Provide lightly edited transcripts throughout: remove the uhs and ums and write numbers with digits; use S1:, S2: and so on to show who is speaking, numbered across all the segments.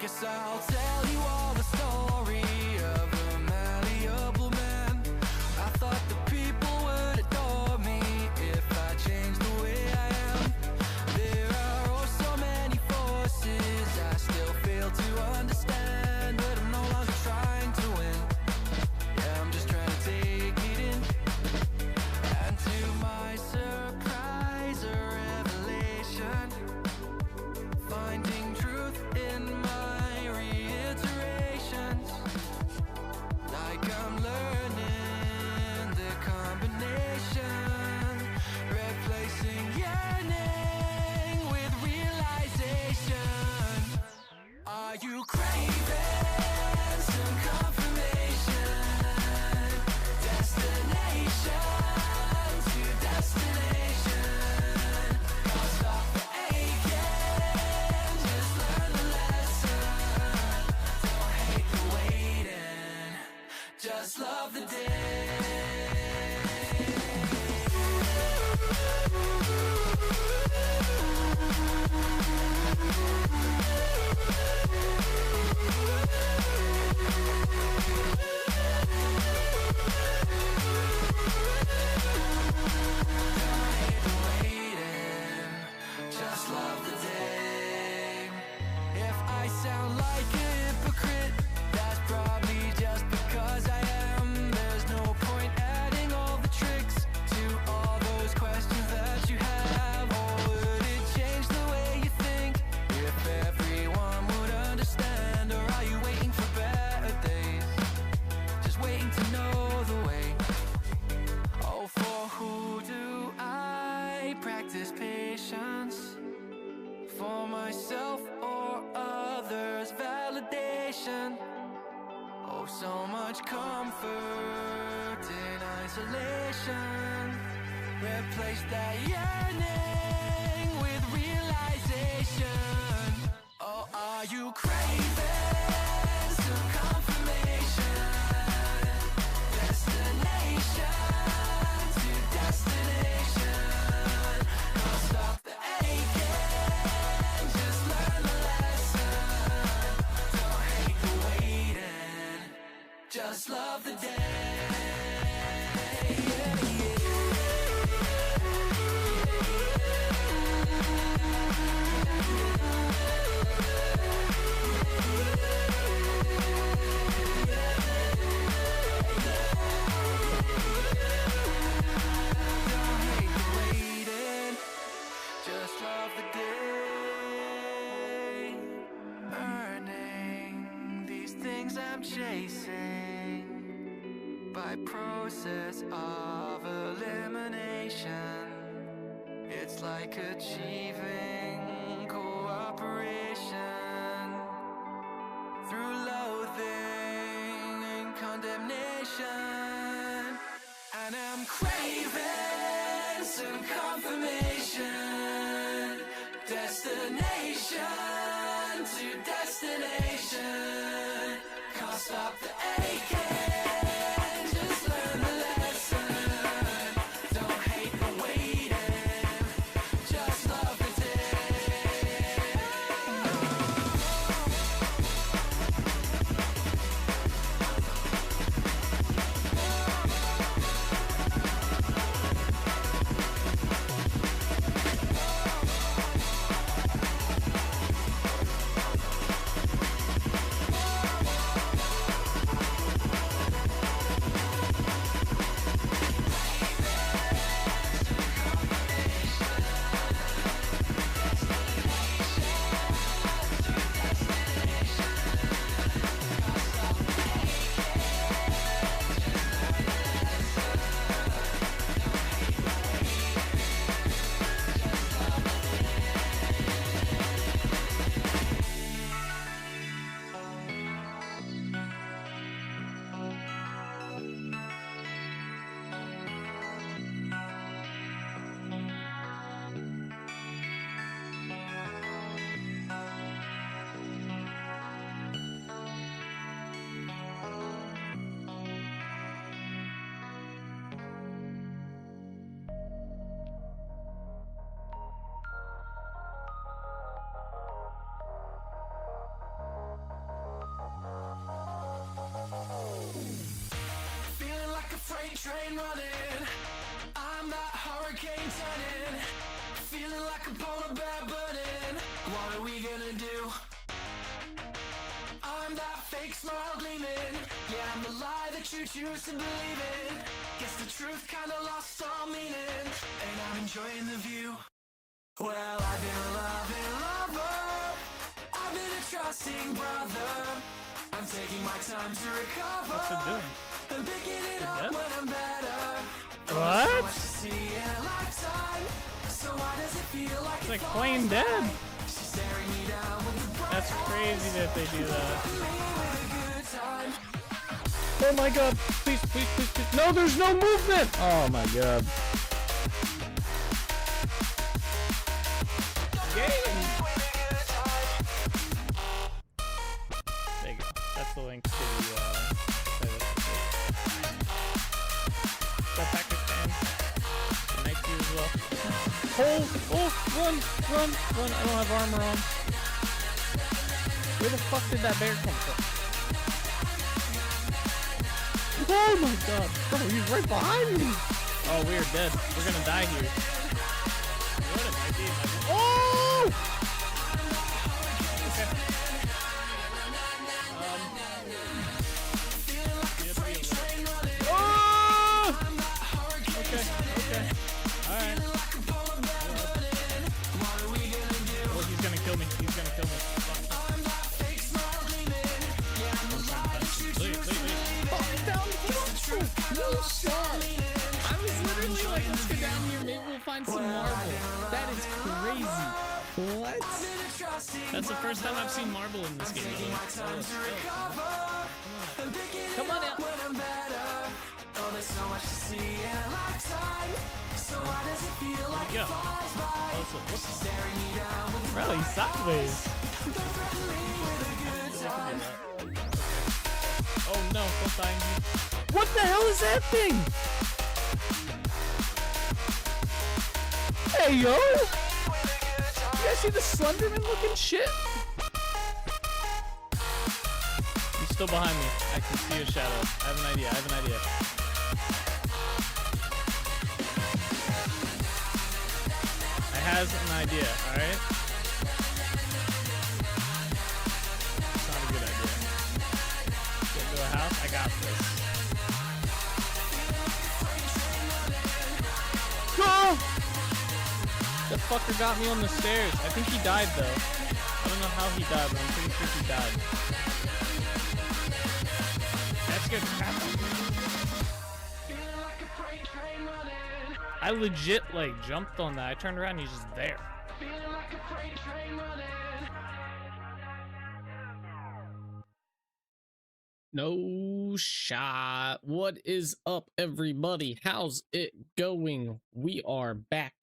S1: guess I'll tell you all the story of a malleable man. I thought the people would adore me if I changed the way I am. There are oh so many forces I still fail to understand, but I'm no longer trying to win. Yeah, I'm just trying to take it in. And to my surprise, a revelation, finding truth in my reiterations. Like I'm learning the combination, replacing yearning with realization. Are you craving some confirmation? Destination to destination. Can't stop the aching, just learn the lesson. Don't hate the waiting, just love the day. Just love the day. If I sound like a hypocrite, that's probably just because I am. There's no point adding all the tricks to all those questions that you have. Or would it change the way you think if everyone would understand? Or are you waiting for better days, just waiting to know the way? Oh, for who do I practice patience? For myself or others' validation? Oh, so much comfort in isolation. Replace that yearning with realization. Oh, are you craving some confirmation? Destination to destination. Can't stop the aching, just learn the lesson. Don't hate the waiting, just love the day. Don't hate the waiting, just love the day. Earning these things I'm chasing by process of elimination. It's like achieving cooperation through loathing and condemnation. And I'm craving some confirmation. Destination to destination. Can't stop the aching, just learn the lesson. Don't hate the waiting, just love the day. like a polar bear burning. What are we gonna do? I'm that fake smile gleaming. Yeah, I'm the lie that you choose to believe in. Guess the truth kinda lost all meaning, and I'm enjoying the view. Well, I've been a loving lover, I've been a trusting brother. I'm taking my time to recover.
S2: What's it doing?
S1: I'm picking it up when I'm better.
S2: What?
S1: So much to see in a lifetime. So why does it feel like
S2: It's like plain dead.
S1: she's staring me down with the bright
S2: That's crazy that they do that.
S1: me with a good time.
S2: Oh my god. Please, please, please, please. No, there's no movement. Oh my god. Game. There you go. That's the link to the playlist. Go Pakistan. Nice view as well. Oh, run. I don't have armor on. Where the fuck did that bear come from? Oh my god. Bro, he's right behind me. Oh, we are dead. We're gonna die here. What an idea. Oh! Okay. Oh! Okay. Alright. Oh, he's gonna kill me. No shot. I was literally like, let's go down here, maybe we'll find some marble. That is crazy. What? That's the first time I've seen marble in this game. Come on out. Yo. Bro, he's sideways. Oh no, don't die me. What the hell is that thing? Hey yo! You guys see the Slenderman looking shit? He's still behind me. I can see a shadow. I have an idea. I has an idea, alright? It's not a good idea. Get to a house, I got this. Go! That fucker got me on the stairs. I think he died though. I don't know how he died, but I'm pretty sure he died. That's good. I legit like jumped on that. I turned around and he's just there. No shot. What is up, everybody? How's it going? We are back.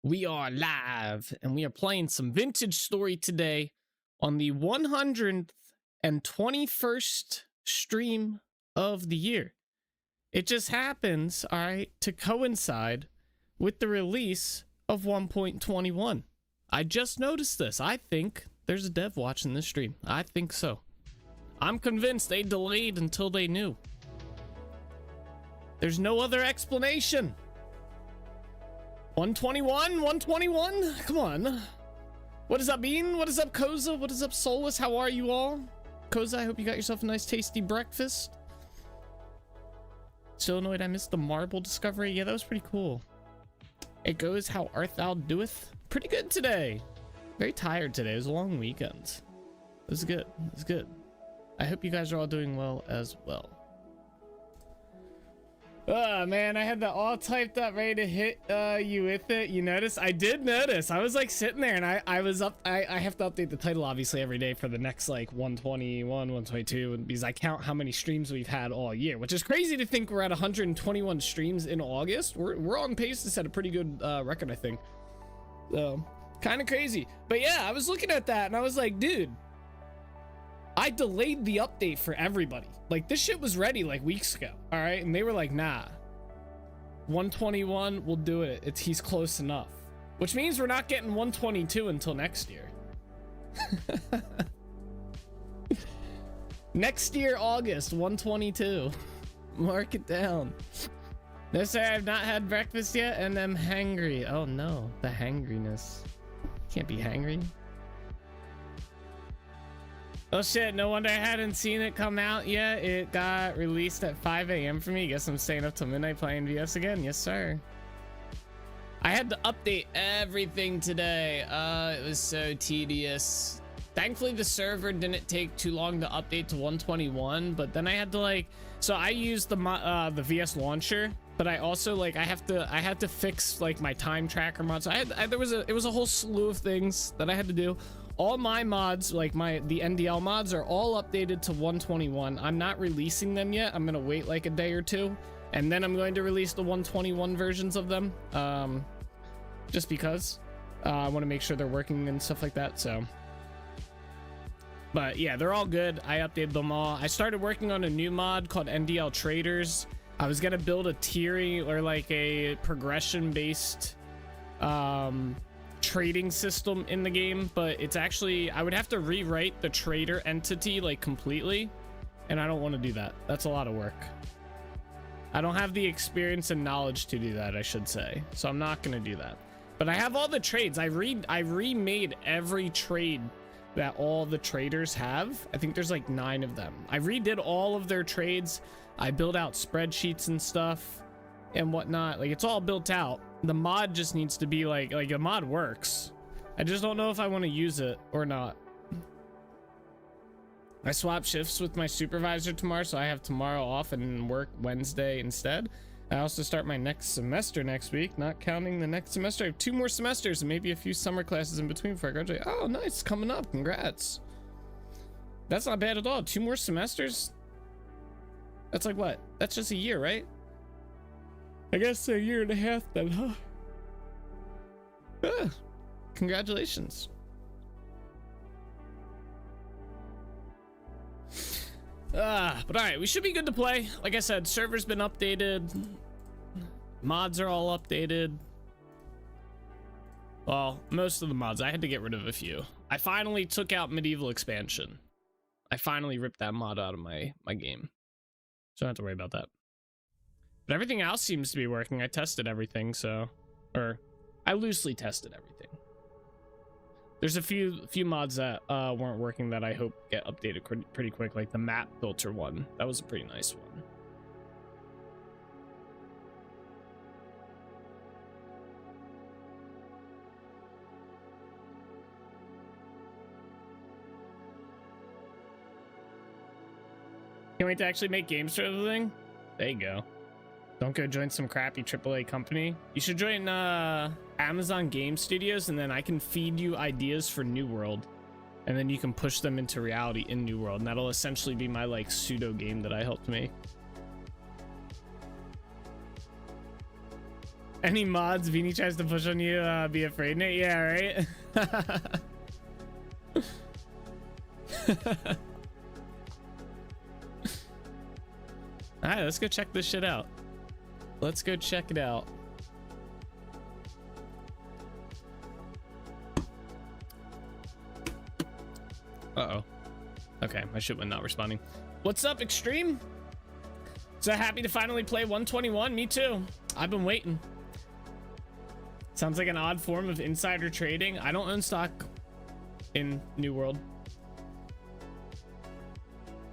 S2: We are live, and we are playing some Vintage Story today on the 121st stream of the year. It just happens, all right, to coincide with the release of 1.21. I just noticed this. I think there's a dev watching this stream. I think so. I'm convinced they delayed until they knew. There's no other explanation. 121? Come on. What is up, Bean? What is up, Koza? What is up, Solus? How are you all? Koza, I hope you got yourself a nice tasty breakfast. Still annoyed I missed the marble discovery. Yeah, that was pretty cool. It goes how art thou doeth. Pretty good today. Very tired today. It was a long weekend. It was good. It was good. I hope you guys are all doing well as well. Oh man, I had that all typed up ready to hit you with it. You notice? I did notice. I was like sitting there and I was up. I have to update the title obviously every day for the next like 121, 122 because I count how many streams we've had all year, which is crazy to think we're at 121 streams in August. We're on pace to set a pretty good record, I think. So kind of crazy. But yeah, I was looking at that and I was like, dude, I delayed the update for everybody. Like, this shit was ready like weeks ago, all right? And they were like, nah, 121, we'll do it. He's close enough. Which means we're not getting 122 until next year. Next year, August, 122. Mark it down. No, sir, I've not had breakfast yet, and I'm hangry. Oh, no, the hangriness. Can't be hangry. Oh shit, no wonder I hadn't seen it come out yet. It got released at 5 a.m. for me. Guess I'm staying up till midnight playing VS again. Yes, sir. I had to update everything today. It was so tedious. Thankfully, the server didn't take too long to update to 121, but then I had to like, so I used the VS launcher, but I also like, I had to fix like my time tracker mods. So it was a whole slew of things that I had to do. All my mods, like the NDL mods, are all updated to 121. I'm not releasing them yet. I'm gonna wait like a day or two, and then I'm going to release the 121 versions of them. Just because I want to make sure they're working and stuff like that. So, but yeah, they're all good. I updated them all. I started working on a new mod called NDL Traders. I was gonna build a tiering or like a progression-based trading system in the game, but it's actually, I would have to rewrite the trader entity like completely, and I don't want to do that. That's a lot of work. I don't have the experience and knowledge to do that, I should say, so I'm not gonna do that. But I have all the trades. I remade every trade that all the traders have. I think there's like 9 of them. I redid all of their trades. I built out spreadsheets and stuff and whatnot. Like, it's all built out. The mod just needs to be like the mod works. I just don't know if I want to use it or not. I swap shifts with my supervisor tomorrow, so I have tomorrow off and work Wednesday instead. I also start my next semester next week, not counting the next semester. I have 2 more semesters and maybe a few summer classes in between before I graduate. Oh, nice, coming up, congrats. That's not bad at all. 2 more semesters? That's like what? That's just a year, right? I guess a year and a half then, huh? Ah, congratulations. But all right, we should be good to play. Like I said, server's been updated. Mods are all updated. Well, most of the mods. I had to get rid of a few. I finally took out medieval expansion. I finally ripped that mod out of my game. So I don't have to worry about that. But everything else seems to be working. I tested everything, so, or I loosely tested everything. There's a few mods that weren't working that I hope get updated pretty quick, like the map filter one. That was a pretty nice one. Can't wait to actually make games for the thing. There you go. Don't go join some crappy AAA company. You should join Amazon Game Studios, and then I can feed you ideas for New World, and then you can push them into reality in New World, and that'll essentially be my like pseudo game that I helped make. Any mods Vini tries to push on you, be afraid, Nate? Yeah, right? All right, let's go check this shit out. Let's go check it out. Uh-oh. Okay, my shit went not responding. What's up, Extreme? So happy to finally play 121. Me too. I've been waiting. Sounds like an odd form of insider trading. I don't own stock in New World.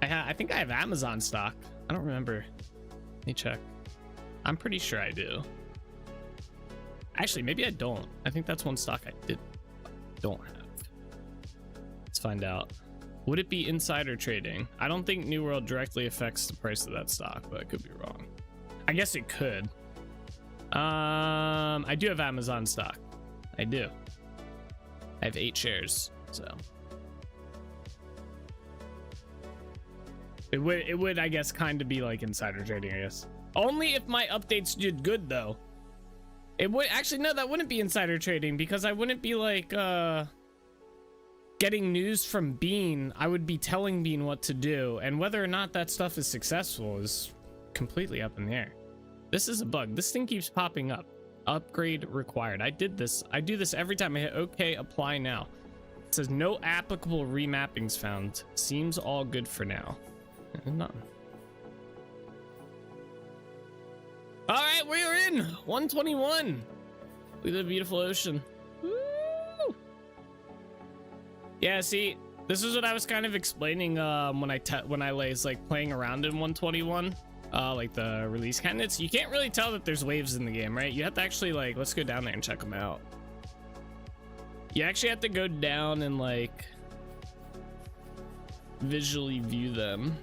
S2: I think I have Amazon stock. I don't remember. Let me check. I'm pretty sure I do. Actually, maybe I don't. I think that's one stock I don't have. Let's find out. Would it be insider trading? I don't think New World directly affects the price of that stock, but I could be wrong. I guess it could. I do have Amazon stock. I do. I have 8 shares, so. It would, I guess, kind of be like insider trading, I guess. Only if my updates did good, though. It would actually, no, that wouldn't be insider trading, because I wouldn't be like getting news from Bean. I would be telling Bean what to do, and whether or not that stuff is successful is completely up in the air. This is a bug. This thing keeps popping up. Upgrade required. I do this every time I hit OK, apply now. It says no applicable remappings found. Seems all good for now. Nothing. All right, we're in 121. Look at the beautiful ocean. Woo! Yeah, see, this is what I was kind of explaining when I was like playing around in 121, like the release candidates. You can't really tell that there's waves in the game, right? You have to actually like, let's go down there and check them out. You actually have to go down and like visually view them.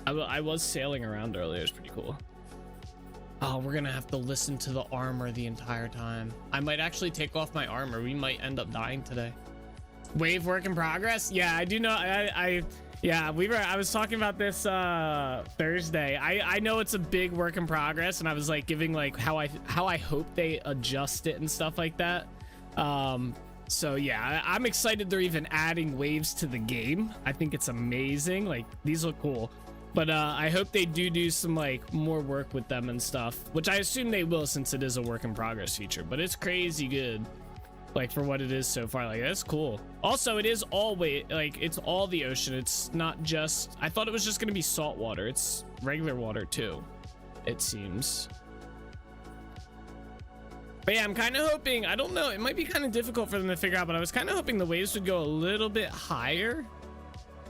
S2: I was sailing around earlier. It was pretty cool. Oh, we're gonna have to listen to the armor the entire time. I might actually take off my armor. We might end up dying today. Wave work in progress. Yeah, I do know. Yeah, I was talking about this Thursday. I know it's a big work in progress, and I was like giving like how I hope they adjust it and stuff like that. So yeah, I'm excited they're even adding waves to the game. I think it's amazing. Like, these look cool. But I hope they do some like more work with them and stuff, which I assume they will since it is a work in progress feature. But it's crazy good, like for what it is so far. Like, that's cool. Also, it is all like it's all the ocean. It's not just, I thought it was just gonna be salt water. It's regular water too, it seems. But yeah, I'm kind of hoping, I don't know, it might be kind of difficult for them to figure out, but I was kind of hoping the waves would go a little bit higher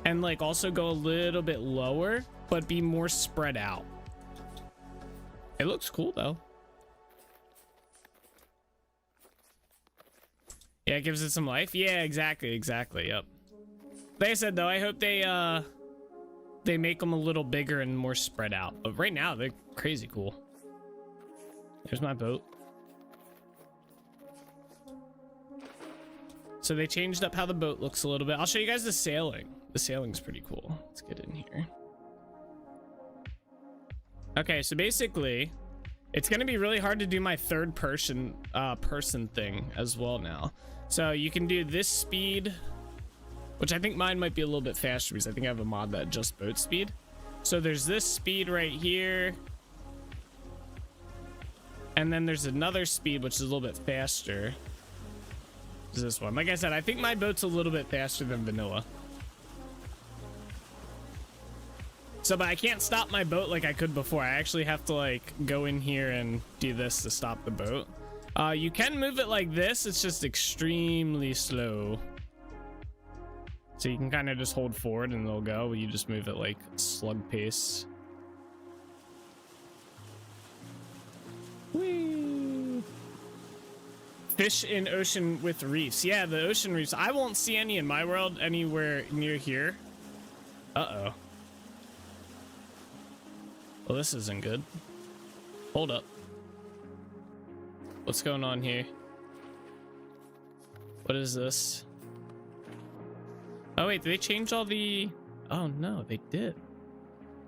S2: and like also go a little bit lower, but be more spread out. It looks cool though. Yeah, it gives it some life. Yeah, exactly. Yep. Like I said though, I hope they make them a little bigger and more spread out. But right now they're crazy cool. There's my boat. So they changed up how the boat looks a little bit. I'll show you guys the sailing. The sailing's pretty cool. Let's get in here. Okay, so basically, it's gonna be really hard to do my third person thing as well now. So you can do this speed, which I think mine might be a little bit faster because I think I have a mod that adjusts boat speed. So there's this speed right here. And then there's another speed, which is a little bit faster. Is this one. Like I said, I think my boat's a little bit faster than vanilla. So, but I can't stop my boat like I could before. I actually have to like go in here and do this to stop the boat. You can move it like this. It's just extremely slow. So you can kind of just hold forward and it'll go. You just move it like slug pace. Whee! Fish in ocean with reefs. Yeah, the ocean reefs. I won't see any in my world anywhere near here. Uh-oh. Well, this isn't good. Hold up. What's going on here? What is this? Oh, wait, did they change all the... Oh, no, they did.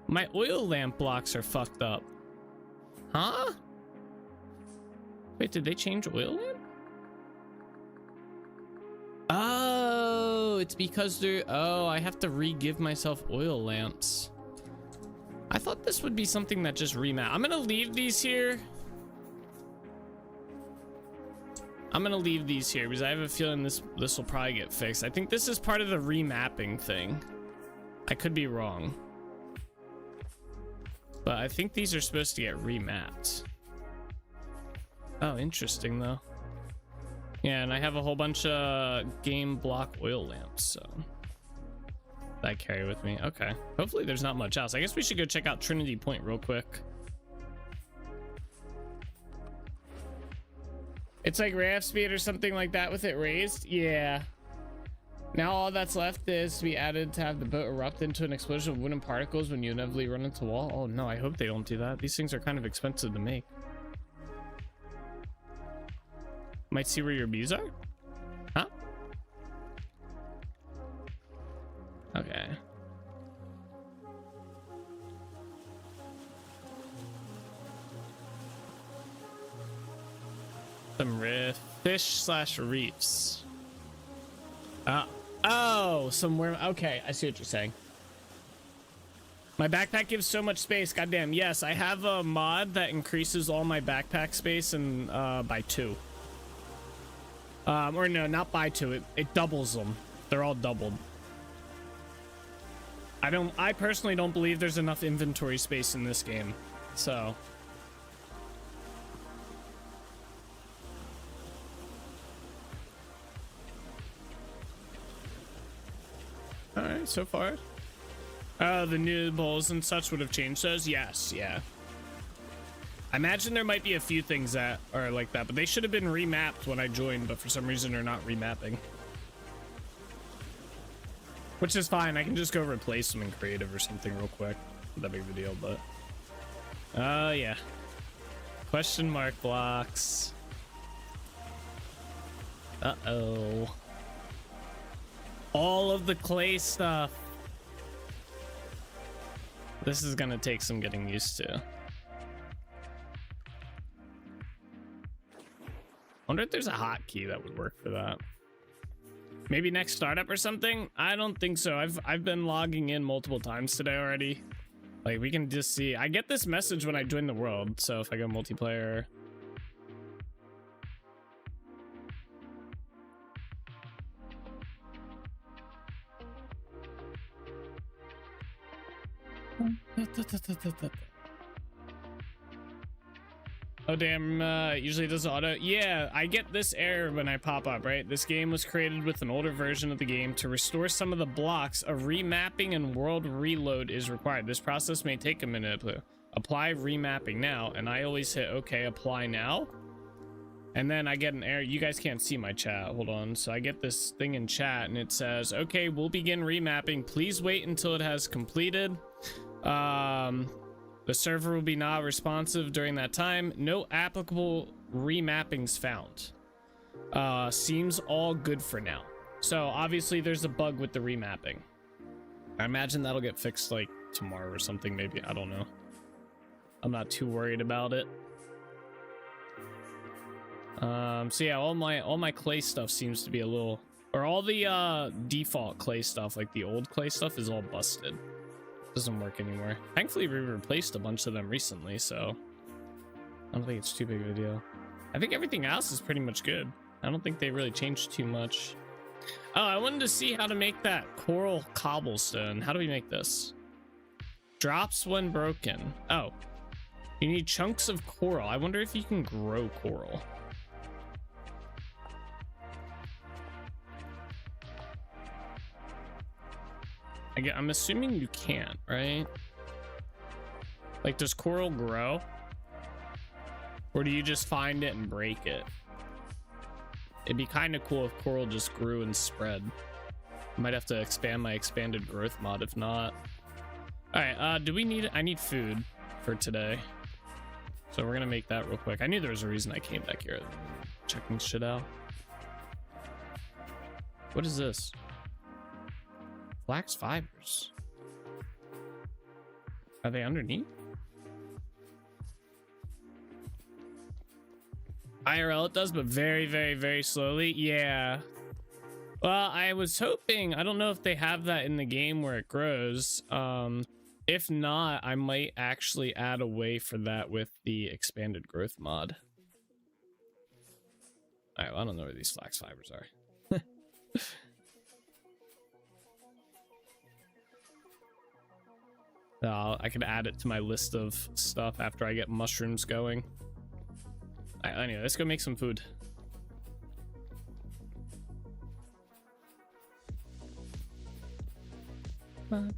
S2: My oil lamp blocks are fucked up. Huh? Wait, did they change oil lamp? Oh, it's because they're... Oh, I have to re-give myself oil lamps. I thought this would be something that just remap. I'm gonna leave these here. Because I have a feeling this will probably get fixed. I think this is part of the remapping thing. I could be wrong. But I think these are supposed to get remapped. Oh, interesting though. Yeah, and I have a whole bunch of game block oil lamps, so that I carry with me. Okay, hopefully there's not much else. I guess we should go check out Trinity Point real quick. It's like raft speed or something like that with it raised. Yeah. Now all that's left is to be added to have the boat erupt into an explosion of wooden particles when you inevitably run into a wall. Oh no, I hope they don't do that. These things are kind of expensive to make. Might see where your bees are? Huh? Okay. Some fish / reefs. Oh, somewhere. Okay, I see what you're saying. My backpack gives so much space. Goddamn. Yes, I have a mod that increases all my backpack space and by 2. Or no, not by 2. It doubles them. They're all doubled. I personally don't believe there's enough inventory space in this game. So so far? The new bowls and such would have changed those. Yes, yeah. I imagine there might be a few things that are like that, but they should have been remapped when I joined, but for some reason they're not remapping. Which is fine. I can just go replace them in creative or something real quick. Not that big of a deal, but yeah. Question mark blocks. Uh-oh. All of the clay stuff. This is gonna take some getting used to. Wonder if there's a hotkey that would work for that. Maybe next startup or something? I don't think so. I've been logging in multiple times today already. Like, we can just see. I get this message when I join the world, so if I go multiplayer. Oh damn, usually it does auto. Yeah, I get this error when I pop up, right? This game was created with an older version of the game. To restore some of the blocks, a remapping and world reload is required. This process may take a minute. Apply remapping now, and I always hit okay, apply now. And then I get an error. You guys can't see my chat, hold on. So I get this thing in chat and it says, okay, we'll begin remapping. Please wait until it has completed. The server will be not responsive during that time. No applicable remappings found. Seems all good for now. So obviously there's a bug with the remapping. I imagine that'll get fixed like tomorrow or something, maybe. I don't know. I'm not too worried about it. So yeah, all my clay stuff seems to be a little, or all the default clay stuff, like the old clay stuff, is all busted. Doesn't work anymore. Thankfully we replaced a bunch of them recently, so I don't think it's too big of a deal. I think everything else is pretty much good. I don't think they really changed too much. Oh, I wanted to see how to make that coral cobblestone. How do we make this? Drops when broken. Oh, you need chunks of coral. I wonder if you can grow coral. I'm assuming you can't, right? Like, does coral grow? Or do you just find it and break it? It'd be kind of cool if coral just grew and spread. I might have to expand my expanded growth mod if not. All right, do we need, I need food for today. So we're gonna make that real quick. I knew there was a reason I came back here. Checking shit out. What is this? Flax fibers. Are they underneath? IRL it does, but very, very, very slowly. Yeah. Well, I was hoping, I don't know if they have that in the game where it grows. If not, I might actually add a way for that with the expanded growth mod. All right, well, I don't know where these flax fibers are. I can add it to my list of stuff after I get mushrooms going. All right, anyway, let's go make some food. Can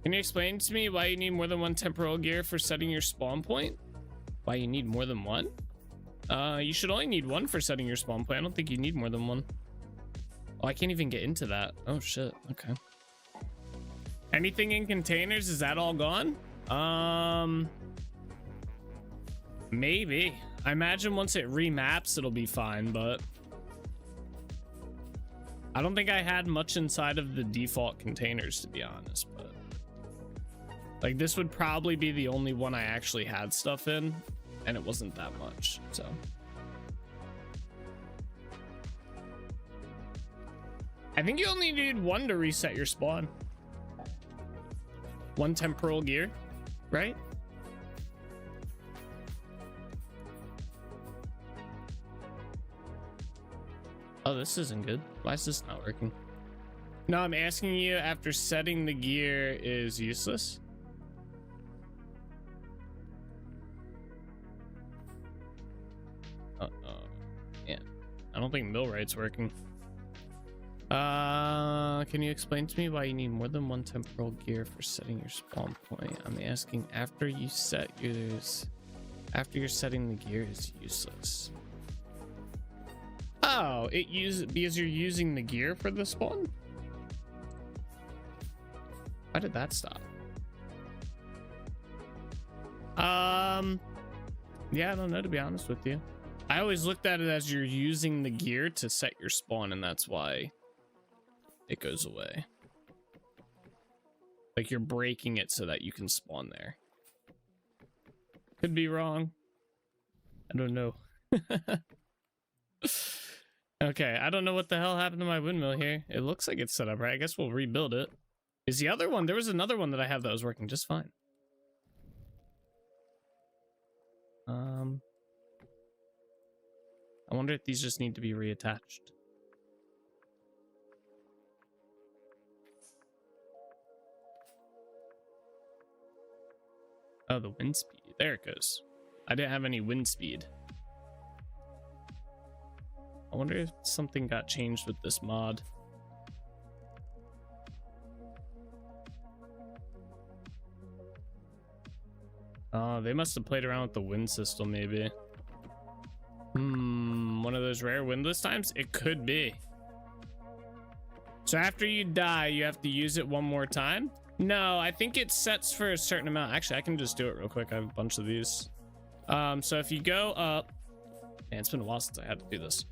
S2: you explain to me why you need more than one temporal gear for setting your spawn point? Why you need more than one? You should only need one for setting your spawn point. I don't think you need more than one. Oh, I can't even get into that. Oh shit, okay. Anything in containers, is that all gone? Maybe. I imagine once it remaps, it'll be fine, but I don't think I had much inside of the default containers, to be honest, but like this would probably be the only one I actually had stuff in, and it wasn't that much, so. I think you only need one to reset your spawn. One temporal gear, right? Oh, this isn't good. Why is this not working? No, I'm asking you after setting the gear is useless. Uh-oh. Yeah. I don't think millwright's working. Can you explain to me why you need more than one temporal gear for setting your spawn point? I'm asking after you set yours. After you're setting the gear is useless. Oh, because you're using the gear for the spawn? Why did that stop? Yeah, I don't know, to be honest with you. I always looked at it as you're using the gear to set your spawn, and that's why it goes away. Like you're breaking it so that you can spawn there. Could be wrong. I don't know. Okay, I don't know what the hell happened to my windmill here. It looks like it's set up right. I guess we'll rebuild it. Is the other one? There was another one that I have that was working just fine. I wonder if these just need to be reattached. Oh, the wind speed. There it goes. I didn't have any wind speed. I wonder if something got changed with this mod. Oh, they must have played around with the wind system, maybe. One of those rare windless times? It could be. So after you die, you have to use it one more time? No, I think it sets for a certain amount. Actually, I can just do it real quick. I have a bunch of these. So if you go up... Man, it's been a while since I had to do this.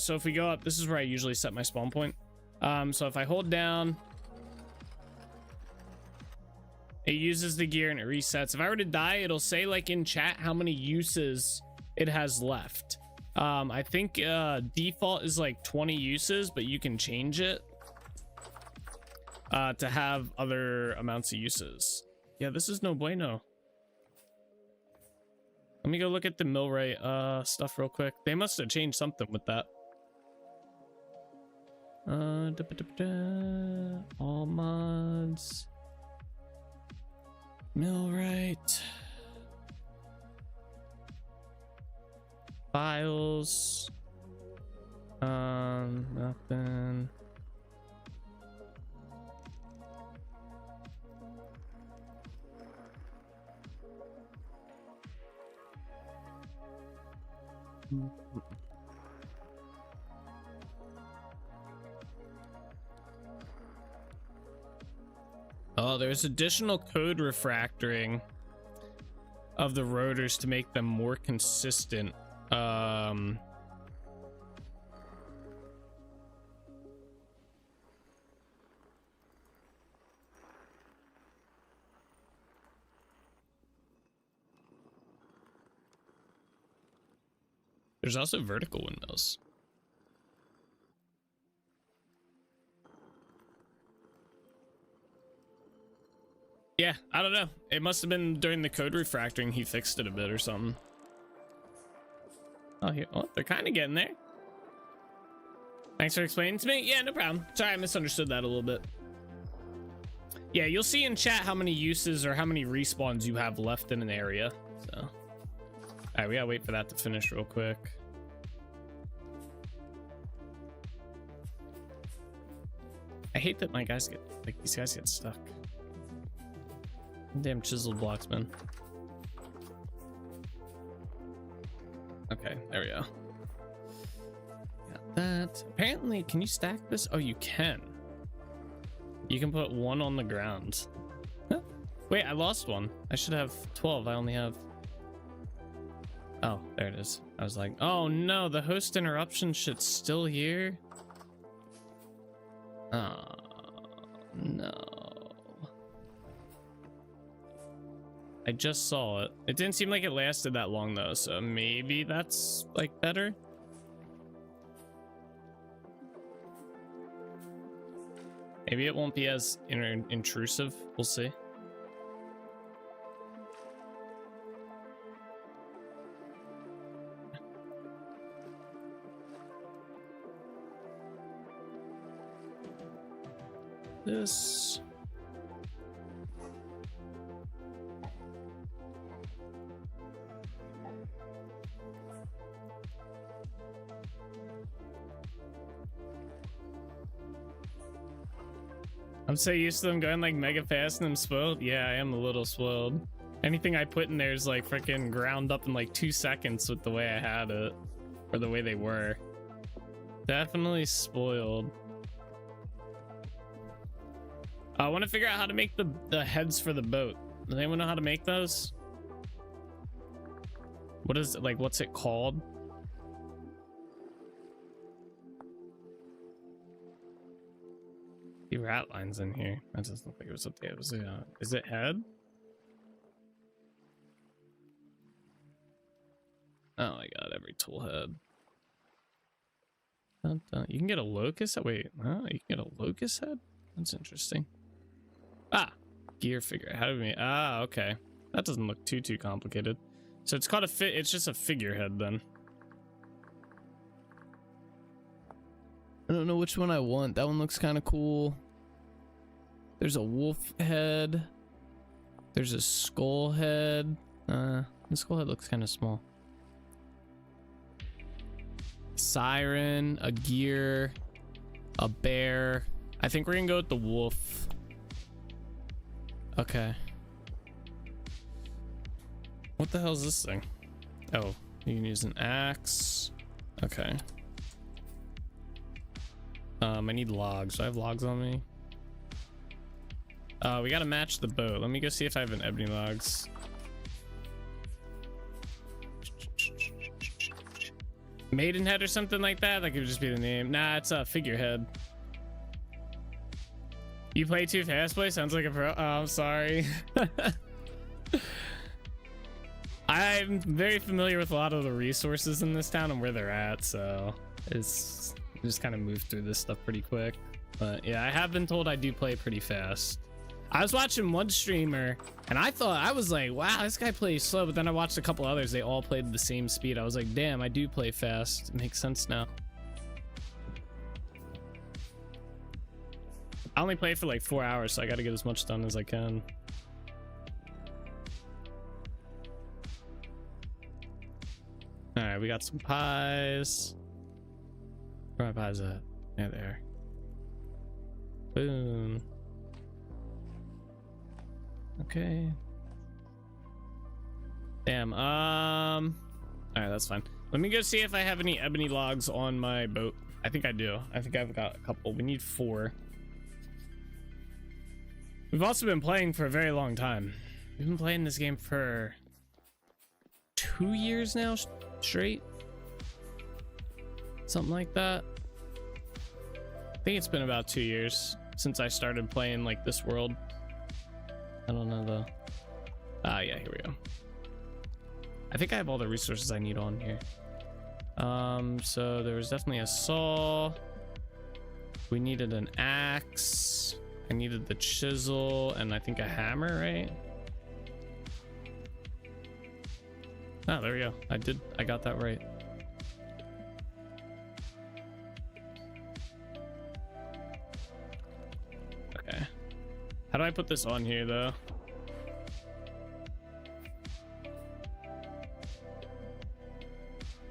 S2: So if we go up, this is where I usually set my spawn point. So if I hold down... It uses the gear and it resets. If I were to die, it'll say like in chat how many uses it has left. I think default is like 20 uses, but you can change it to have other amounts of uses. Yeah, this is no bueno. Let me go look at the millwright stuff real quick. They must have changed something with that. All mods. Millwright. Files. Nothing. Oh, there's additional code refractoring of the rotors to make them more consistent. There's also vertical windmills. Yeah, I don't know. It must have been during the code refactoring he fixed it a bit or something. Oh, here. Oh, they're kind of getting there. Thanks for explaining to me. Yeah, no problem. Sorry, I misunderstood that a little bit. Yeah, you'll see in chat how many uses or how many respawns you have left in an area. So, all right, we gotta wait for that to finish real quick. I hate that my guys get, like, these guys get stuck. Damn chiseled blocks, man. Okay, there we go. Got that. Apparently, can you stack this? Oh, you can. You can put one on the ground. Huh? Wait, I lost one. I should have 12. I only have... Oh, there it is. I was like, oh no, the host interruption shit's still here. Oh, no. I just saw it. It didn't seem like it lasted that long though, so maybe that's like better. Maybe it won't be as intrusive. We'll see. This. I'm so used to them going like mega fast and I'm spoiled. Yeah, I am a little spoiled. Anything I put in there is like freaking ground up in like 2 seconds with the way I had it, or the way they were. Definitely spoiled. I want to figure out how to make the heads for the boat. Does anyone know how to make those? What is it, like, what's it called? The rat lines in here. That doesn't look like it was up there. Is it head? Oh my god, every tool head. Dun, dun. You can get a locust head? Wait, you can get a locust head? That's interesting. Ah, gear figure. How do we... Ah, okay. That doesn't look too complicated. So it's called it's just a figurehead then. I don't know which one I want. That one looks kind of cool. There's a wolf head. There's a skull head. The skull head looks kind of small. Siren, a gear, a bear. I think we're gonna go with the wolf. Okay. What the hell is this thing? Oh, you can use an axe. Okay. I need logs. Do I have logs on me? We gotta match the boat. Let me go see if I have an ebony logs. Maidenhead or something like that? That could just be the name. Nah, it's a figurehead. You play too fast, boy? Sounds like a pro. Oh, I'm sorry. I'm very familiar with a lot of the resources in this town and where they're at, so it's just kind of move through this stuff pretty quick. But yeah, I have been told I do play pretty fast. I was watching one streamer and I was like, wow, this guy plays slow, but then I watched a couple others. They all played the same speed. I was like, damn, I do play fast. It makes sense now. I only play for like 4 hours, so I got to get as much done as I can. All right, we got some pies. Where are my pies at? Yeah, there. Boom. Okay. Damn. All right, that's fine. Let me go see if I have any ebony logs on my boat. I think I do. I think I've got a couple. We need 4. We've also been playing for a very long time. We've been playing this game for 2 years now straight. Something like that. I think it's been about 2 years since I started playing like this world. I don't know though. Ah, yeah, here we go. I think I have all the resources I need on here. So there was definitely a saw. We needed an axe. I needed the chisel and I think a hammer, right? Oh, there we go. I got that right. Okay. How do I put this on here though?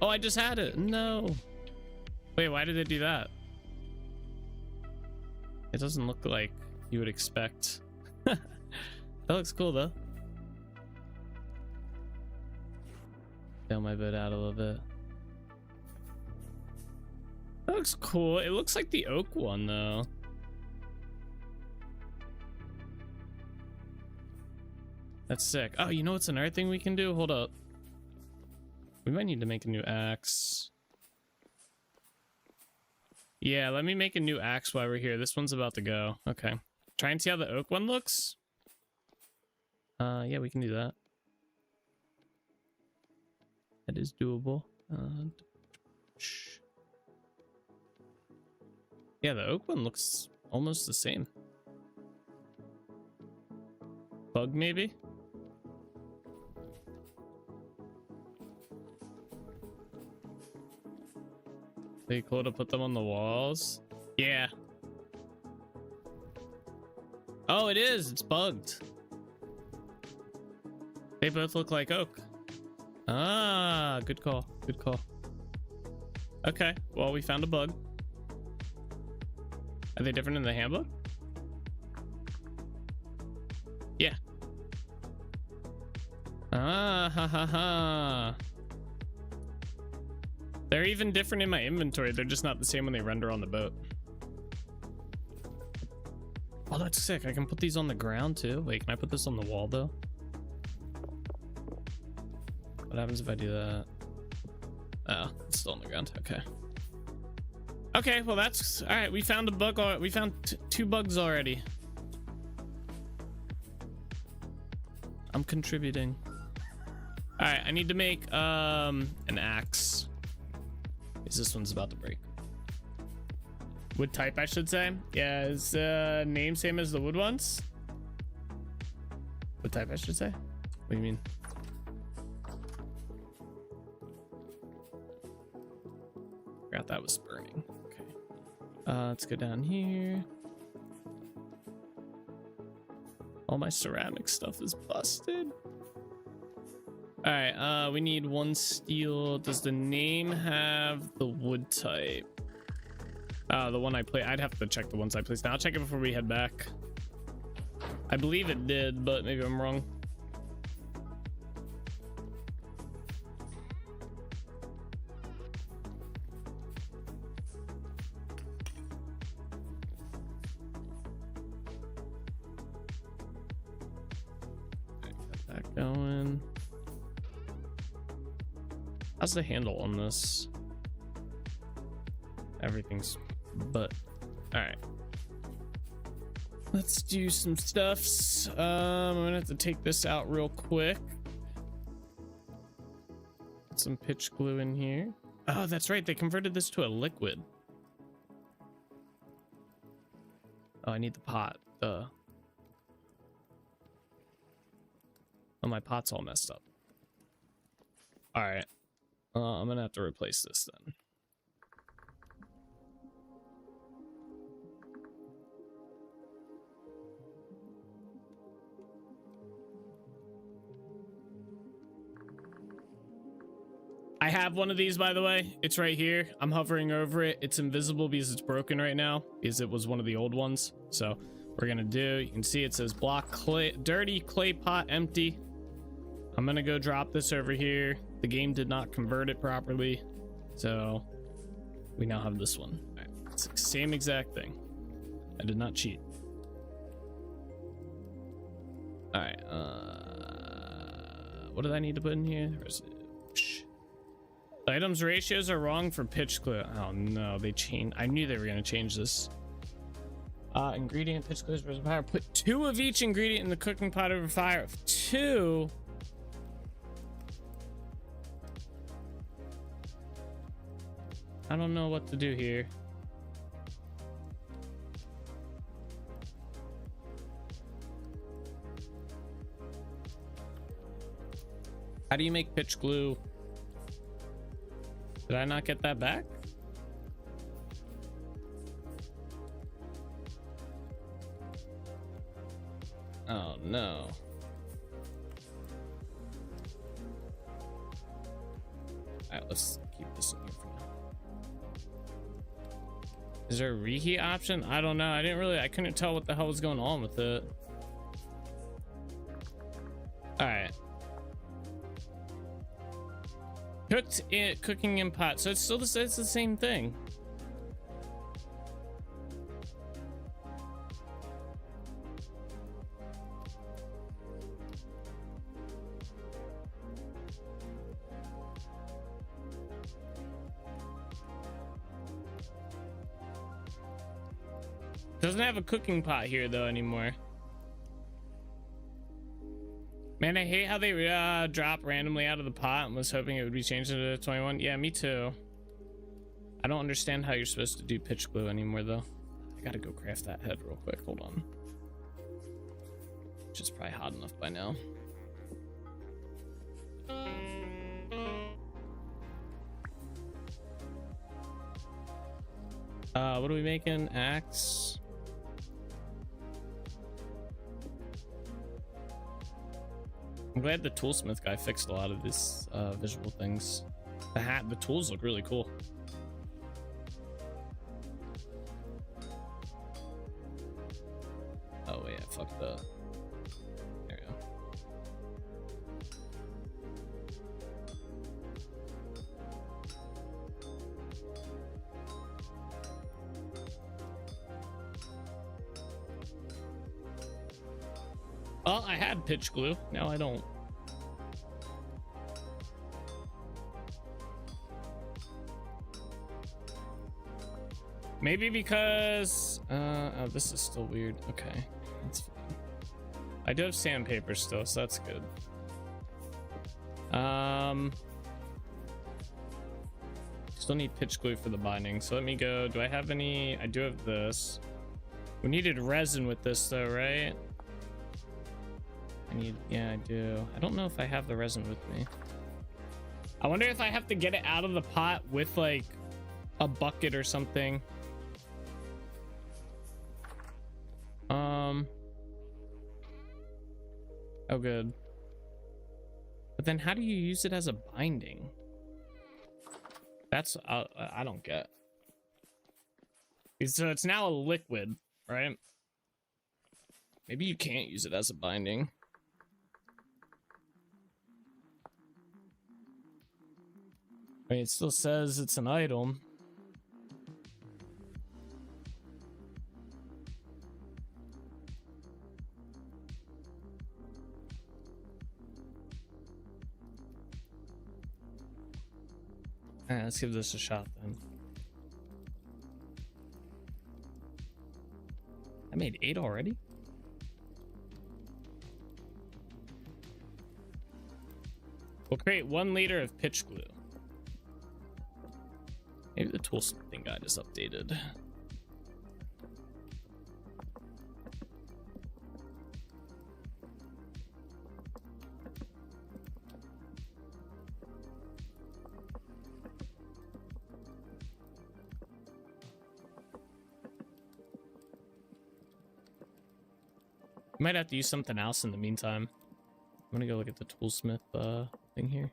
S2: Oh, I just had it. No. Wait, why did it do that? It doesn't look like you would expect. That looks cool though. Bail my boat out a little bit. That looks cool. It looks like the oak one though. That's sick. Oh, you know what's another thing we can do? Hold up. We might need to make a new axe. Yeah, let me make a new axe while we're here. This one's about to go. Okay. Try and see how the oak one looks. Yeah, we can do that. That is doable. Yeah, the oak one looks almost the same. Bug, maybe? Pretty cool to put them on the walls. Yeah. Oh, it is. It's bugged. They both look like oak. Ah, good call. Good call. Okay, well, we found a bug. Are they different in the handbook? Ah, ha ha ha. They're even different in my inventory. They're just not the same when they render on the boat. Oh, that's sick. I can put these on the ground too. Wait, can I put this on the wall though? What happens if I do that? Oh, it's still on the ground. Okay. Okay, well that's all right. We found a bug. We found two bugs already. I'm contributing. All right, I need to make an axe. Because this one's about to break. Wood type, I should say. Yeah, is name same as the wood ones? Wood type, I should say. What do you mean? Forgot that was burning. Okay. Let's go down here. All my ceramic stuff is busted. All right, we need one steel. Does the name have the wood type? The one I play. I'd have to check the ones I placed. Now I'll check it before we head back. I believe it did, but maybe I'm wrong. Get that going. How's the handle on this? Everything's but all right, let's do some stuffs. I'm gonna have to take this out real quick. Put some pitch glue in here. Oh, that's right, they converted this to a liquid. Oh, I need the pot. Oh, my pot's all messed up. All right, I'm gonna have to replace this then. I have one of these, by the way. It's right here. I'm hovering over it. It's invisible because it's broken right now, because it was one of the old ones. So we're gonna do, you can see it says block clay, dirty clay pot empty. I'm gonna go drop this over here. The game did not convert it properly, so we now have this one. All right. It's the same exact thing. I did not cheat. All right, what did I need to put in here? Where is it? The items ratios are wrong for pitch glue. Oh no, they changed. I knew they were gonna change this. Ingredient, pitch glue, fire. Put 2 of each ingredient in the cooking pot over fire. 2. I don't know what to do here. How do you make pitch glue? Did I not get that back? Oh no. Alright, let's keep this in here for now. Is there a reheat option? I don't know. I couldn't tell what the hell was going on with it. Alright. Cooking in pot, so it's the same thing. Doesn't have a cooking pot here though anymore. Man, I hate how they drop randomly out of the pot and was hoping it would be changed into 21. Yeah, me too. I don't understand how you're supposed to do pitch glue anymore though. I gotta go craft that head real quick. Hold on. Which is probably hot enough by now. What are we making? Axe. I'm glad the toolsmith guy fixed a lot of these visual things. The tools look really cool. Oh wait, I fucked up. There we go. Oh, I had pitch glue. Now I don't. Maybe because oh, this is still weird. Okay, that's fine. I do have sandpaper still, so that's good. Still need pitch glue for the binding, so let me go. Do I have any? I do have this. We needed resin with this though, right? Yeah, I do. I don't know if I have the resin with me. I wonder if I have to get it out of the pot with like a bucket or something. Oh, good. But then how do you use it as a binding? That's I don't get. So it's now a liquid, right? Maybe you can't use it as a binding. I mean, it still says it's an item. All right, let's give this a shot then. I made 8 already? We'll create 1 liter of pitch glue. Maybe the tool smithing guide is updated. Might have to use something else in the meantime. I'm gonna go look at the toolsmith thing here.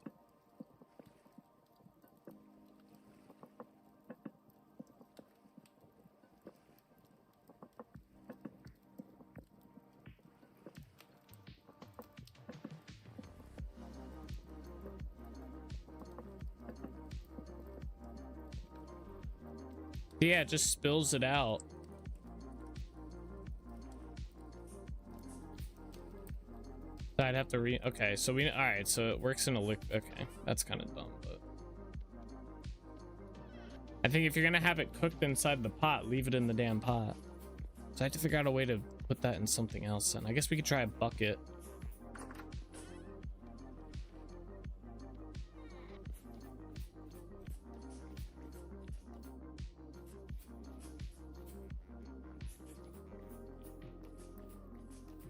S2: Yeah, it just spills it out. I'd have to okay, so all right, so it works in a liquid. Okay, that's kind of dumb, but I think if you're gonna have it cooked inside the pot, leave it in the damn pot. So I have to figure out a way to put that in something else, and I guess we could try a bucket.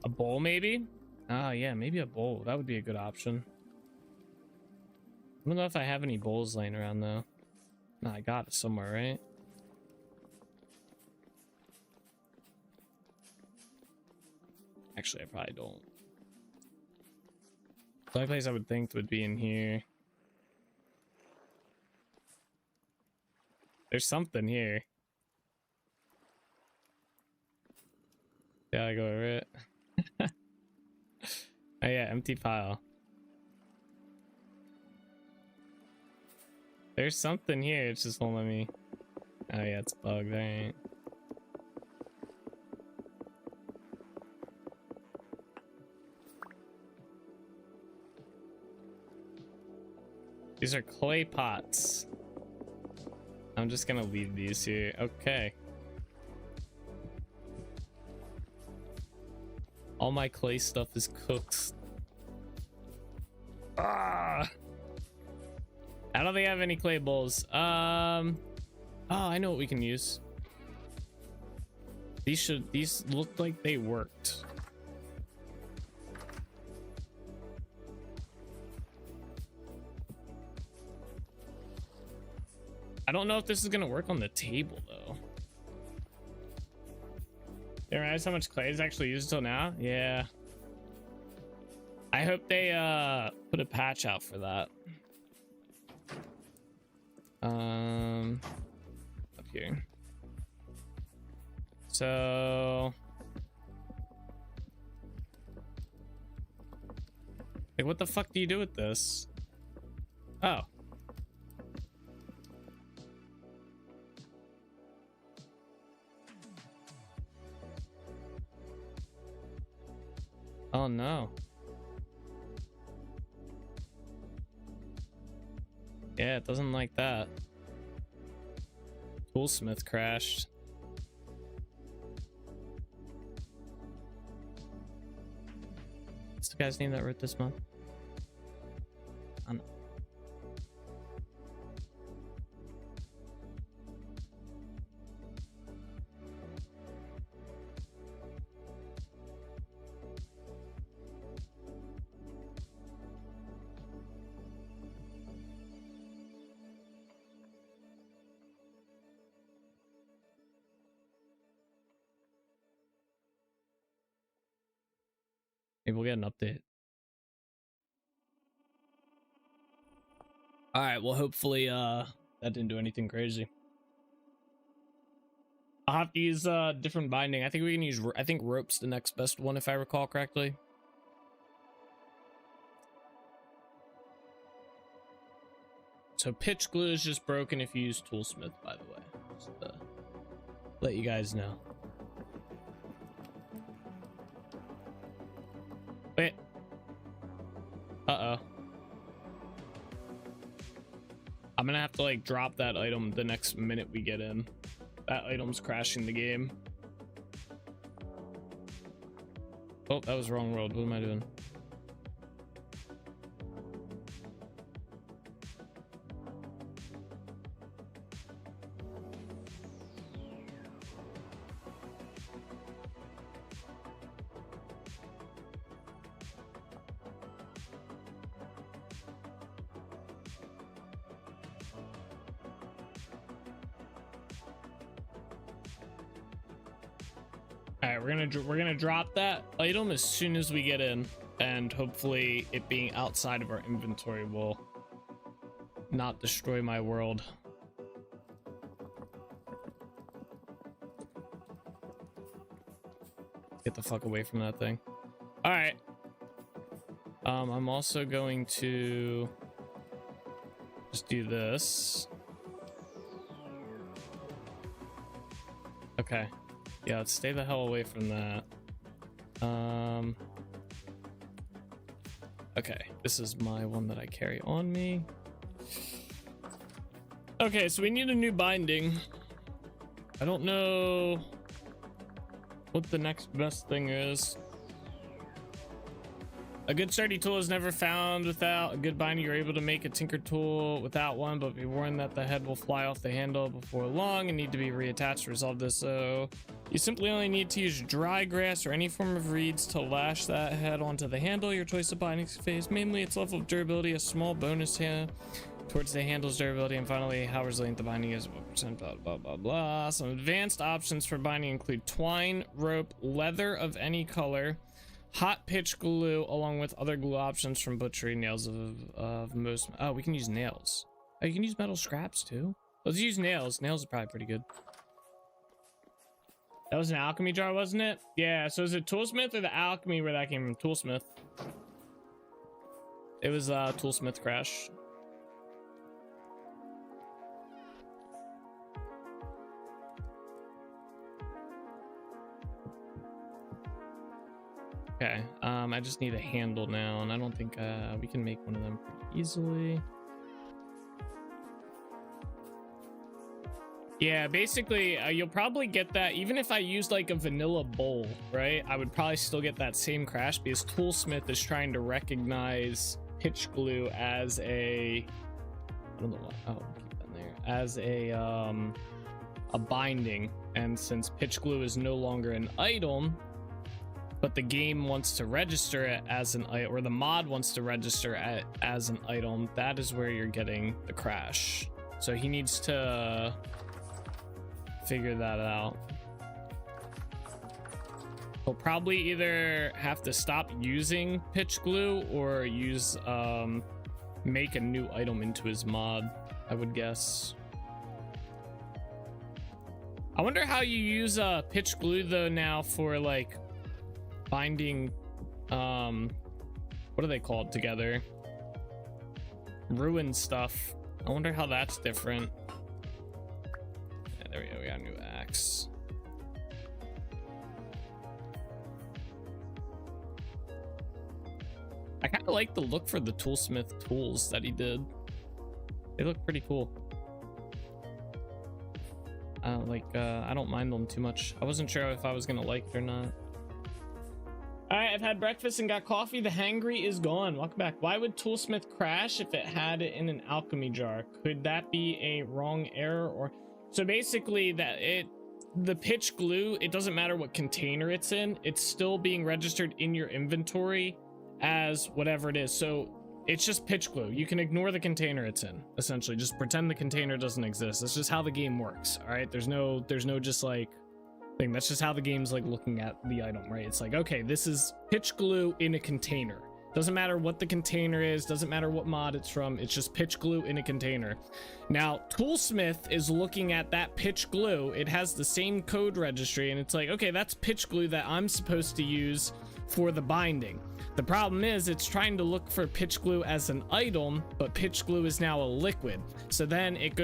S2: A bowl, maybe? Oh, yeah, maybe a bowl. That would be a good option. I don't know if I have any bowls laying around, though. No, I got it somewhere, right? Actually, I probably don't. The only place I would think would be in here. There's something here. Yeah, I go over it. Oh yeah, empty pile. There's something here, it's just won't let me. Oh yeah, it's bugged, alright. These are clay pots. I'm just gonna leave these here. Okay. All my clay stuff is cooked. Ah! I don't think I have any clay bowls. Oh, I know what we can use. These look like they worked. I don't know if this is gonna work on the table though. Didn't realize how much clay is actually used until now. Yeah. I hope they put a patch out for that. Up here. So like, what the fuck do you do with this? Oh. Oh no. Yeah, it doesn't like that. Toolsmith crashed. What's the guy's name that wrote this month? I don't know. Maybe we'll get an update. All right, well, hopefully that didn't do anything crazy. I'll have to use different binding. I think we can use, I think rope's the next best one if I recall correctly. So pitch glue is just broken if you use Toolsmith, by the way. Just to let you guys know. Wait. Uh-oh. I'm gonna have to like drop that item the next minute we get in. That item's crashing the game. Oh, that was wrong world. What am I doing? We're gonna drop that item as soon as we get in, and hopefully it being outside of our inventory will not destroy my world. Get the fuck away from that thing. All right. I'm also going to just do this. Okay. Yeah, let's stay the hell away from that. Okay, this is my one that I carry on me. Okay, so we need a new binding. I don't know what the next best thing is. A good sturdy tool is never found without a good binding. You're able to make a tinker tool without one, but be warned that the head will fly off the handle before long and need to be reattached to resolve this. So you simply only need to use dry grass or any form of reeds to lash that head onto the handle. Your choice of binding phase, mainly its level of durability, a small bonus hand towards the handle's durability, and finally how resilient the binding is. What percent, blah blah blah blah. Some advanced options for binding include twine, rope, leather of any color, hot pitch glue, along with other glue options from butchery, nails of most. Oh, we can use nails. Oh, you can use metal scraps too. Let's use nails. Nails are probably pretty good. That was an alchemy jar, wasn't it? Yeah, so is it Toolsmith or the alchemy where that came from? Toolsmith. It was Toolsmith crash. Okay, I just need a handle now, and I don't think we can make one of them pretty easily. Yeah, basically, you'll probably get that even if I used like a vanilla bowl, right? I would probably still get that same crash because Toolsmith is trying to recognize pitch glue as a, I don't know what, oh, keep that in there, as a binding. And since pitch glue is no longer an item, but the game wants to register it as an item, or the mod wants to register it as an item, that is where you're getting the crash. So he needs to figure that out. He'll probably either have to stop using pitch glue or use make a new item into his mod, I would guess. I wonder how you use pitch glue though now for like binding, what are they called together? Ruin stuff. I wonder how that's different. Yeah, there we go, we got a new axe. I kind of like the look for the toolsmith tools that he did. They look pretty cool. I don't mind them too much. I wasn't sure if I was gonna like it or not. All right, I've had breakfast and got coffee. The hangry is gone. Welcome back. Why would toolsmith crash if it had it in an alchemy jar? Could that be a wrong error? Or so basically the pitch glue, it doesn't matter what container it's in, it's still being registered in your inventory as whatever it is. So it's just pitch glue. You can ignore the container it's in, essentially. Just pretend the container doesn't exist. That's just how the game works. All right, there's no just like thing. That's just how the game's like looking at the item, right? It's like, okay, this is pitch glue in a container. Doesn't matter what the container is, doesn't matter what mod it's from, it's just pitch glue in a container. Now toolsmith is looking at that pitch glue. It has the same code registry, and it's like, okay, that's pitch glue that I'm supposed to use for the binding. The problem is it's trying to look for pitch glue as an item, but pitch glue is now a liquid. So then it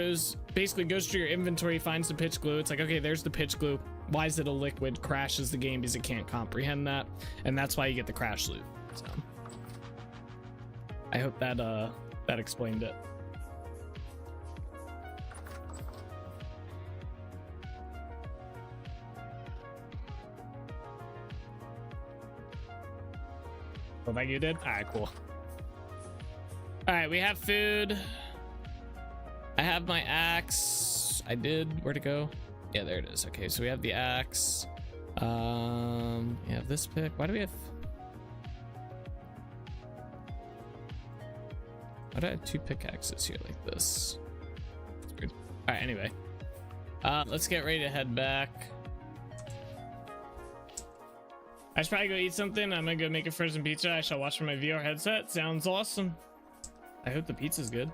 S2: basically goes through your inventory, finds the pitch glue. It's like, okay, there's the pitch glue. Why is it a liquid? Crashes the game because it can't comprehend that. And that's why you get the crash loop. So I hope that explained it. Oh, that you did? All right, cool. All right, we have food. I have my axe. I did. Where'd it go? Yeah, there it is. Okay, so we have the axe. We have this pick. Why do we have? Why do I have two pickaxes here like this? That's weird. All right, anyway. Let's get ready to head back. I should probably go eat something. I'm gonna go make a frozen pizza. I shall watch from my VR headset. Sounds awesome. I hope the pizza's good.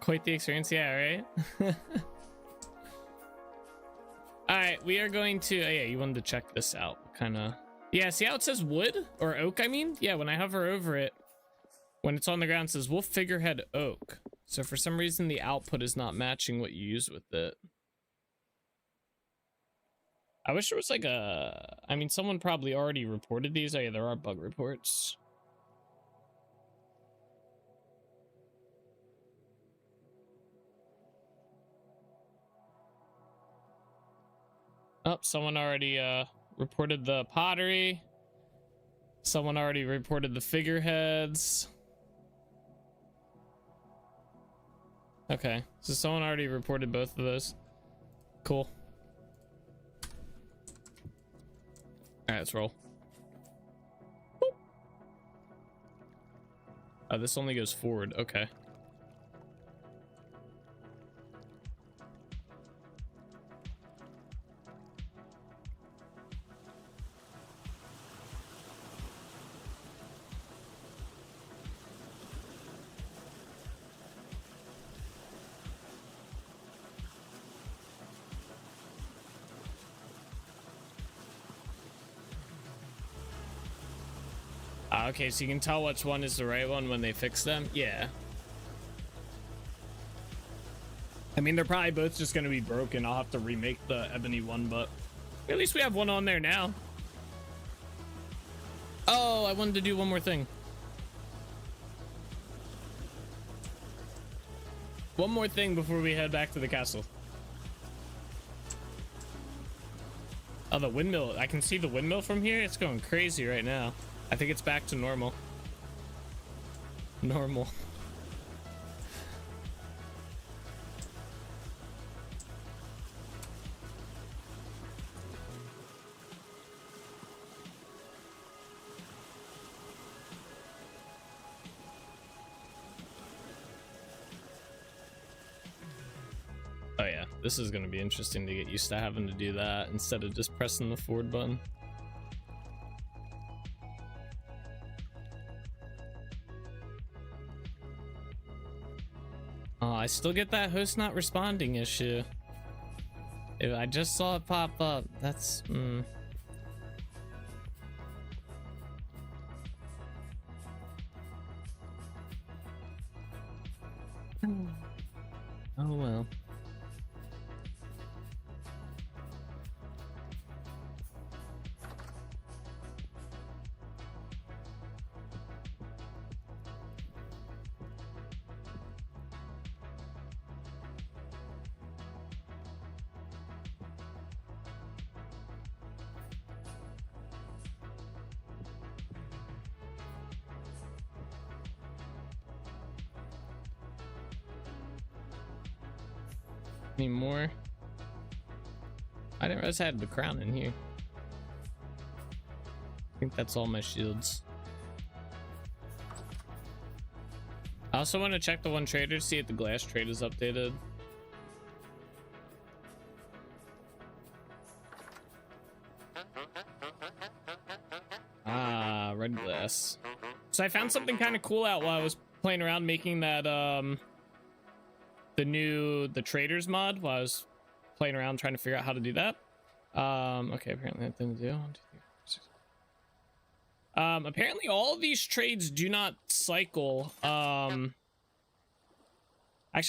S2: Quite the experience, yeah, right? All right, we are going to. Oh, yeah, you wanted to check this out, kind of. Yeah, see how it says wood or oak? I mean, yeah, when I hover over it, when it's on the ground, it says wolf figurehead oak. So for some reason, the output is not matching what you use with it. I wish there was like a, I mean, someone probably already reported these. Oh yeah, there are bug reports. Oh, someone already reported the pottery. Someone already reported the figureheads. Okay, so someone already reported both of those. Cool. All right, let's roll. Boop. Oh, this only goes forward. Okay. Okay, so you can tell which one is the right one when they fix them? Yeah. I mean, they're probably both just going to be broken. I'll have to remake the ebony one, but at least we have one on there now. Oh, I wanted to do one more thing. One more thing before we head back to the castle. Oh, the windmill. I can see the windmill from here. It's going crazy right now. I think it's back to normal. Normal. Oh yeah, this is going to be interesting to get used to having to do that instead of just pressing the forward button. I still get that host not responding issue. If I just saw it pop up, that's Oh well. Any more? I didn't realize I had the crown in here. I think that's all my shields. I also want to check the one trader, see if the glass trade is updated. Ah, red glass. So I found something kind of cool out while I was playing around making that the traders mod while I was playing around trying to figure out how to do that. Okay, apparently that didn't do. 1, 2, 3, 4, 6. Apparently all of these trades do not cycle. Actually,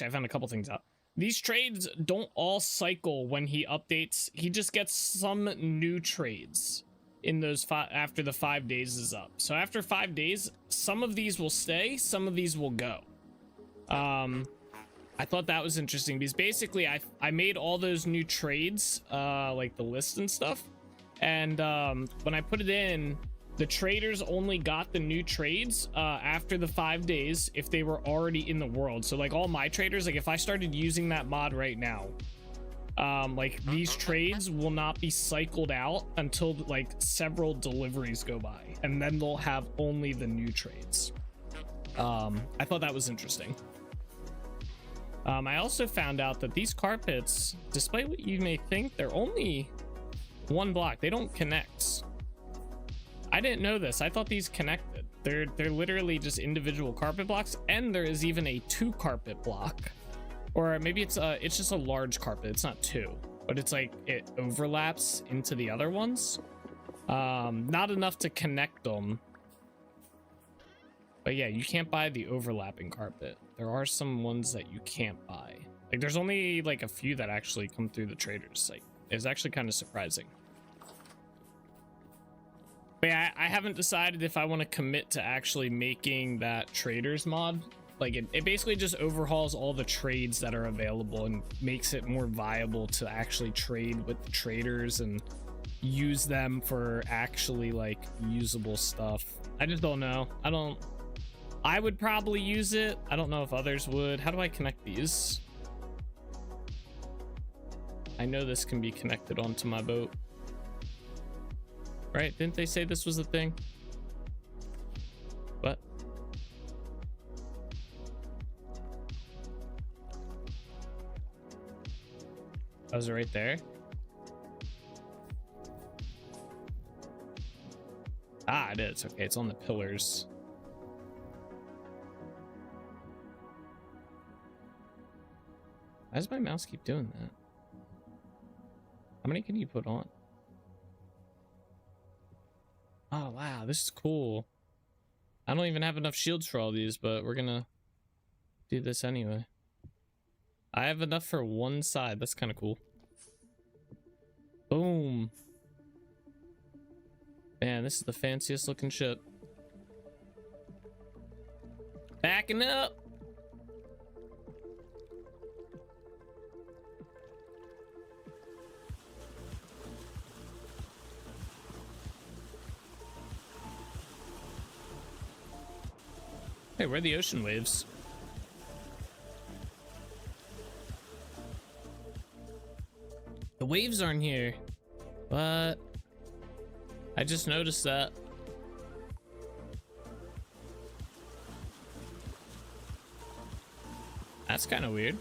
S2: I found a couple things out. These trades don't all cycle when he updates. He just gets some new trades in those after the 5 days is up. So after 5 days, some of these will stay, some of these will go. I thought that was interesting because basically I made all those new trades, like the list and stuff. And when I put it in, the traders only got the new trades after the 5 days if they were already in the world. So like all my traders, like if I started using that mod right now, like these trades will not be cycled out until like several deliveries go by, and then they'll have only the new trades. I thought that was interesting. I also found out that these carpets, despite what you may think, they're only one block. They don't connect. I didn't know this. I thought these connected. They're literally just individual carpet blocks, and there is even a 2 carpet block, or maybe it's just a large carpet. It's not 2, but it's like it overlaps into the other ones. Not enough to connect them. But yeah, you can't buy the overlapping carpet. There are some ones that you can't buy. Like there's only like a few that actually come through the traders site. It's actually kind of surprising. But yeah, I haven't decided if I want to commit to actually making that traders mod. Like it basically just overhauls all the trades that are available and makes it more viable to actually trade with the traders and use them for actually like usable stuff. I just don't know. I would probably use it. I don't know if others would. How do I connect these? I know this can be connected onto my boat. Right? Didn't they say this was a thing? What? Oh, is it right there? Ah, it is. Okay, it's on the pillars. Why does my mouse keep doing that? How many can you put on? Oh, wow, this is cool. I don't even have enough shields for all these, but we're gonna do this anyway. I have enough for one side. That's kind of cool. Boom. Man, this is the fanciest looking ship. Backing up. Hey, where are the ocean waves? The waves aren't here. What? I just noticed that. That's kind of weird.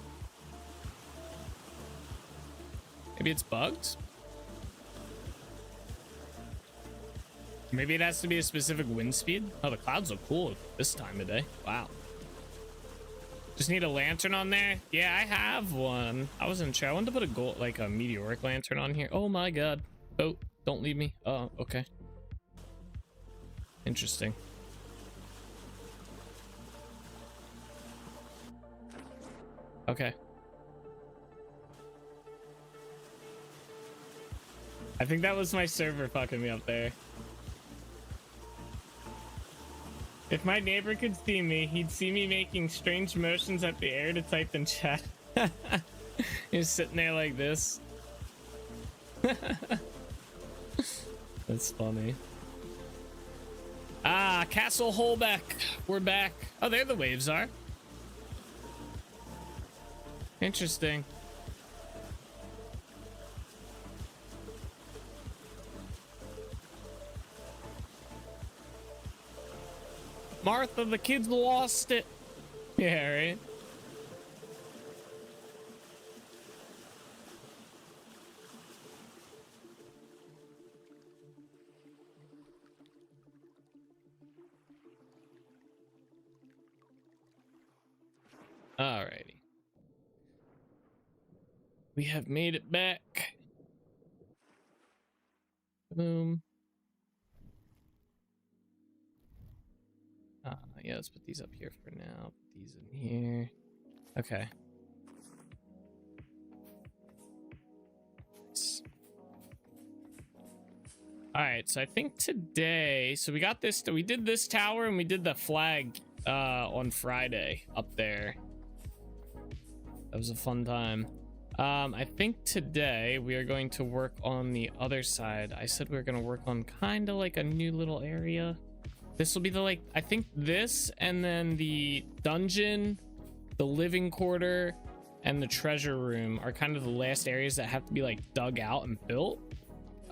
S2: Maybe it's bugged? Maybe it has to be a specific wind speed. Oh, the clouds look cool this time of day. Wow. Just need a lantern on there. Yeah, I have one. I wasn't sure. I wanted to put a gold, like a meteoric lantern on here. Oh my god. Oh, don't leave me. Oh, okay. Interesting. Okay. I think that was my server fucking me up there. If my neighbor could see me, he'd see me making strange motions at the air to type in chat. He's sitting there like this. That's funny. Ah, Castle Holbeck. We're back. Oh, there the waves are. Interesting. Martha, the kids lost it. Yeah, right? Alrighty. We have made it back. Boom. Yeah, let's put these up here for now. Put these in here. Okay. Nice. All right, so I think today, so we got this, we did this tower and we did the flag on Friday up there. That was a fun time. I think today we are going to work on the other side. I said we were going to work on kind of like a new little area. This will be the, like, I think this and then the dungeon, the living quarter, and the treasure room are kind of the last areas that have to be like dug out and built.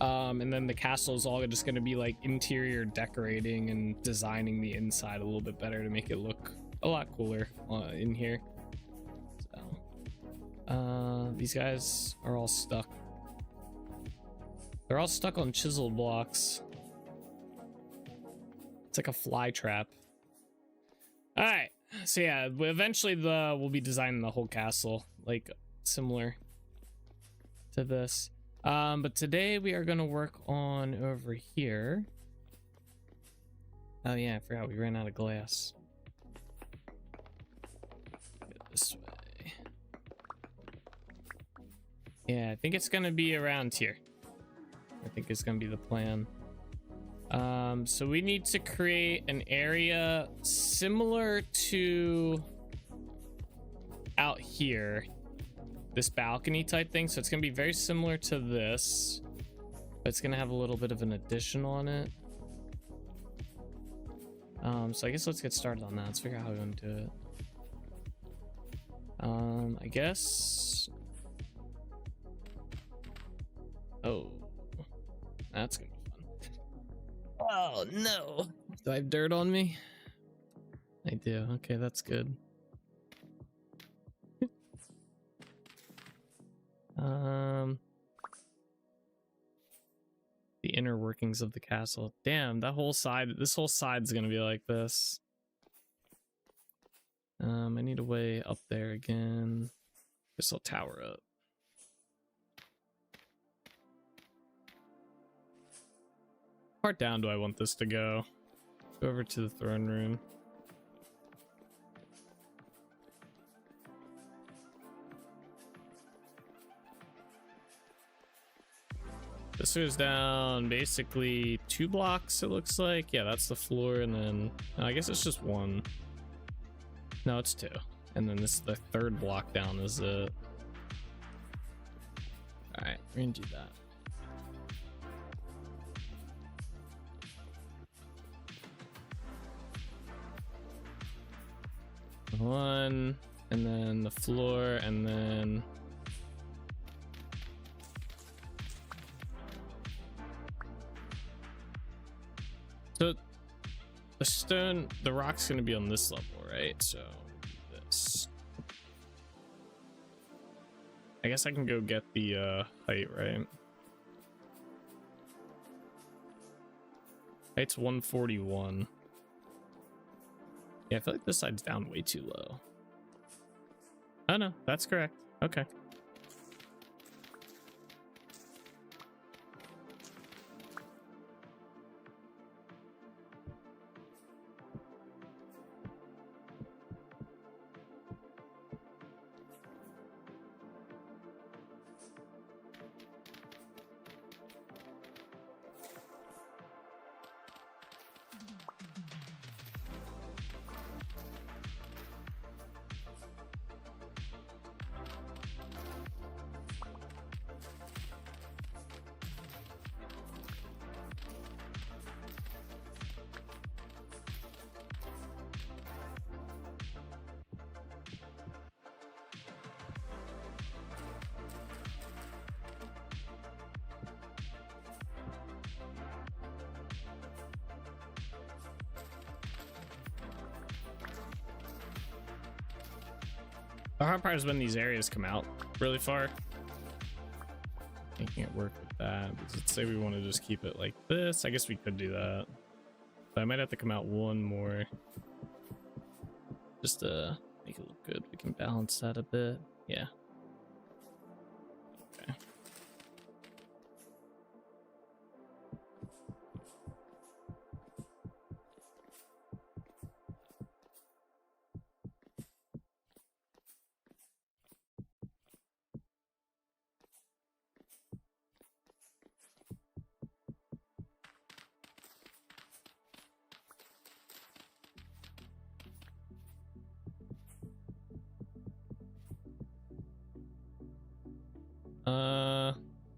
S2: And then the castle is all just going to be like interior decorating and designing the inside a little bit better to make it look a lot cooler in here. So, these guys are all stuck. They're all stuck on chisel blocks. It's like a fly trap. All right, so yeah, eventually we'll be designing the whole castle like similar to this. But today we are gonna work on over here. Oh yeah, I forgot we ran out of glass. Get this way. Yeah, I think it's gonna be around here. I think it's gonna be the plan. So we need to create an area similar to out here, this balcony type thing. So it's gonna be very similar to this, but it's gonna have a little bit of an addition on it. So I guess let's get started on that. Let's figure out how we want to do it. I guess. Oh, that's gonna be fun. Oh no! Do I have dirt on me? I do. Okay, that's good. The inner workings of the castle. Damn, that whole side, this whole side's gonna be like this. I need a way up there again. Guess I'll tower up. How far down do I want this to go? Go over to the throne room. This goes down basically 2 blocks, it looks like. Yeah, that's the floor, and then I guess it's just 1. No, it's 2. And then this, the 3rd block down is it. Alright, we're gonna do that. One, and then the floor, and then so the stone, the rock's gonna be on this level, right? So this, I guess I can go get the height, right? Height's 141. Yeah, I feel like this side's down way too low. Oh no, that's correct. Okay. The hard part is when these areas come out really far. I can't work with that. Let's say we want to just keep it like this. I guess we could do that. But I might have to come out one more. Just to make it look good. We can balance that a bit. Yeah. Okay.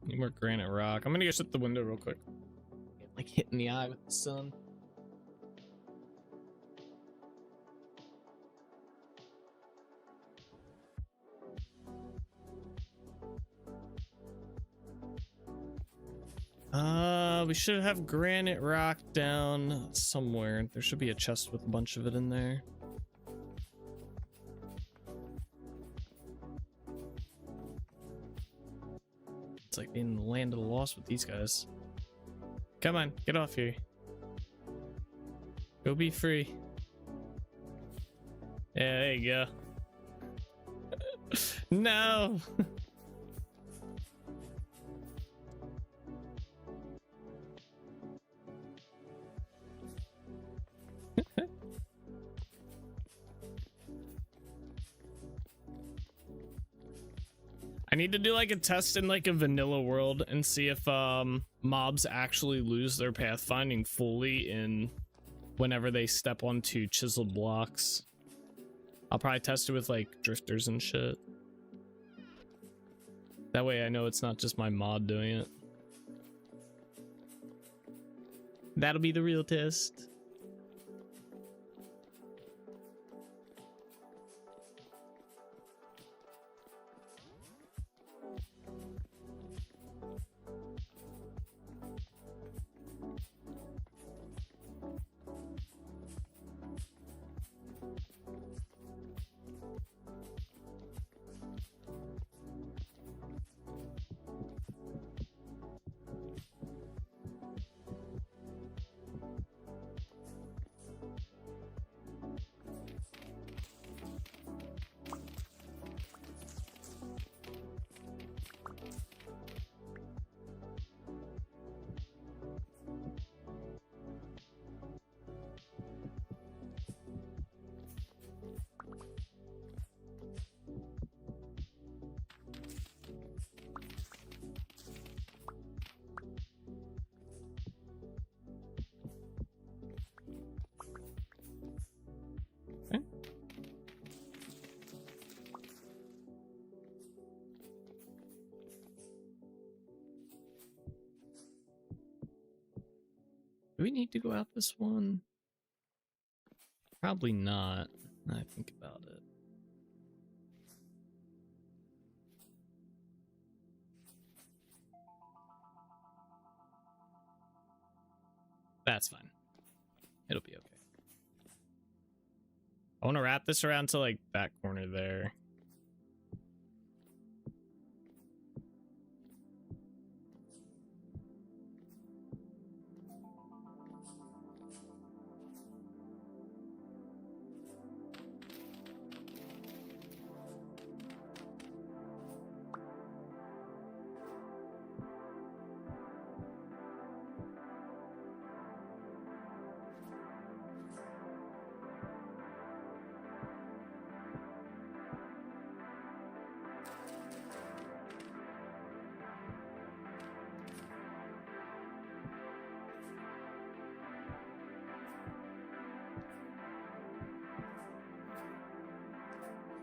S2: Need more granite rock. I'm gonna go shut the window real quick. Get, like hit in the eye with the sun. We should have granite rock down somewhere. There should be a chest with a bunch of it in there. It's like being in the land of the lost with these guys. Come on, get off here. Go be free. Yeah, there you go. No. I need to do like a test in like a vanilla world and see if mobs actually lose their pathfinding fully in whenever they step onto chiseled blocks. I'll probably test it with like drifters and shit. That way I know it's not just my mod doing it. That'll be the real test. Do we need to go out this one? Probably not, now I think about it. That's fine. It'll be okay. I want to wrap this around to like that corner there.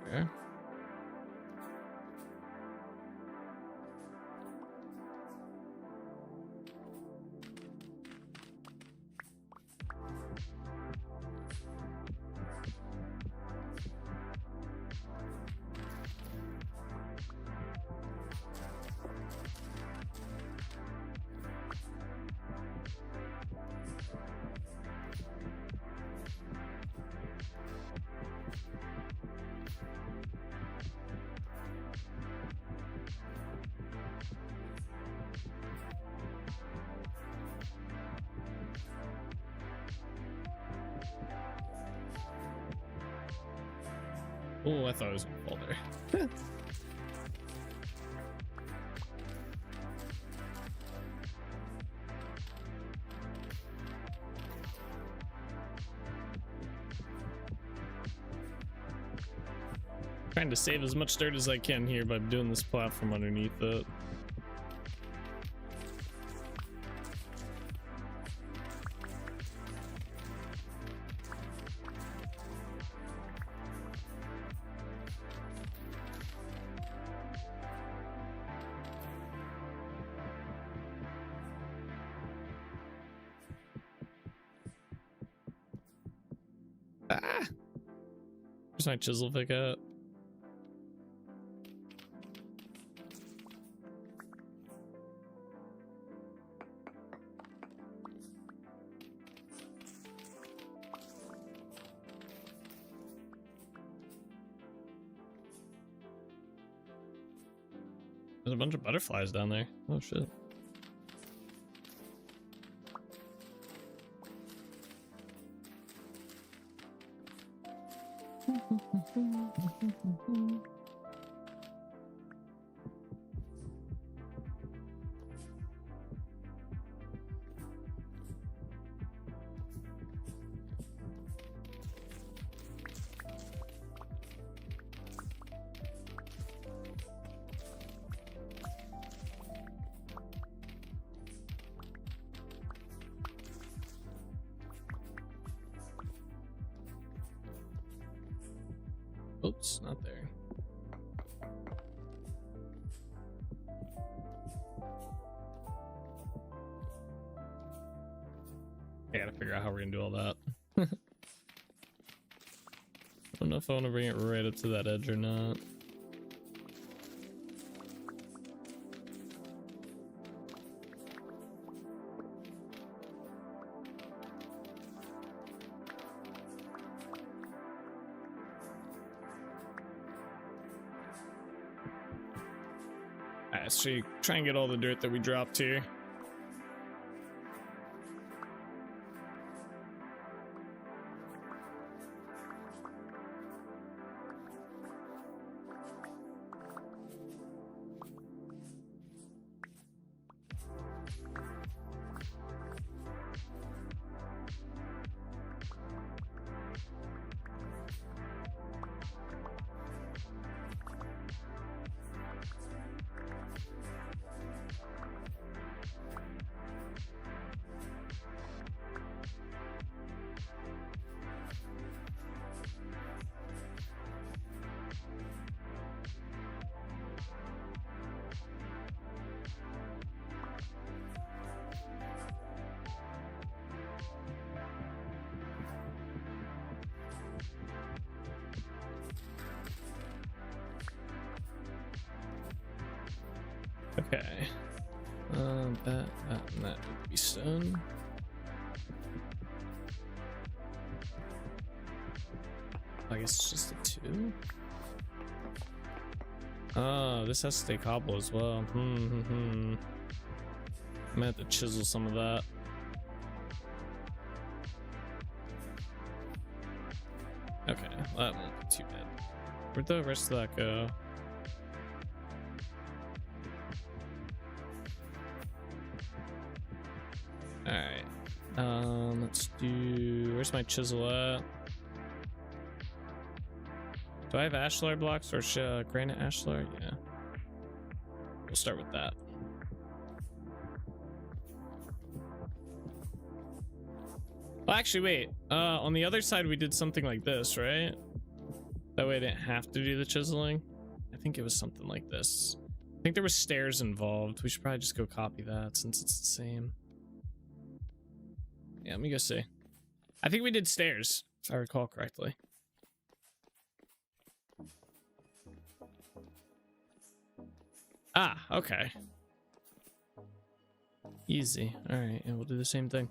S2: Okay. Oh, I thought it was gonna fall there. Trying to save as much dirt as I can here by doing this platform underneath it. Ah! Where's my chisel pick at? There's a bunch of butterflies down there. Oh shit. Oops, not there. I gotta figure out how we're gonna do all that. I don't know if I want to bring it right up to that edge or not. Alright, so you try and get all the dirt that we dropped here. Okay. That and that would be stone. I guess it's just a 2. Oh, this has to stay cobble as well. I'm gonna have to chisel some of that. Okay, that won't be too bad. Where'd the rest of that go? Alright. Let's do... Where's my chisel at? Do I have ashlar blocks or granite ashlar? Yeah. We'll start with that. Well, actually, wait. On the other side, we did something like this, right? That way I didn't have to do the chiseling. I think it was something like this. I think there was stairs involved. We should probably just go copy that since it's the same. Yeah, let me go see. I think we did stairs, if I recall correctly. Ah, okay. Easy. Alright, and we'll do the same thing.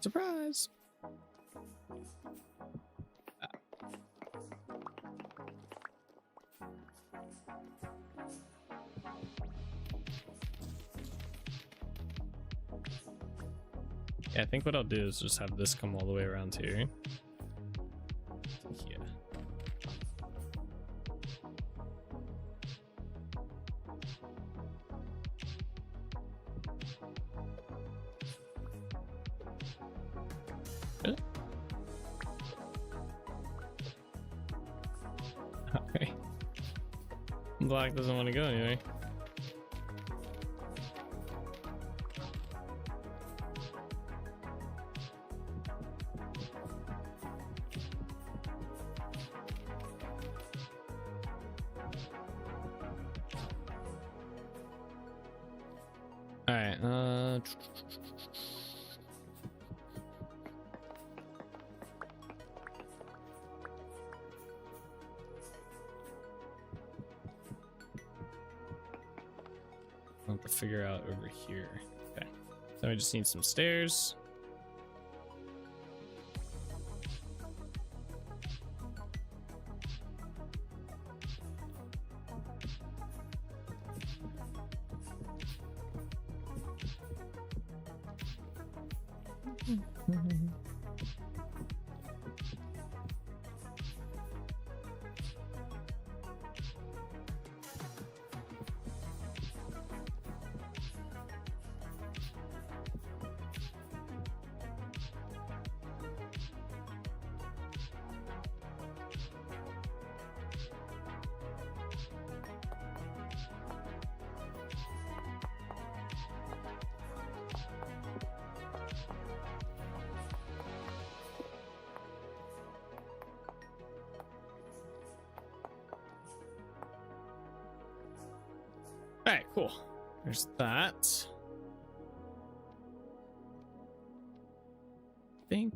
S2: Surprise! Yeah, I think what I'll do is just have this come all the way around here. Yeah. Good. Okay. Black doesn't want to go anyway. All right. I'll have to figure out over here. Okay. So I just need some stairs. All right, cool. There's that. I think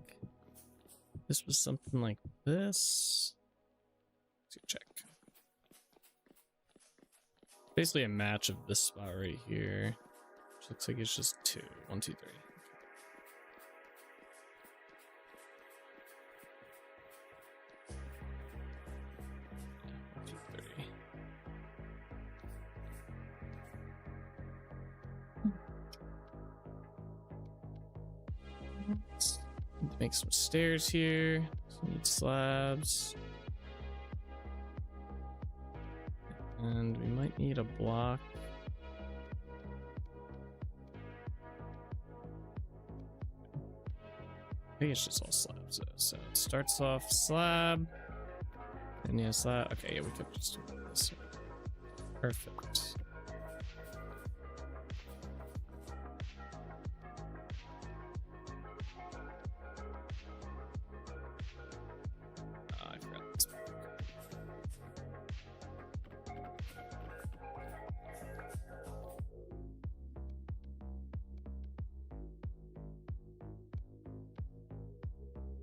S2: this was something like this. Let's go check. Basically a match of this spot right here, which looks like it's just two. 1, 2, 3. Make some stairs here. So need slabs. And we might need a block. I think it's just all slabs. So it starts off slab. And yeah, slab. Okay, yeah, we could just do this. Perfect.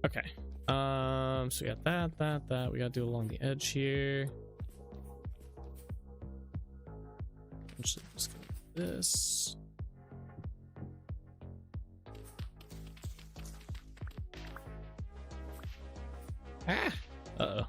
S2: Okay, so we got that. We gotta do along the edge here. Just gonna do this. Ah! Uh-oh.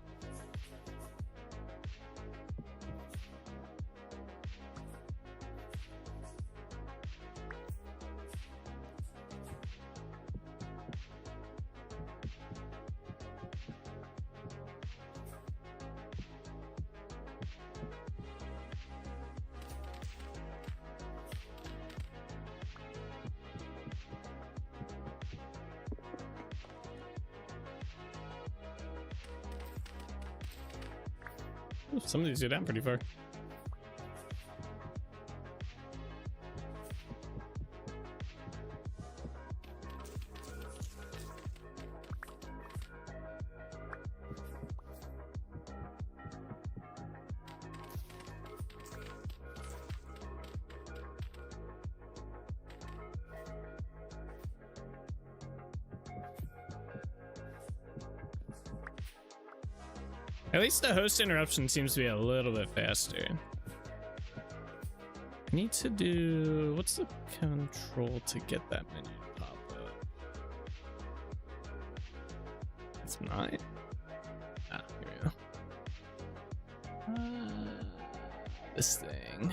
S2: Some of these go down pretty far. At least the host interruption seems to be a little bit faster. I need to do... What's the control to get that menu to pop up? It's 9. Ah, here we go. This thing.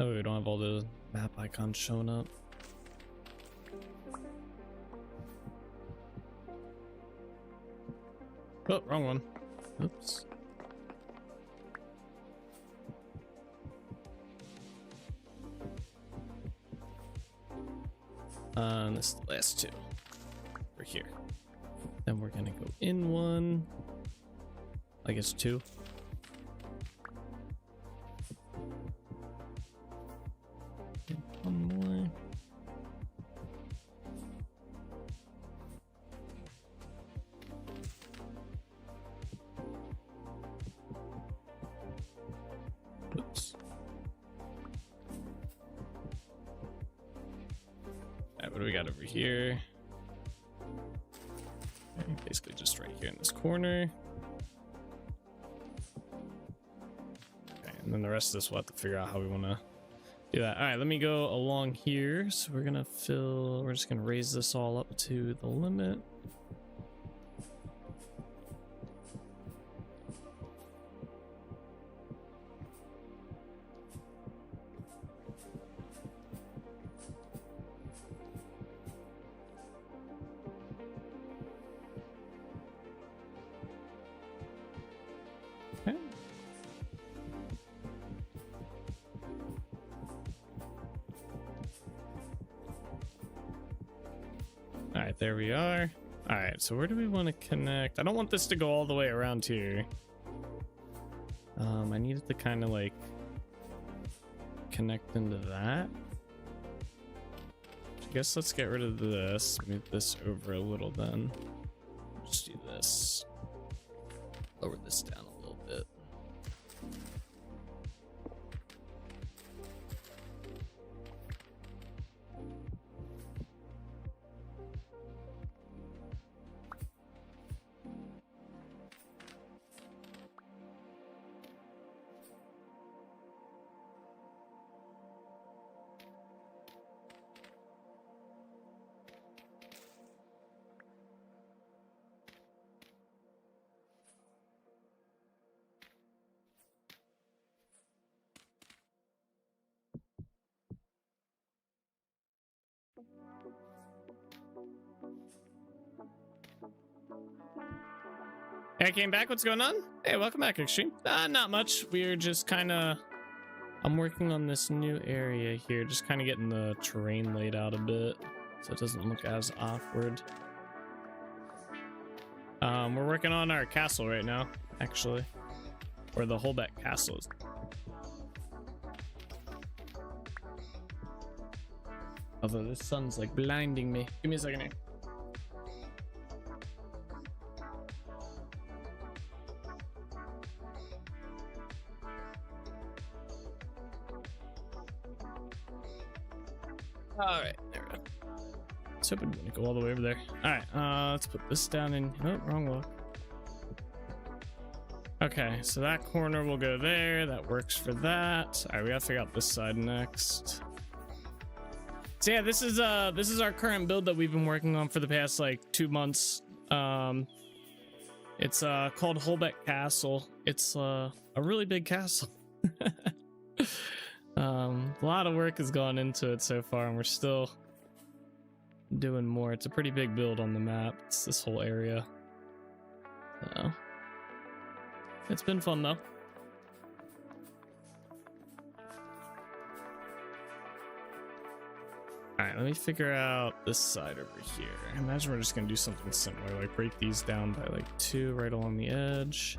S2: Oh, we don't have all the map icons showing up. Oh, wrong one. Oops. And this is the last two. We're here. Then we're gonna go in one. I guess two. And one more. Oops. Alright, what do we got over here? Okay, basically just right here in this corner. Okay, and then the rest of this we'll have to figure out how we want to do that. All right, let me go along here. So we're just gonna raise this all up to the limit. Okay. All right, there we are. All right, so where do we want to connect? I don't want this to go all the way around here. I needed to kind of like connect into that. I guess let's get rid of this, move this over a little then. Just do this. Lower this down a little bit. Hey, I came back. What's going on? Hey, welcome back, Extreme. Not much. We're just kind of... I'm working on this new area here. Just kind of getting the terrain laid out a bit so it doesn't look as awkward. We're working on our castle right now, actually. Or the Holbeck Castle is. Although this sun's like blinding me. Give me a second here. All right, there we go. I was hoping to go all the way over there. All right, let's put this down in. Oh, wrong look. Okay, so that corner will go there. That works for that. All right, we gotta figure out this side next. So yeah, this is our current build that we've been working on for the past like 2 months. It's called Holbeck Castle. It's a really big castle. A lot of work has gone into it so far, and we're still doing more. It's a pretty big build on the map. It's this whole area. So it's been fun though. Alright, let me figure out this side over here. I imagine we're just gonna do something similar, like break these down by like 2 right along the edge.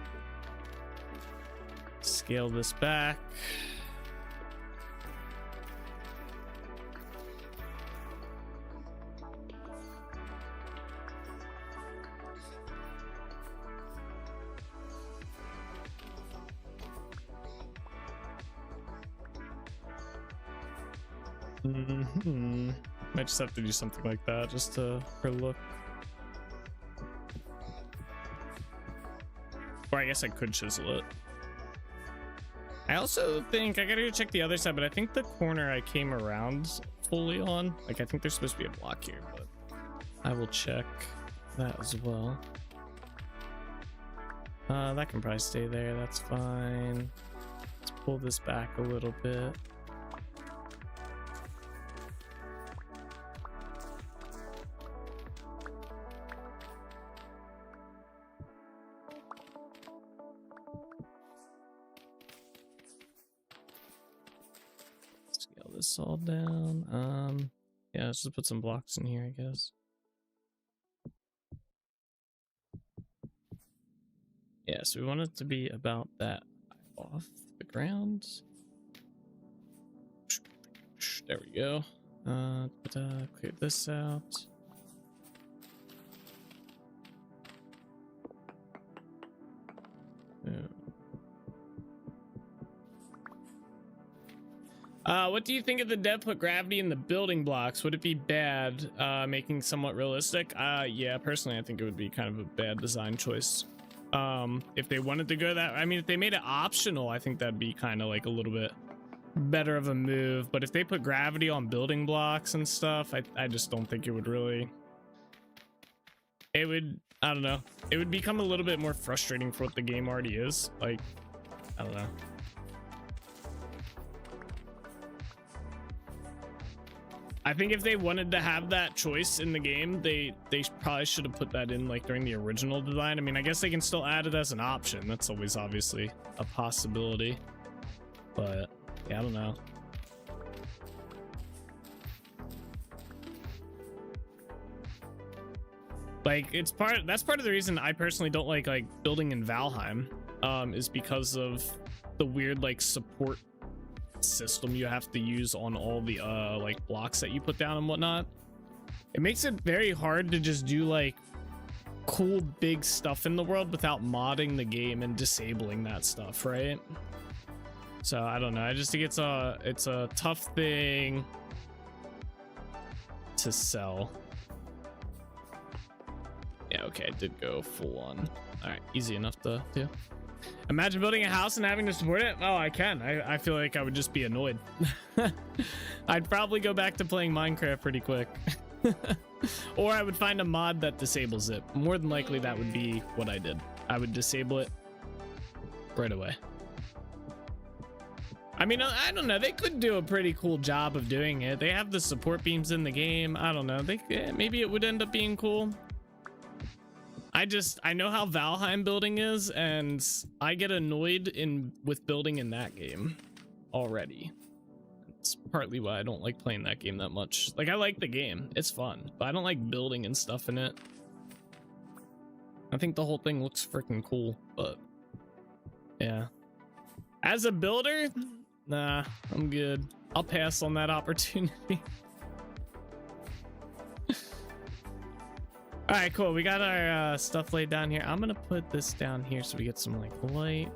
S2: Scale this back. Might just have to do something like that just for look. Or I guess I could chisel it. I also think I gotta go check the other side, but I think the corner I came around fully on, like I think there's supposed to be a block here, but I will check that as well. That can probably stay there. That's fine. pull this back a little bit. Scale this all down. Yeah, let's just put some blocks in here, I guess. Yeah, so we want it to be about that off the ground. There we go. Clear this out. What do you think of the dev put gravity in the building blocks? Would it be bad, making somewhat realistic? Yeah, personally, I think it would be kind of a bad design choice. If they wanted to go that, I mean, if they made it optional, I think that'd be kind of like a little bit better of a move. But if they put gravity on building blocks and stuff, I just don't think it would really, it would, I don't know, it would become a little bit more frustrating for what the game already is. Like, I don't know. I think if they wanted to have that choice in the game, they probably should have put that in like during the original design. I mean, I guess they can still add it as an option. That's always obviously a possibility. But yeah, I don't know. Like that's part of the reason I personally don't like building in Valheim, is because of the weird like support system you have to use on all the like blocks that you put down and whatnot. It makes it very hard to just do like cool big stuff in the world without modding the game and disabling that stuff, right? So I don't know, I just think it's a tough thing to sell. Yeah, okay, it did go full on. All right, easy enough to do. Imagine building a house and having to support it. Oh, I can. I feel like I would just be annoyed. I'd probably go back to playing Minecraft pretty quick. Or I would find a mod that disables it. More than likely that would be what I did. I would disable it right away. I mean, I don't know, they could do a pretty cool job of doing it. They have the support beams in the game. I don't know, maybe it would end up being cool. I know how Valheim building is, and I get annoyed with building in that game already. It's partly why I don't like playing that game that much. Like, I like the game, it's fun, but I don't like building and stuff in it. I think the whole thing looks freaking cool, but yeah. As a builder, nah, I'm good. I'll pass on that opportunity. All right, cool. We got our stuff laid down here. I'm gonna put this down here so we get some like light.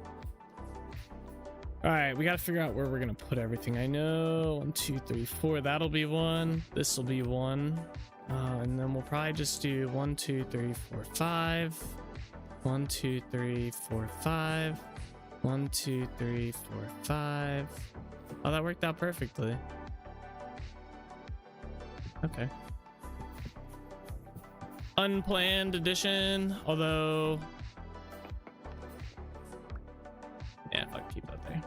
S2: All right, we gotta figure out where we're gonna put everything. I know 1, 2, 3, 4. That'll be 1. This will be 1, and then we'll probably just do 1, 2, 3, 4, 5. 1, 2, 3, 4, 5. 1, 2, 3, 4, 5. Oh, that worked out perfectly. Okay. Unplanned addition, although yeah, fuck, keep that there.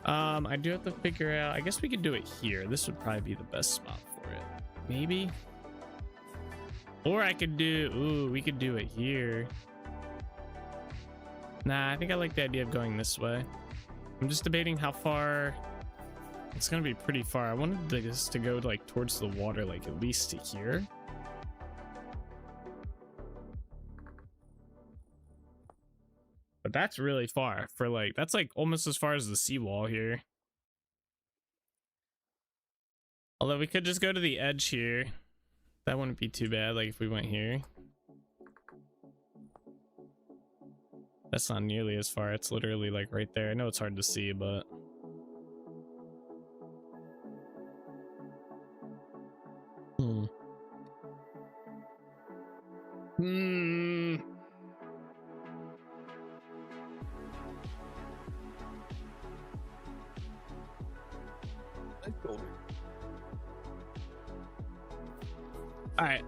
S2: I do have to figure out, I guess we could do it here. This would probably be the best spot for it, maybe. Or I could do, ooh, we could do it here. Nah, I think I like the idea of going this way. I'm just debating how far. It's gonna be pretty far. I wanted this to go like towards the water, like at least to here. But that's really far for like, that's like almost as far as the seawall here. Although we could just go to the edge here. That wouldn't be too bad, like if we went here. That's not nearly as far. It's literally like right there. I know it's hard to see, but all right,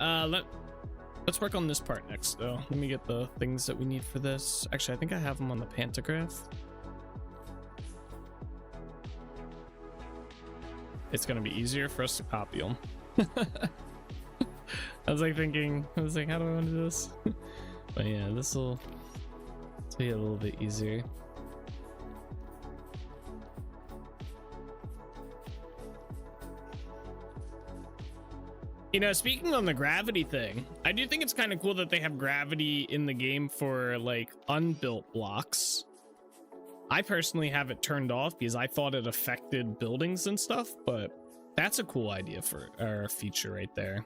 S2: let's work on this part next though. Let me get the things that we need for this. Actually, I think I have them on the pantograph. it's gonna be easier for us to copy them. I was like, how do I want to do this? But yeah, this will be a little bit easier. You know, speaking on the gravity thing, I do think it's kind of cool that they have gravity in the game for like unbuilt blocks. I personally have it turned off because I thought it affected buildings and stuff, but that's a cool idea for a feature right there.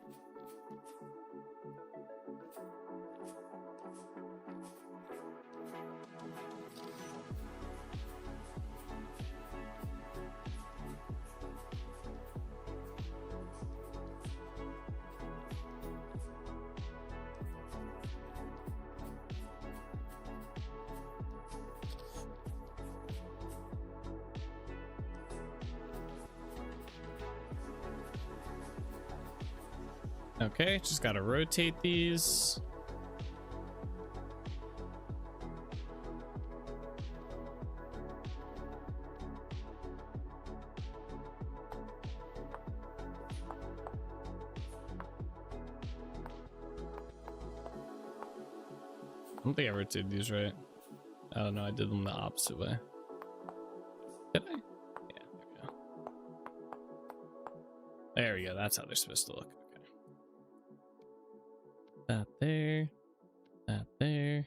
S2: Okay, just gotta rotate these. I don't think I rotated these right. Oh no, I did them the opposite way. Did I? Yeah, there we go. There we go, that's how they're supposed to look. That there, that there.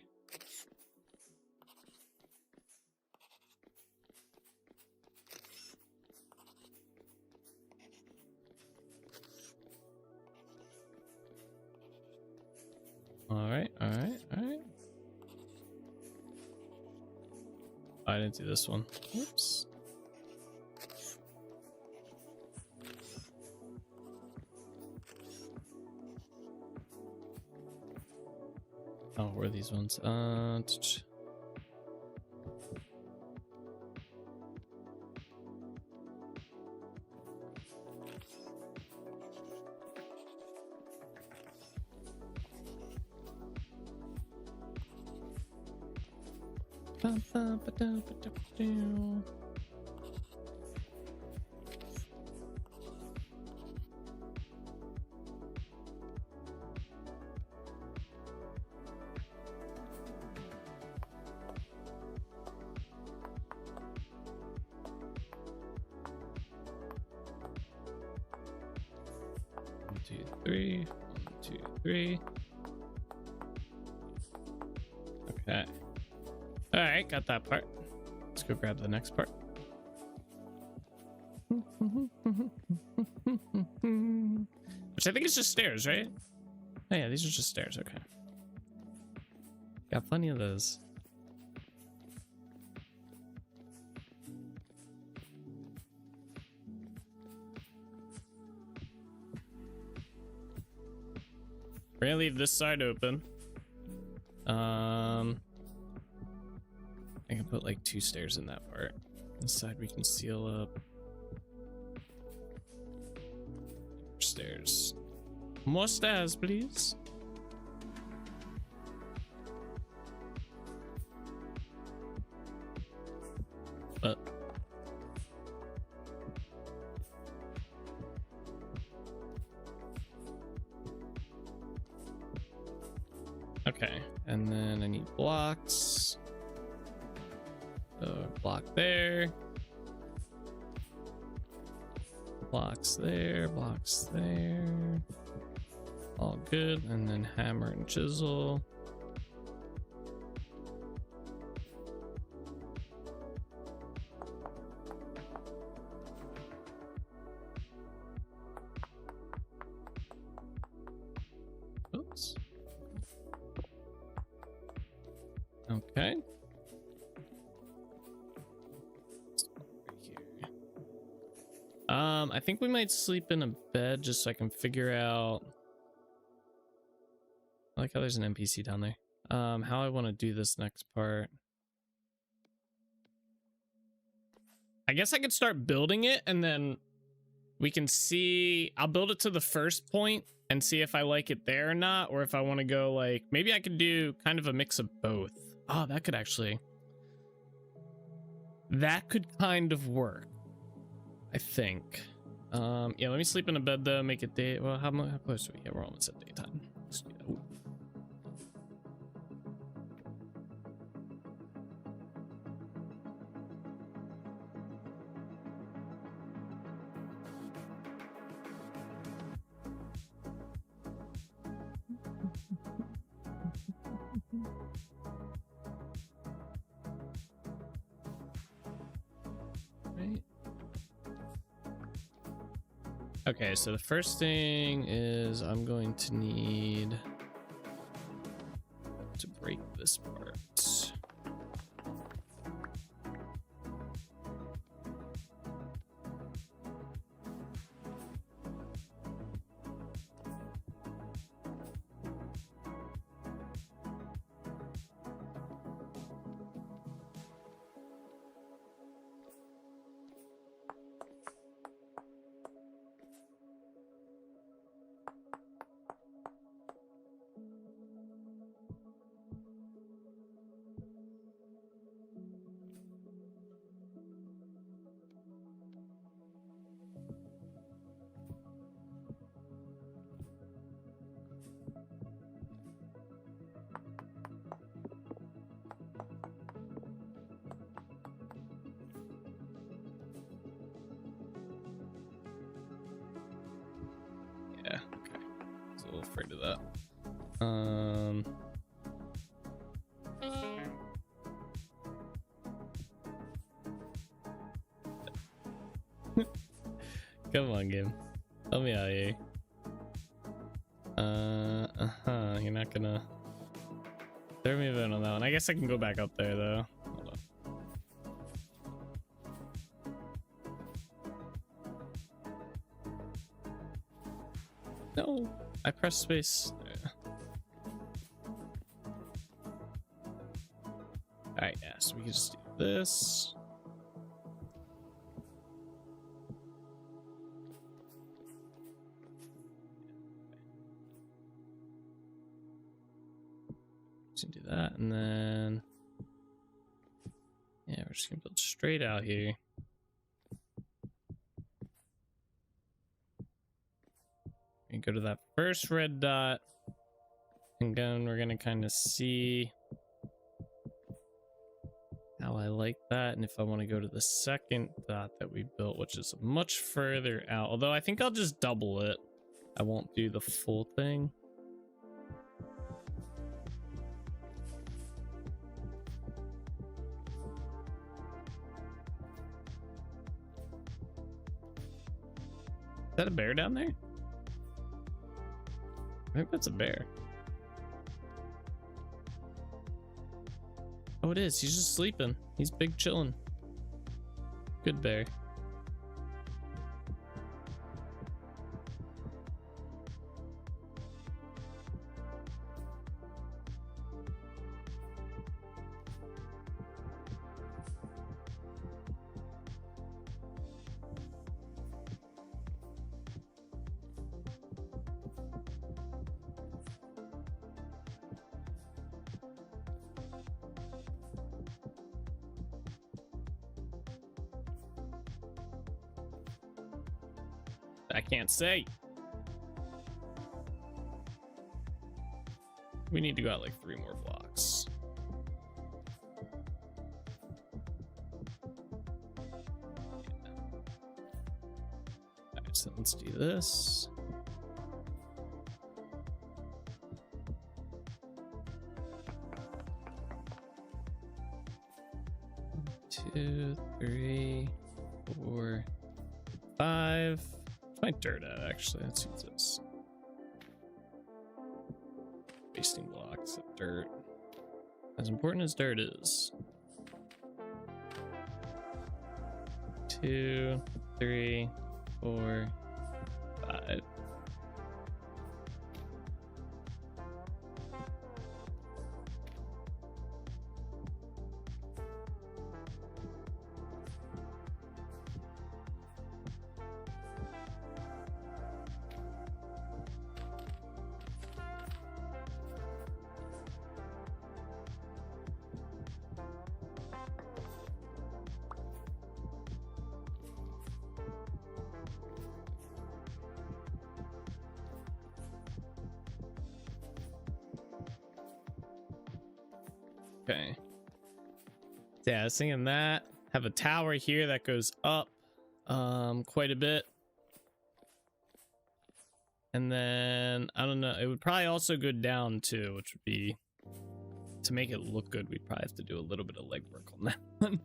S2: All right, all right, all right. I didn't do this one. Oops. Oh, where are these ones? Two, three. 1, 2, 3. Okay. All right, got that part. Let's go grab the next part. Which I think is just stairs, right? Oh yeah, these are just stairs. Okay. Got plenty of those. We're gonna leave this side open. I can put like 2 stairs in that part. This side we can seal up. Stairs. More stairs, please. Okay, and then I need blocks. So block there. Blocks there, blocks there. All good. And then hammer and chisel. Oops. Okay. I think we might sleep in a bed just so I can figure out. I like how there's an NPC down there. How I want to do this next part. I guess I could start building it and then we can see. I'll build it to the first point and see if I like it there or not, or if I want to go like, maybe I could do kind of a mix of both. Oh, that could actually. That could kind of work, I think. Yeah, let me sleep in a bed though, make it day. Well, how close are we? Yeah, we're almost at daytime. Let's do that. Ooh. Right. Okay, so the first thing is I'm going to need to break this part. Yeah, okay. I was a little afraid of that. Come on, game. Help me out here. You're not gonna throw me a bone on that one. I guess I can go back up there though. Hold on. No, I pressed space. Alright, yeah, so we can just do this. Just do that, and then yeah, we're just gonna build straight out here. And go to that first red dot, and then we're gonna kind of see how I like that, and if I want to go to the second dot that we built, which is much further out. Although I think I'll just double it. I won't do the full thing. Is that a bear down there? I think that's a bear. Oh, it is. He's just sleeping. He's big chilling. Good bear. I can't say. We need to go out like 3 more blocks. Yeah. Alright, so let's do this. Two, 3, 4, 5. My dirt at actually. Let's use this. Wasting blocks of dirt. As important as dirt is. 2, 3, 4, 5. Okay. Yeah, I was thinking that. Have a tower here that goes up quite a bit. And then, I don't know, it would probably also go down too, which would be, to make it look good, we'd probably have to do a little bit of legwork on that one.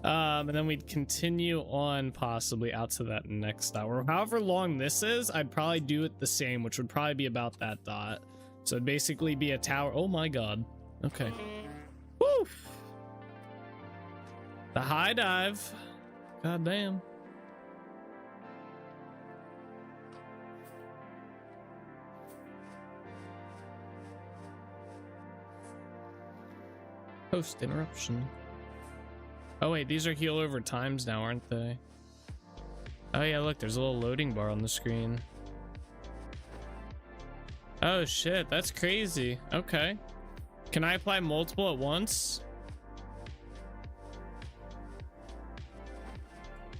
S2: And then we'd continue on possibly out to that next tower. However long this is, I'd probably do it the same, which would probably be about that dot. So it'd basically be a tower. Oh my god. Okay. Woo! The high dive. God damn. Post interruption. Oh wait, these are heal over times now, aren't they? Oh yeah, look, there's a little loading bar on the screen. Oh shit, that's crazy. Okay. Can I apply multiple at once?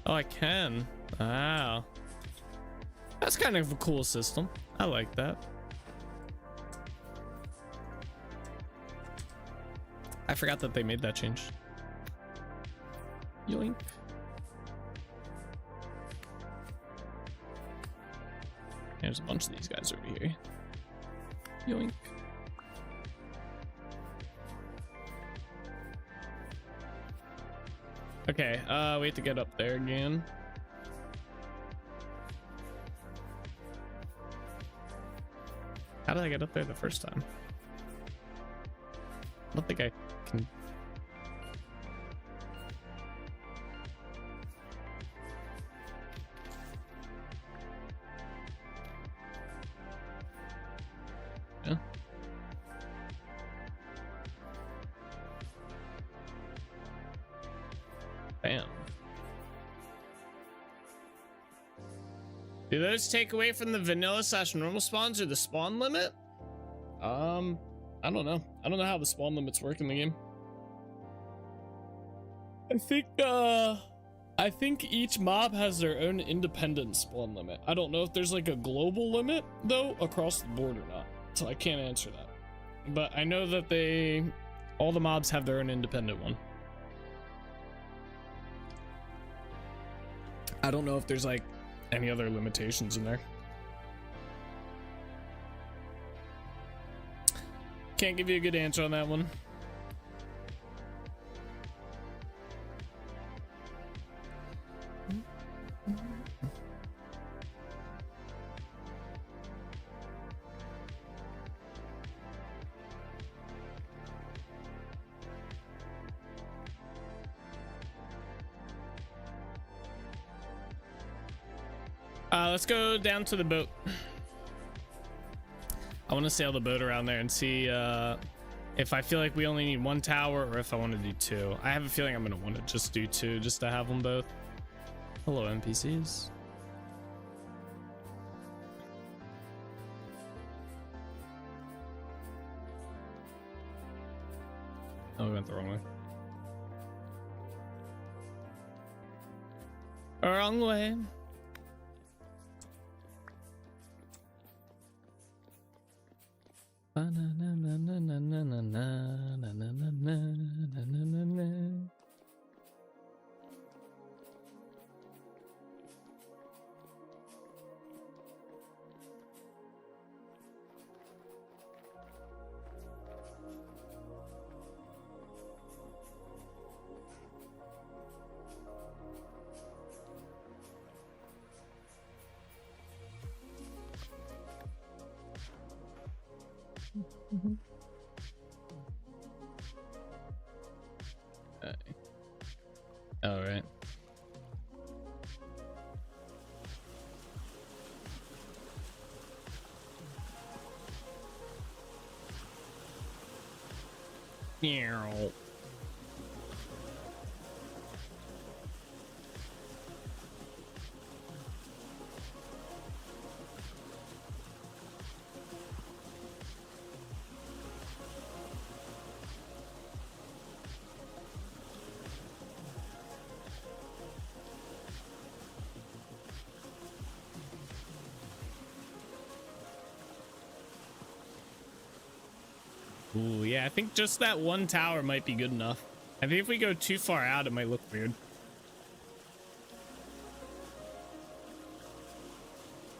S2: Oh, I can. Wow. That's kind of a cool system. I like that. I forgot that they made that change. Yoink. There's a bunch of these guys over here. Yoink. Okay, we have to get up there again. How did I get up there the first time? I don't think I can. Yeah. Bam. Do those take away from the vanilla / normal spawns or the spawn limit? I don't know. I don't know how the spawn limits work in the game. I think each mob has their own independent spawn limit. I don't know if there's like a global limit though across the board or not. So I can't answer that. But I know that all the mobs have their own independent one. I don't know if there's like any other limitations in there. Can't give you a good answer on that one. Let's go down to the boat. I want to sail the boat around there and see if I feel like we only need one tower or if I want to do two. I have a feeling I'm going to want to just do two just to have them both. Hello, NPCs. Oh, we went the wrong way. Wrong way. All right. Yeah. Ooh, yeah, I think just that one tower might be good enough. I think if we go too far out, it might look weird.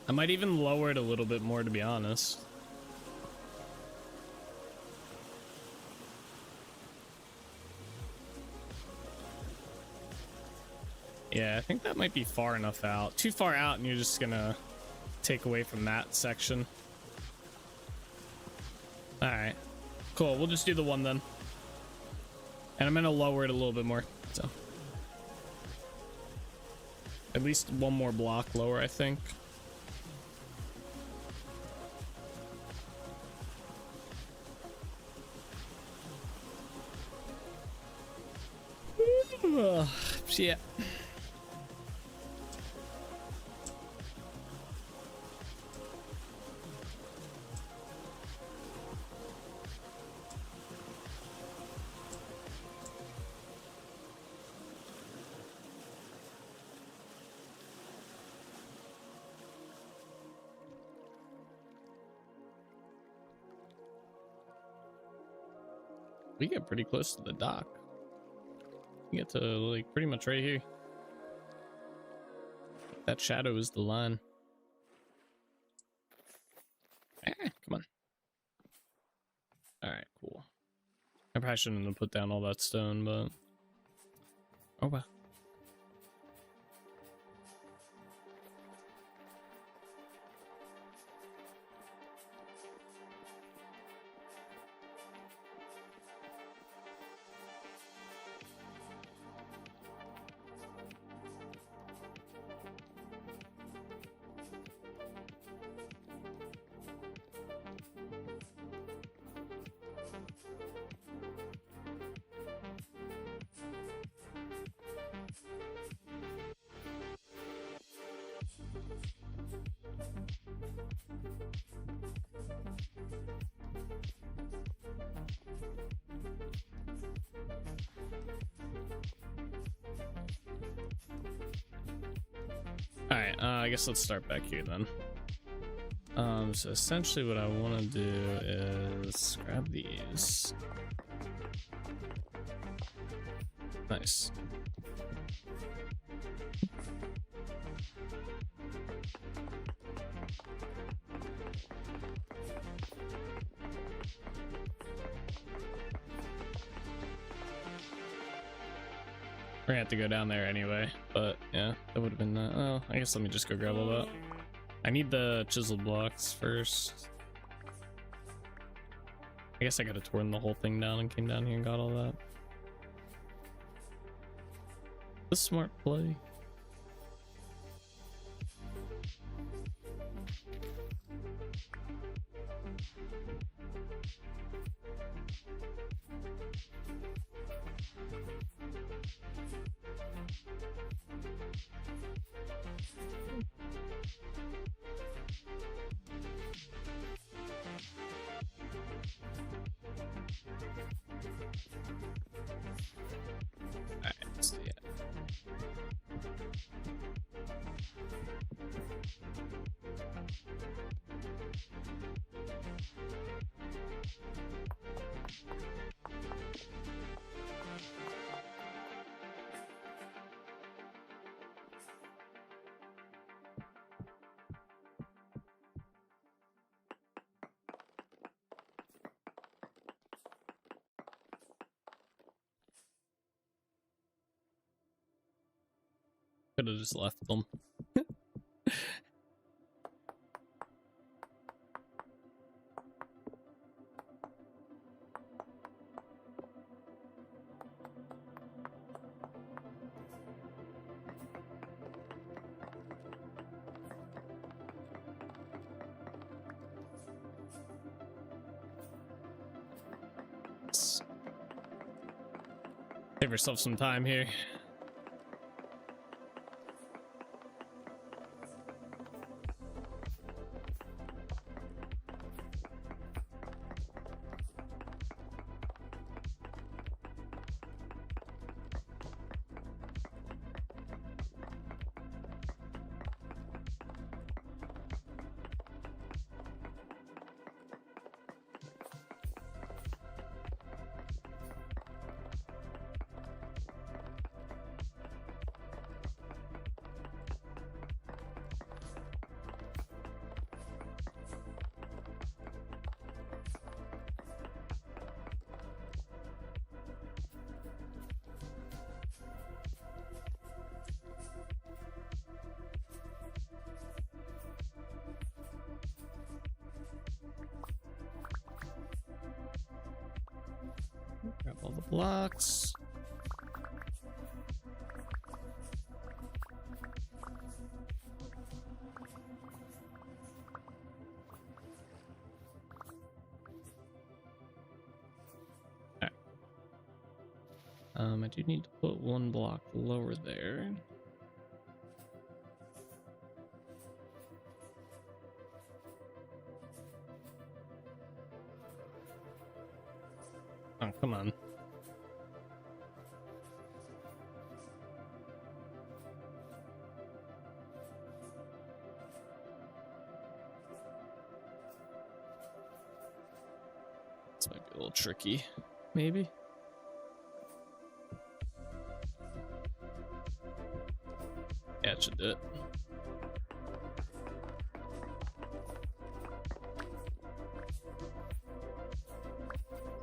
S2: I might even lower it a little bit more, to be honest. Yeah, I think that might be far enough out. Too far out, and you're just gonna take away from that section. All right, cool. We'll just do the one then. And I'm gonna lower it a little bit more, so at least one more block lower, I think. Yeah. We get pretty close to the dock. We get to like pretty much right here. That shadow is the line. Come on. All right, cool. I probably shouldn't have put down all that stone, but oh well. All right, I guess let's start back here then. So essentially what I want to do is grab these. Nice. We're gonna have to go down there anyway, but yeah, that would have been that. Oh, I guess let me just go grab all that. I need the chisel blocks first. I guess I could have torn the whole thing down and came down here and got all that. A smart play. Could have just left them. Save yourself some time here. blocks. I do need to put one block lower there. Oh, come on. This might be a little tricky, maybe. Yeah, it should do it.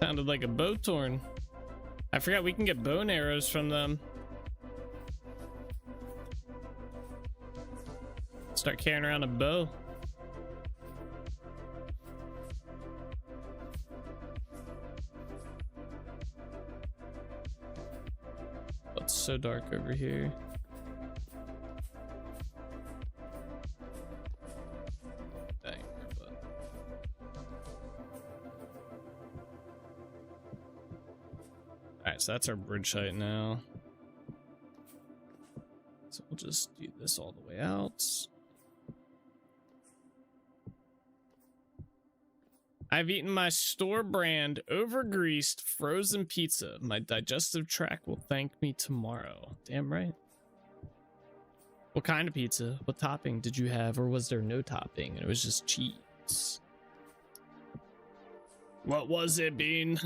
S2: Sounded like a bow torn. I forgot we can get bow and arrows from them. Start carrying around a bow. Oh, it's so dark over here. So that's our bridge height now. So we'll just do this all the way out. I've eaten my store brand over-greased frozen pizza. My digestive tract will thank me tomorrow. Damn right. What kind of pizza? What topping did you have, or was there no topping and it was just cheese? What was it, Bean?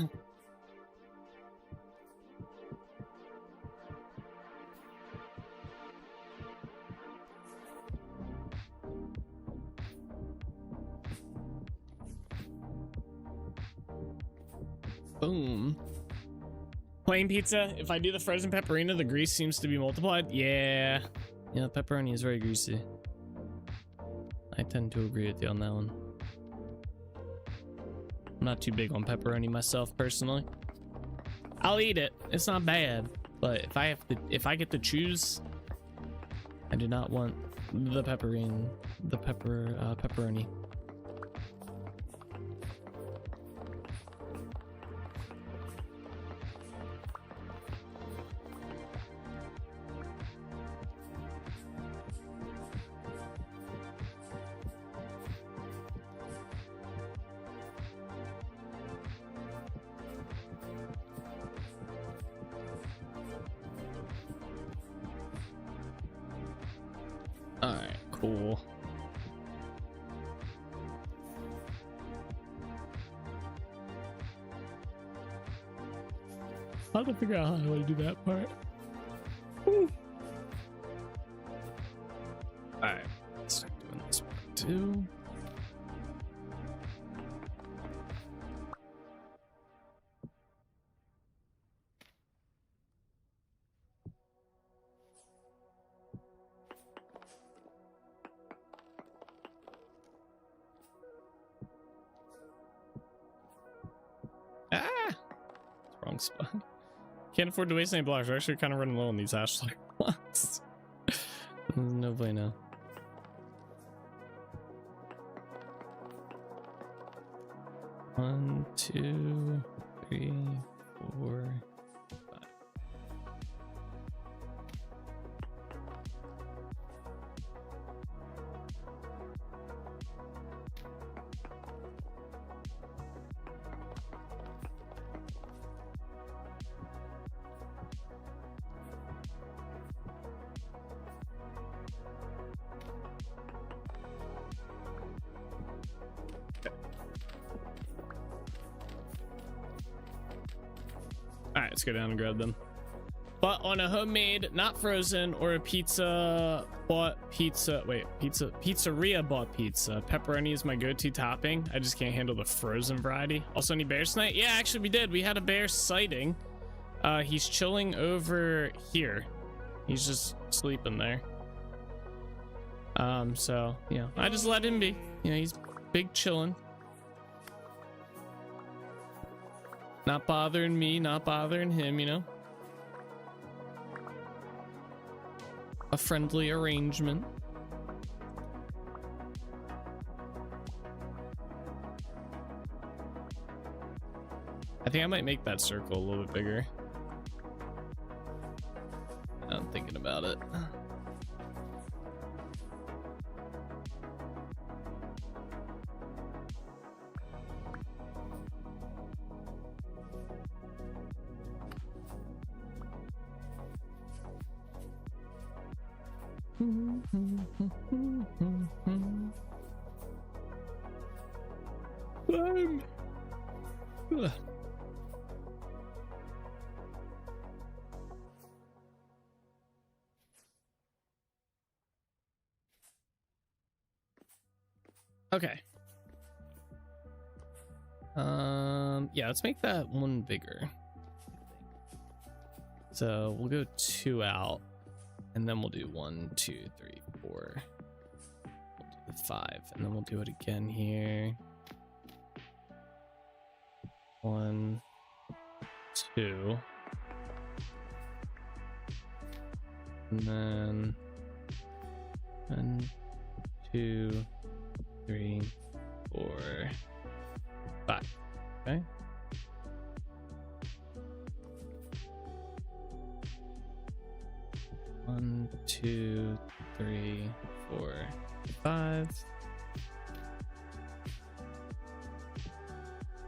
S2: Boom. Plain pizza. If I do the frozen pepperoni, the grease seems to be multiplied. Yeah. Yeah, the pepperoni is very greasy. I tend to agree with you on that one. I'm not too big on pepperoni myself, personally. I'll eat it. It's not bad. But if I get to choose, I do not want the pepperoni. Alright, cool. I have to figure out how I want to do that part. Alright, let's start doing this part too. Wrong spot. Can't afford to waste any blocks. We're actually kind of running low on these hash blocks. No way now. One, two, three, four, five. Alright, let's go down and grab them. But on a homemade, not frozen, or a pizzeria bought pizza, pepperoni is my go-to topping. I just can't handle the frozen variety. Also, any bears tonight? Yeah, actually we did. We had a bear sighting. He's chilling over here. He's just sleeping there. So, yeah, I just let him be. You know, he's big chilling. Not bothering me, not bothering him, you know? A friendly arrangement. I think I might make that circle a little bit bigger. I'm thinking about it. Ugh. Okay. Yeah, let's make that one bigger. So we'll go 2 out, and then we'll do 1, 2, 3, 4. We'll do the 5, and then we'll do it again here. 1, 2, and then 1, 2, 3, 4, 5. Okay. One, 2, 3, 4, 5.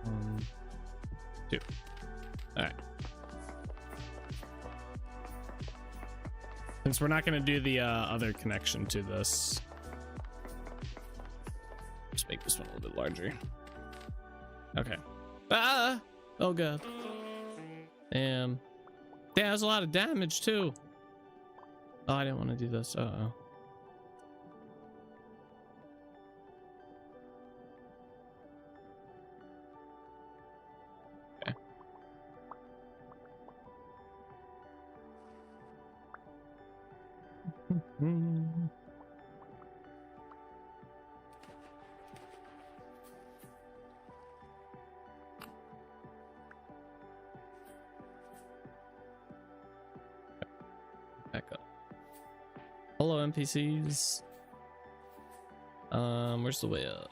S2: 1, 2. All right. Since we're not going to do the other connection to this, just make this one a little bit larger. Okay. Ah! Oh god. Damn. Damn, that's a lot of damage too. Oh, I didn't want to do this. Uh-oh. Okay. Back up. Hello, NPCs. Where's the way up?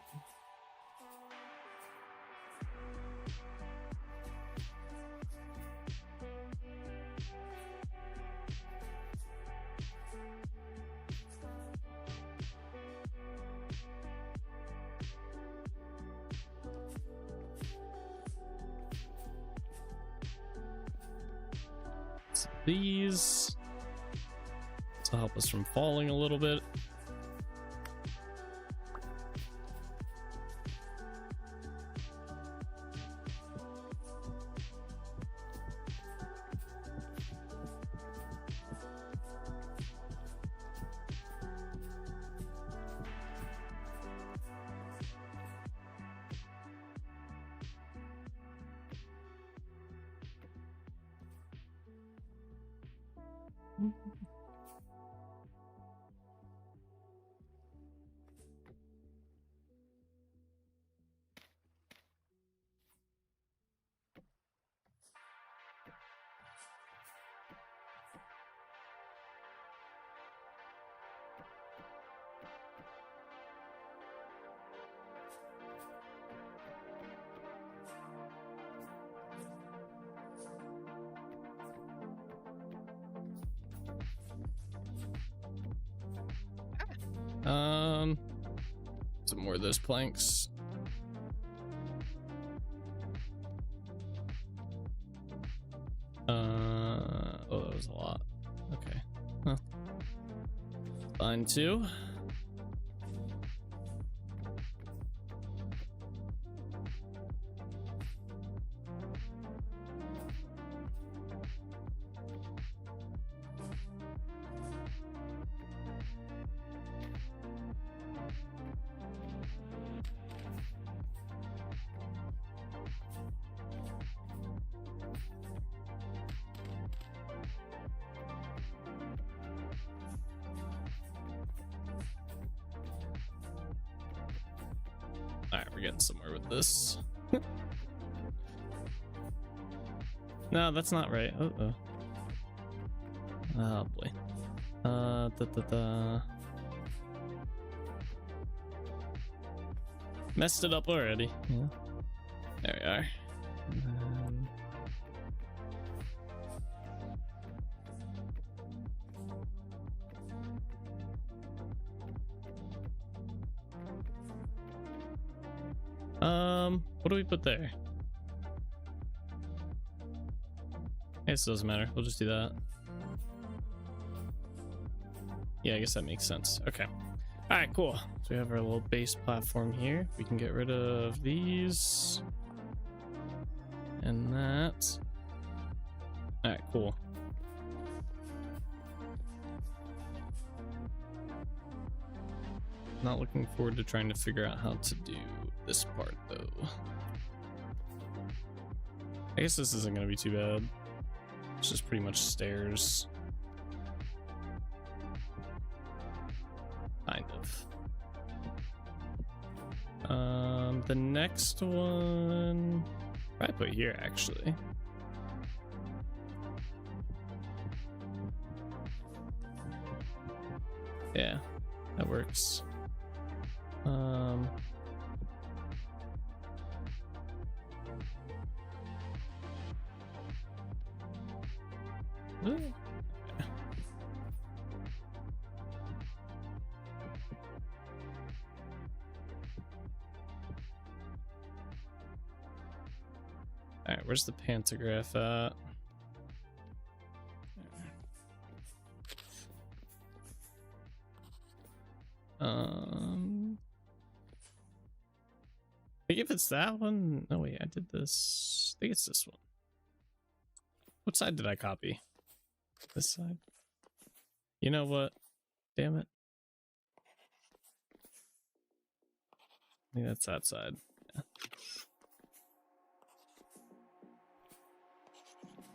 S2: So these to help us from falling a little bit. Some more of those planks. Oh, that was a lot. Okay. Huh. Fine too. All right, we're getting somewhere with this. No, that's not right. Uh-oh. Oh boy. Messed it up already. Yeah. There we are. What do we put there? I guess it doesn't matter. We'll just do that. Yeah, I guess that makes sense. Okay. All right, cool. So we have our little base platform here. We can get rid of these and that. All right, cool. Not looking forward to trying to figure out how to do this part though. I guess this isn't gonna be too bad. It's just pretty much stairs. Kind of. The next one I put here actually. Yeah, that works. Ooh. All right, where's the pantograph at? I think if it's that one. No, wait, I did this. I think it's this one. What side did I copy? This side. You know what? Damn it. I think that's that side. Yeah.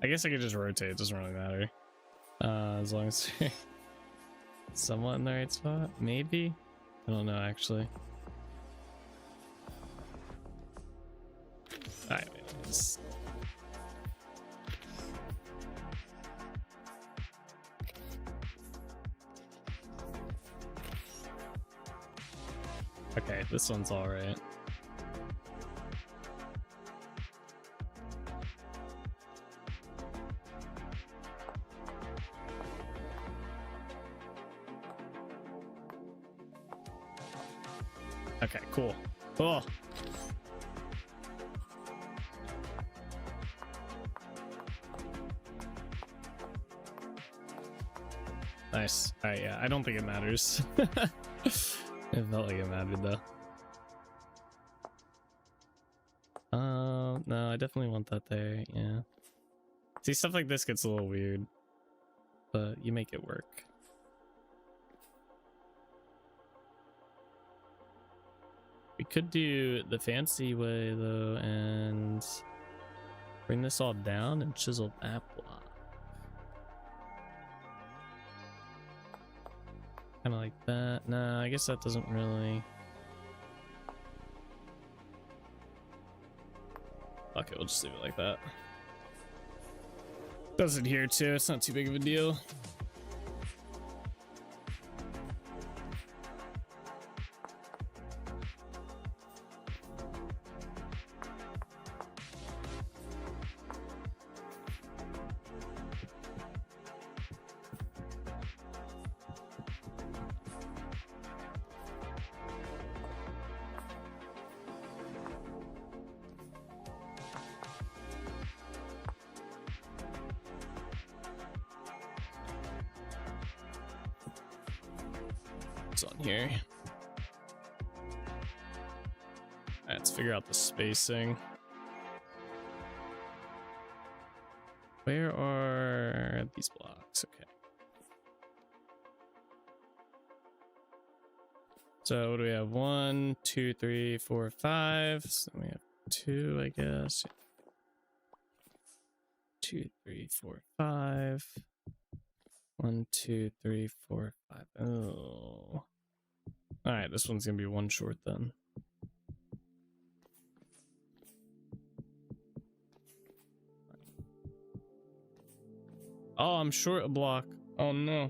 S2: I guess I could just rotate. It doesn't really matter. As long as somewhat in the right spot. Maybe? I don't know, actually. Alright, wait. Okay, this one's alright. Okay, cool. Cool. Nice. Alright, yeah, I don't think it matters. It felt like it mattered though. No, I definitely want that there, yeah. See, stuff like this gets a little weird, but you make it work. We could do the fancy way though and bring this all down and chisel that block. Kind of like that. Nah, I guess that doesn't really. Okay, we'll just leave it like that. Does it here too, it's not too big of a deal. On here. Alright, let's figure out the spacing. Where are these blocks? Okay. So what do we have? 1, 2, 3, 4, 5. So we have 2, I guess. 2, 3, 4, 5. 1, 2, 3, 4, 5. Oh. All right, this one's gonna be one short then. Oh, I'm short a block. Oh no.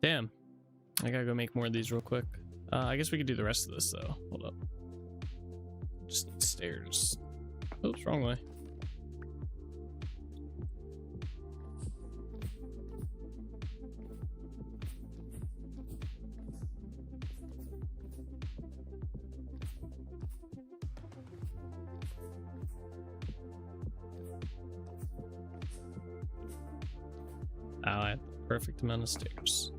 S2: Damn. I gotta go make more of these real quick. I guess we could do the rest of this though. Hold up. Just need stairs. Oops, wrong way. Oh, I had the perfect amount of stairs.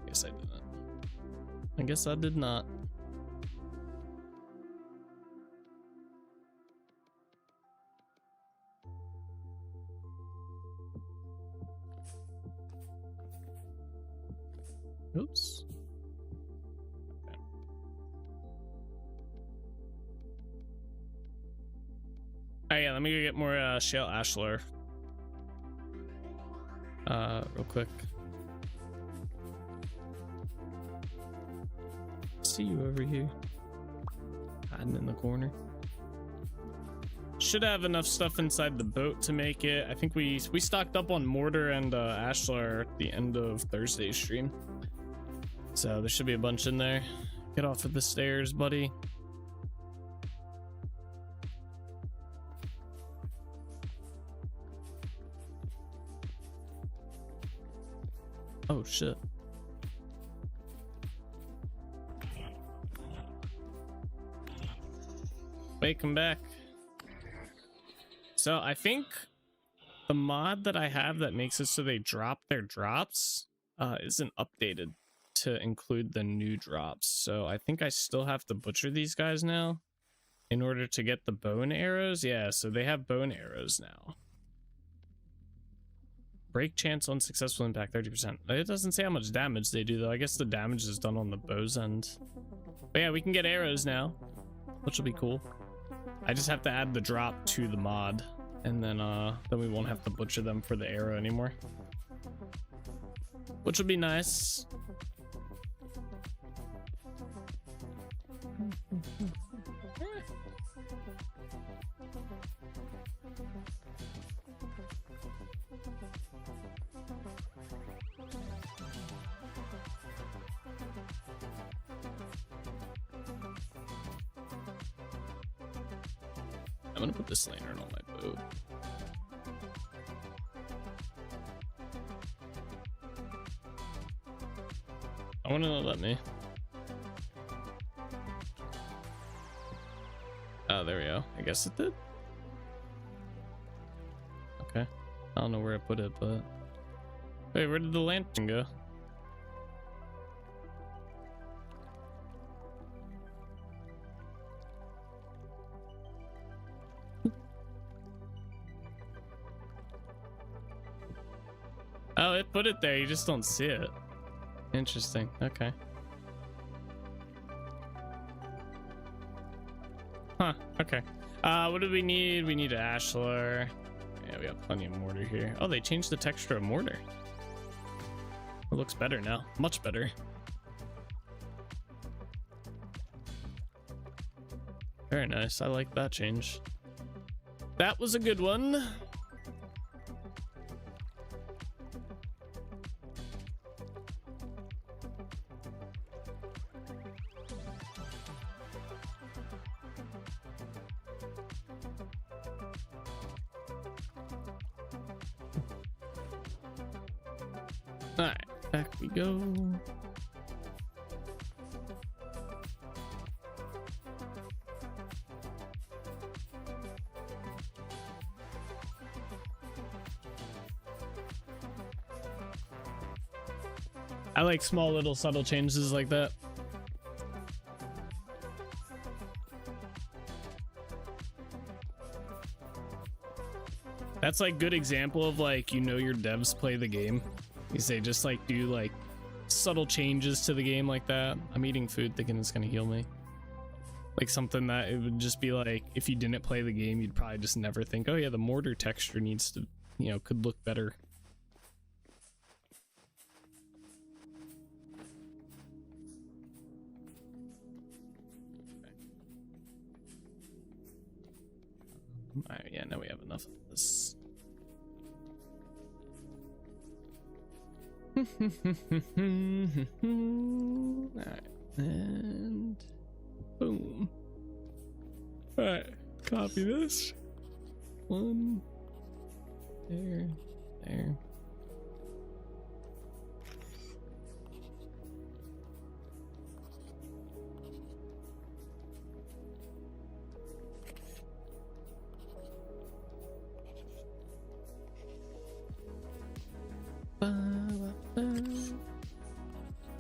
S2: Guess I didn't. I guess I did not. Oops. Okay. Oh yeah, let me go get more shale ashlar. Real quick. See you over here, hiding in the corner. Should have enough stuff inside the boat to make it. I think we stocked up on mortar and ashlar at the end of Thursday's stream, so there should be a bunch in there. Get off of the stairs, buddy. Oh shit. Wait, come back. So I think the mod that I have that makes it so they drop their drops isn't updated to include the new drops. So I think I still have to butcher these guys now in order to get the bow and arrows. Yeah, so they have bow and arrows now. Break chance on successful impact 30%. It doesn't say how much damage they do though. I guess the damage is done on the bow's end. But yeah, we can get arrows now, which will be cool. I just have to add the drop to the mod, and then we won't have to butcher them for the arrow anymore, which will be nice. I'm gonna put this lantern on my boat. I want to let me. Oh, there we go. I guess it did. Okay. I don't know where I put it, but wait, where did the lantern go? Oh, it put it there. You just don't see it. Interesting. Okay. Huh. Okay. What do we need? We need ashlar. Yeah, we got plenty of mortar here. Oh, they changed the texture of mortar. It looks better now. Much better. Very nice. I like that change. That was a good one. Alright, back we go. I like small little subtle changes like that. That's like good example of like, you know, your devs play the game. Because they just like do like subtle changes to the game like that. I'm eating food thinking it's gonna heal me. Like something that it would just be like, if you didn't play the game, you'd probably just never think, oh yeah, the mortar texture needs to, you know, could look better. Alright, yeah, now we have enough of this. Alright, and boom. Alright, copy this. One. There. There.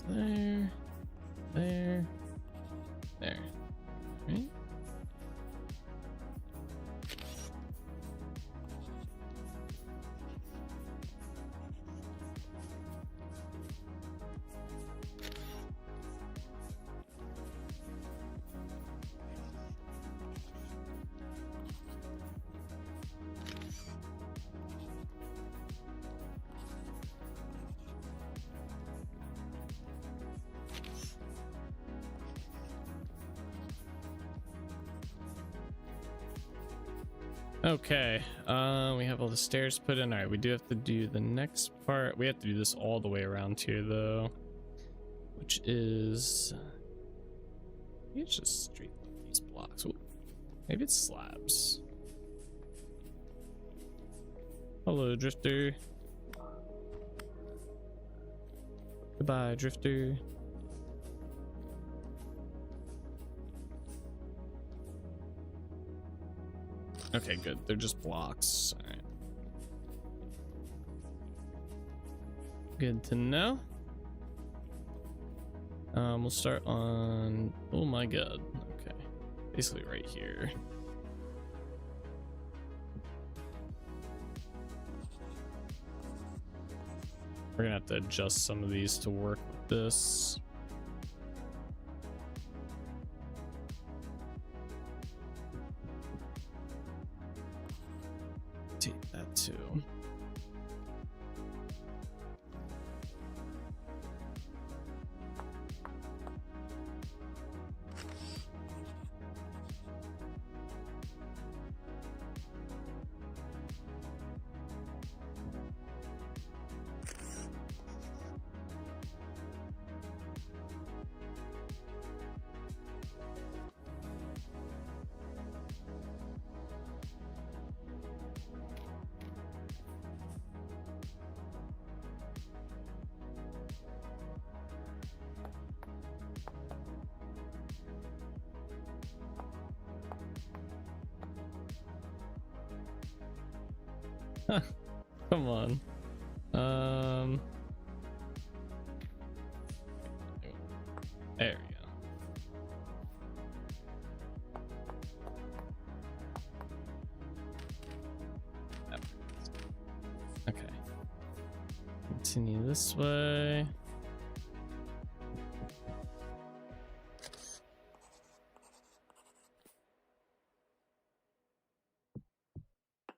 S2: There. There. There. Right? Okay, we have all the stairs put in. All right, we do have to do the next part. We have to do this all the way around here though, which is, maybe it's just straight these blocks. Ooh, maybe it's slabs. Hello, Drifter. Goodbye, Drifter. Okay, good. They're just blocks. All right. Good to know. We'll start on, oh my god. Okay. Basically right here. We're gonna have to adjust some of these to work with this. Take that too. Come on. There we go. Okay. Continue this way.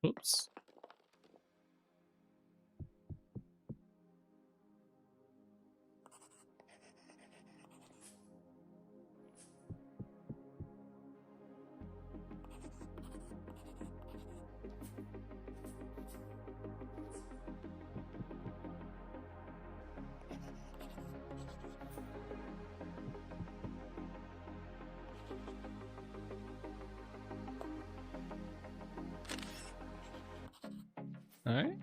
S2: Oops. All right.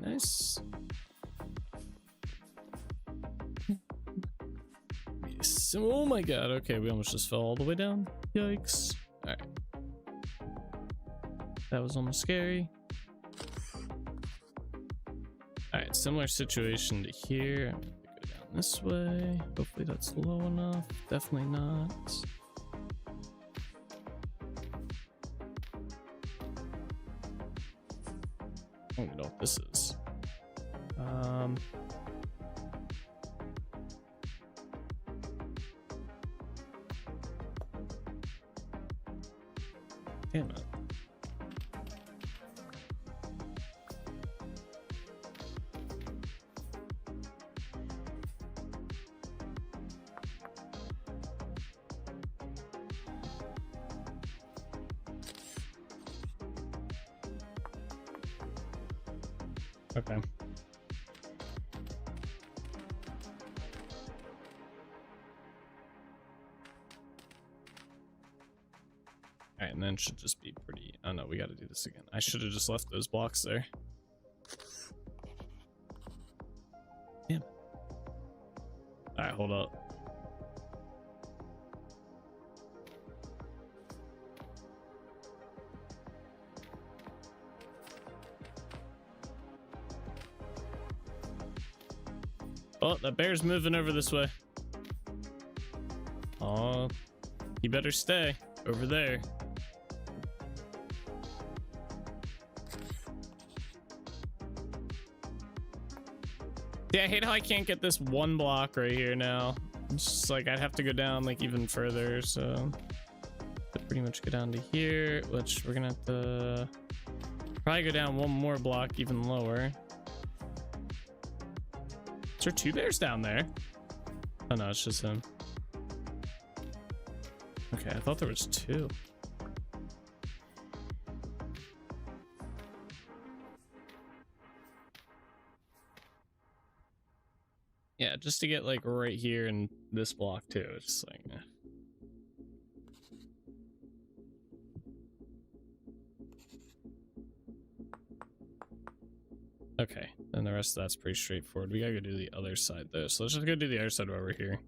S2: Nice. Yes. Oh my god. Okay, we almost just fell all the way down. Yikes. All right. That was almost scary. All right, similar situation to here. I'm gonna go down this way. Hopefully that's low enough. Definitely not. I don't know what this is. Damn it. Okay. Alright, and then it should just be pretty... Oh no, we gotta do this again. I should have just left those blocks there. Damn. Alright, hold up. Oh, that bear's moving over this way. Oh, you better stay over there. Yeah, I hate how I can't get this one block right here now. It's just like I'd have to go down like even further, so I'd pretty much go down to here, which we're gonna have to probably go down one more block even lower. Is there two bears down there? Oh no, it's just him. Okay, I thought there was two. Yeah, just to get like right here in this block too. It's just like, eh. Okay, then the rest of that's pretty straightforward. We gotta go do the other side though, so let's just go do the other side while we're here.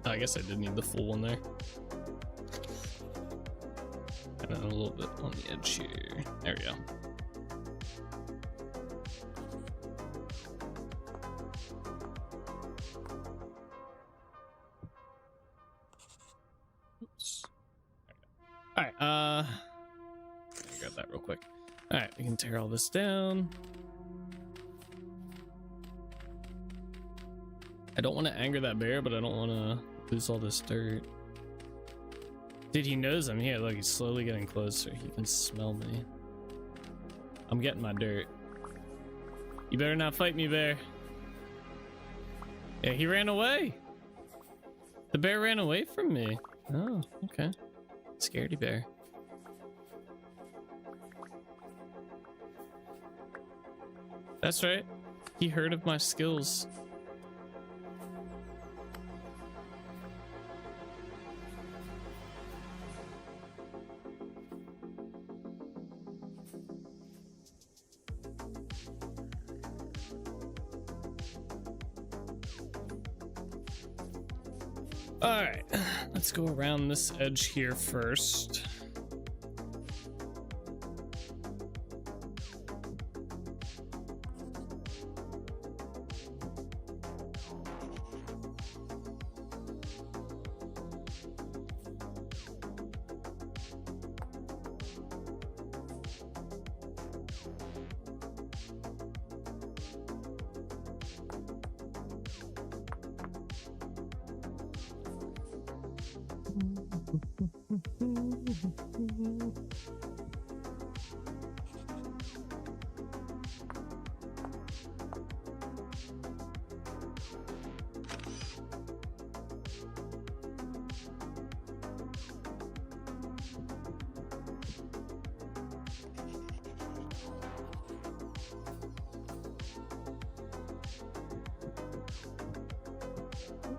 S2: I guess I did need the full one there. And then a little bit on the edge here. There we go. Oops. Alright, grab that real quick. Alright, we can tear all this down. I don't want to anger that bear, but I don't want to lose all this dirt. Dude, he knows I'm here. Look, he's slowly getting closer. He can smell me. I'm getting my dirt. You better not fight me, bear. Yeah, he ran away. The bear ran away from me. Oh, okay. Scaredy bear. That's right. He heard of my skills. All right, let's go around this edge here first.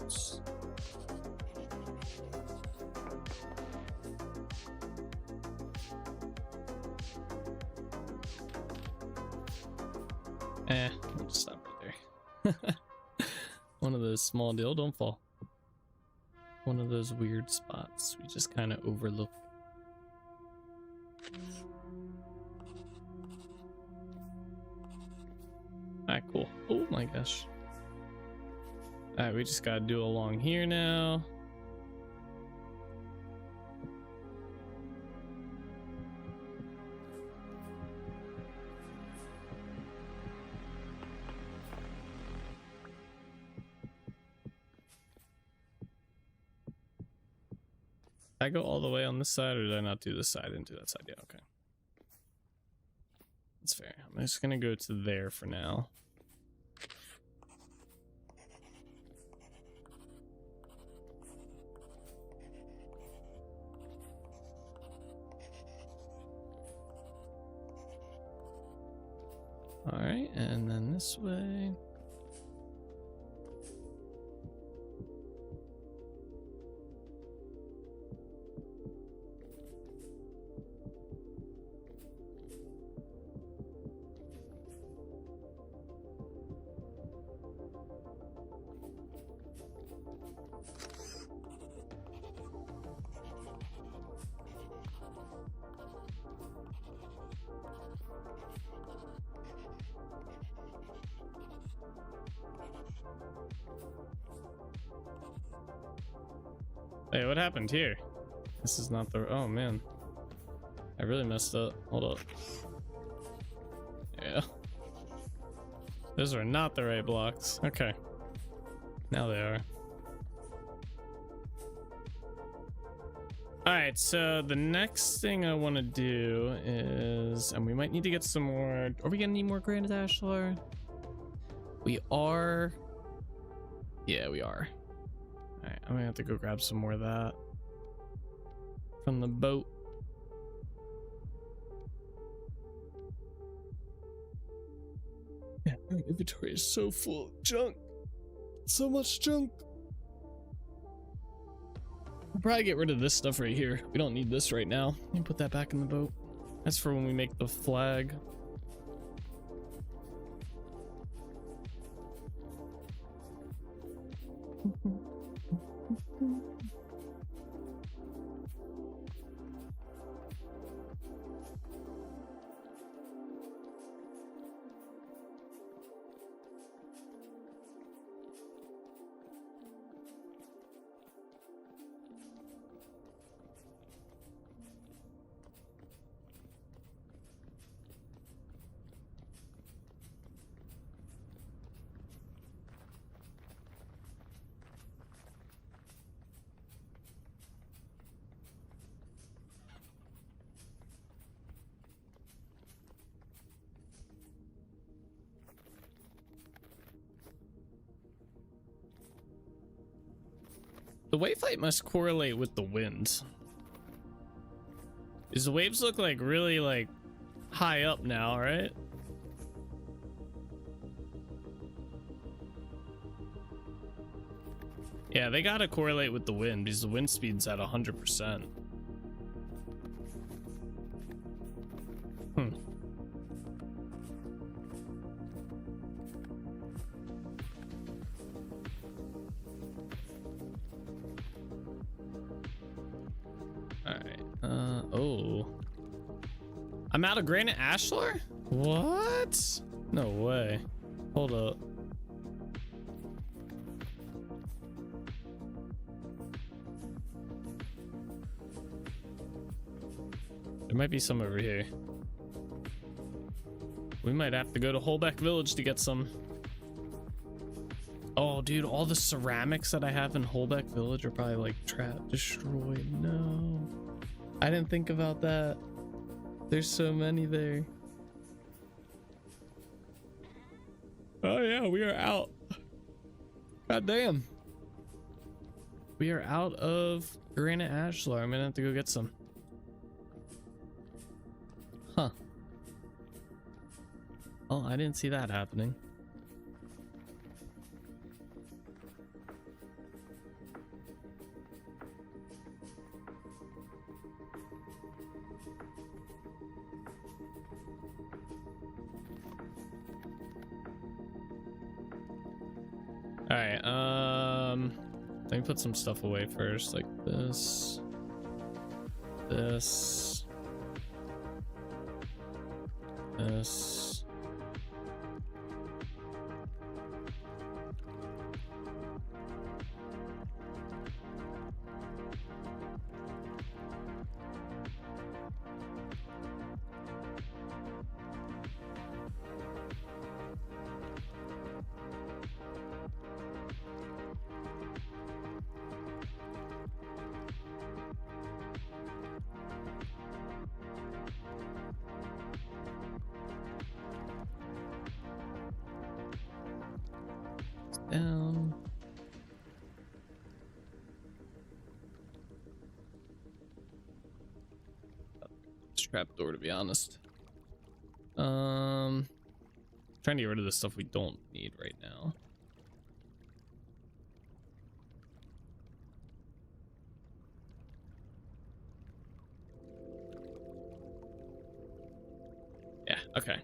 S2: Oops. We'll just stop right there. One of those small deal, don't fall. One of those weird spots we just kind of overlook. Alright, cool. Oh my gosh. Alright, we just gotta do along here now. Did I go all the way on this side, or did I not do this side? I didn't do that side. Yeah, okay. That's fair. I'm just gonna go to there for now. All right, and then this way. Hey, what happened here? This is not the... Oh, man. I really messed up. Hold up. Yeah. Those are not the right blocks. Okay. Now they are. Alright, so the next thing I want to do is... And we might need to get some more... Are we gonna need more granite ashlar? We are... Yeah, we are. Alright, I'm gonna have to go grab some more of that from the boat. Yeah, my inventory is so full of junk. So much junk. We'll probably get rid of this stuff right here. We don't need this right now. Let me put that back in the boat. That's for when we make the flag. The wave height must correlate with the wind. Because the waves look like really like high up now, right? Yeah, they gotta correlate with the wind because the wind speed's at 100%. I'm out of granite ashlar? What? No way. Hold up. There might be some over here. We might have to go to Holbeck Village to get some. Oh, dude, all the ceramics that I have in Holbeck Village are probably like trapped, destroyed. No. I didn't think about that. There's so many there. Oh yeah, we are out. God damn. We are out of granite ashlar. I'm gonna have to go get some. Huh. Oh, I didn't see that happening. All right. Let me put some stuff away first, like this. This. Down. Trap door, to be honest. Trying to get rid of the stuff we don't need right now. Yeah, okay.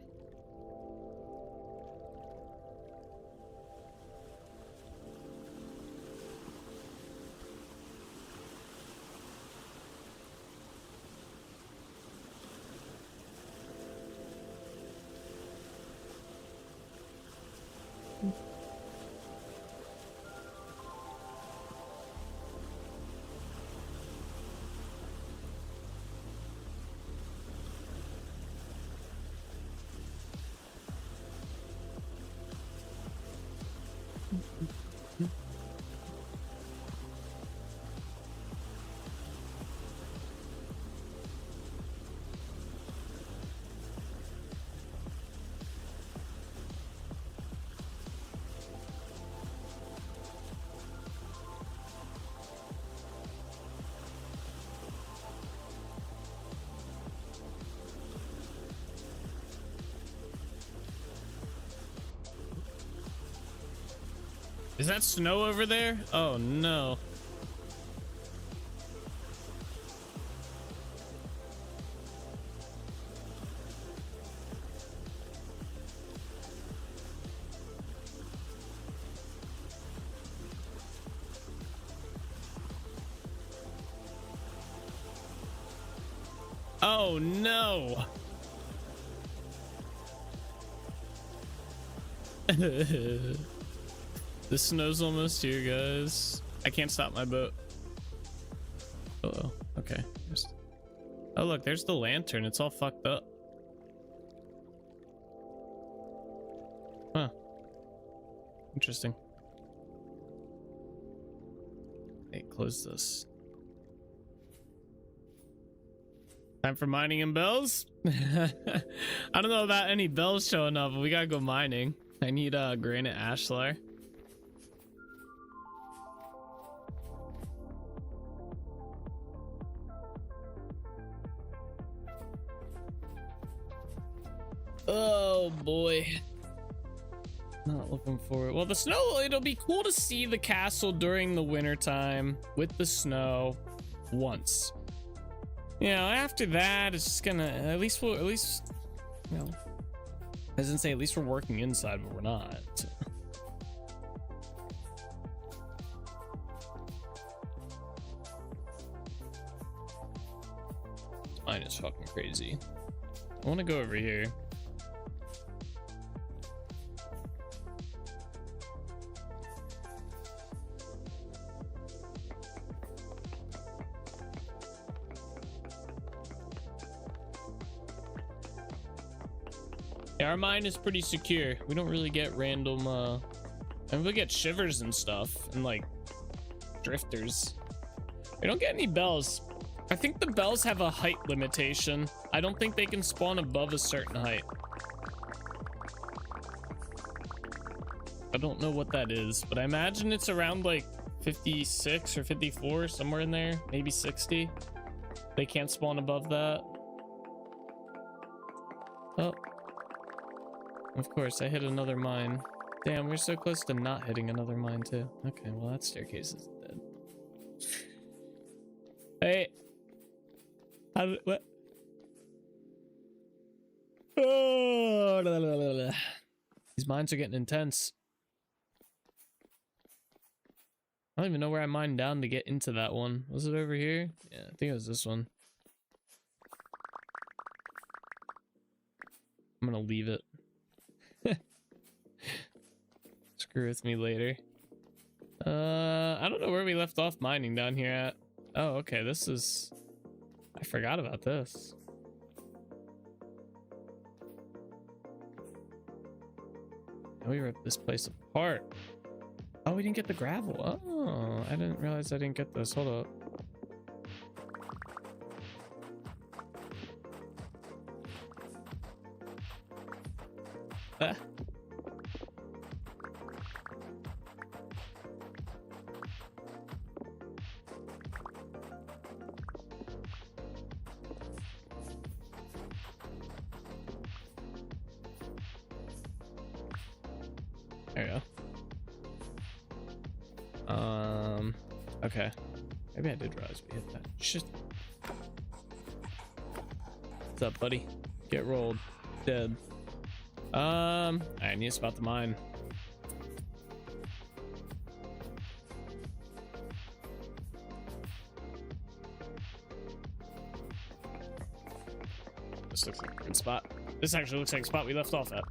S2: Is that snow over there? Oh no. Oh no. The snow's almost here, guys. I can't stop my boat. Oh, okay. Oh, look, there's the lantern. It's all fucked up. Huh. Interesting. Hey, close this. Time for mining and bells? I don't know about any bells showing up, but we gotta go mining. I need granite ashlar. Oh boy. Not looking for it. Well, the snow, it'll be cool to see the castle during the winter time with the snow once. You know, after that, it's just gonna, at least, you know, I didn't say at least we're working inside, but we're not. So. Mine is fucking crazy. I want to go over here. Yeah, our mine is pretty secure. We don't really get random, and we get shivers and stuff, and like drifters. We don't get any bells. I think the bells have a height limitation. I don't think they can spawn above a certain height. I don't know what that is, but I imagine it's around like 56 or 54, somewhere in there, maybe 60. They can't spawn above that. Oh. Of course, I hit another mine. Damn, we're so close to not hitting another mine too. Okay, well that staircase is dead. Hey. What? Oh, la, la, la, la. These mines are getting intense. I don't even know where I mined down to get into that one. Was it over here? Yeah, I think it was this one. I'm gonna leave it. Screw with me later. I don't know where we left off mining down here at. Oh, okay, this is... I forgot about this. Oh, we ripped this place apart. Oh, we didn't get the gravel. Oh, I didn't realize I didn't get this. Hold up. Ah. There you go. Okay. Maybe I did realize we hit that. Shit. What's up, buddy? Get rolled. Dead. I need to spot the mine. This looks like a good spot. This actually looks like a spot we left off at.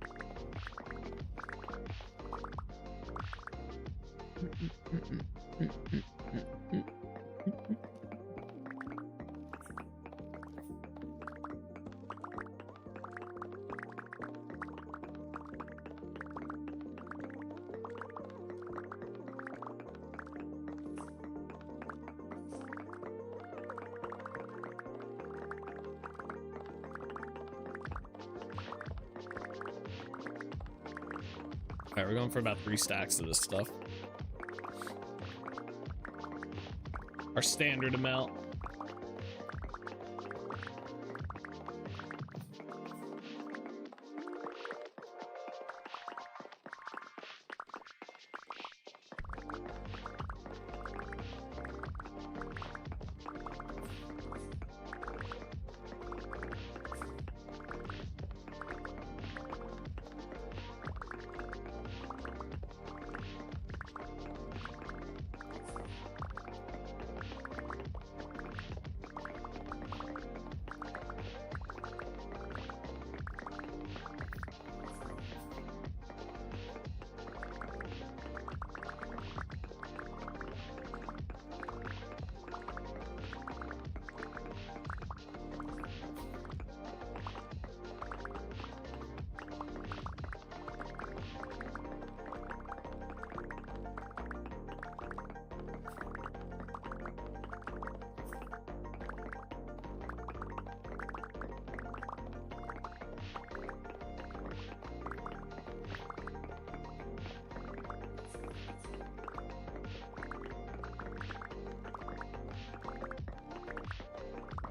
S2: Alright, we're going for about 3 stacks of this stuff. Our standard amount.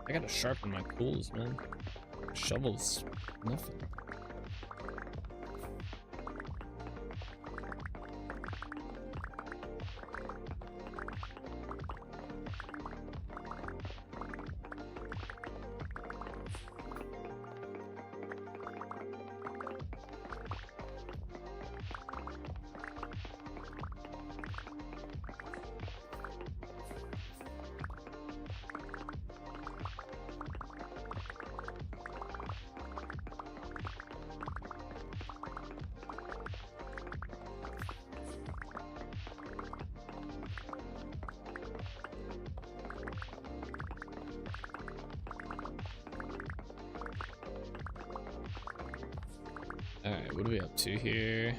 S2: I gotta sharpen my tools, man. Shovels, nothing. Alright, what are we up to here?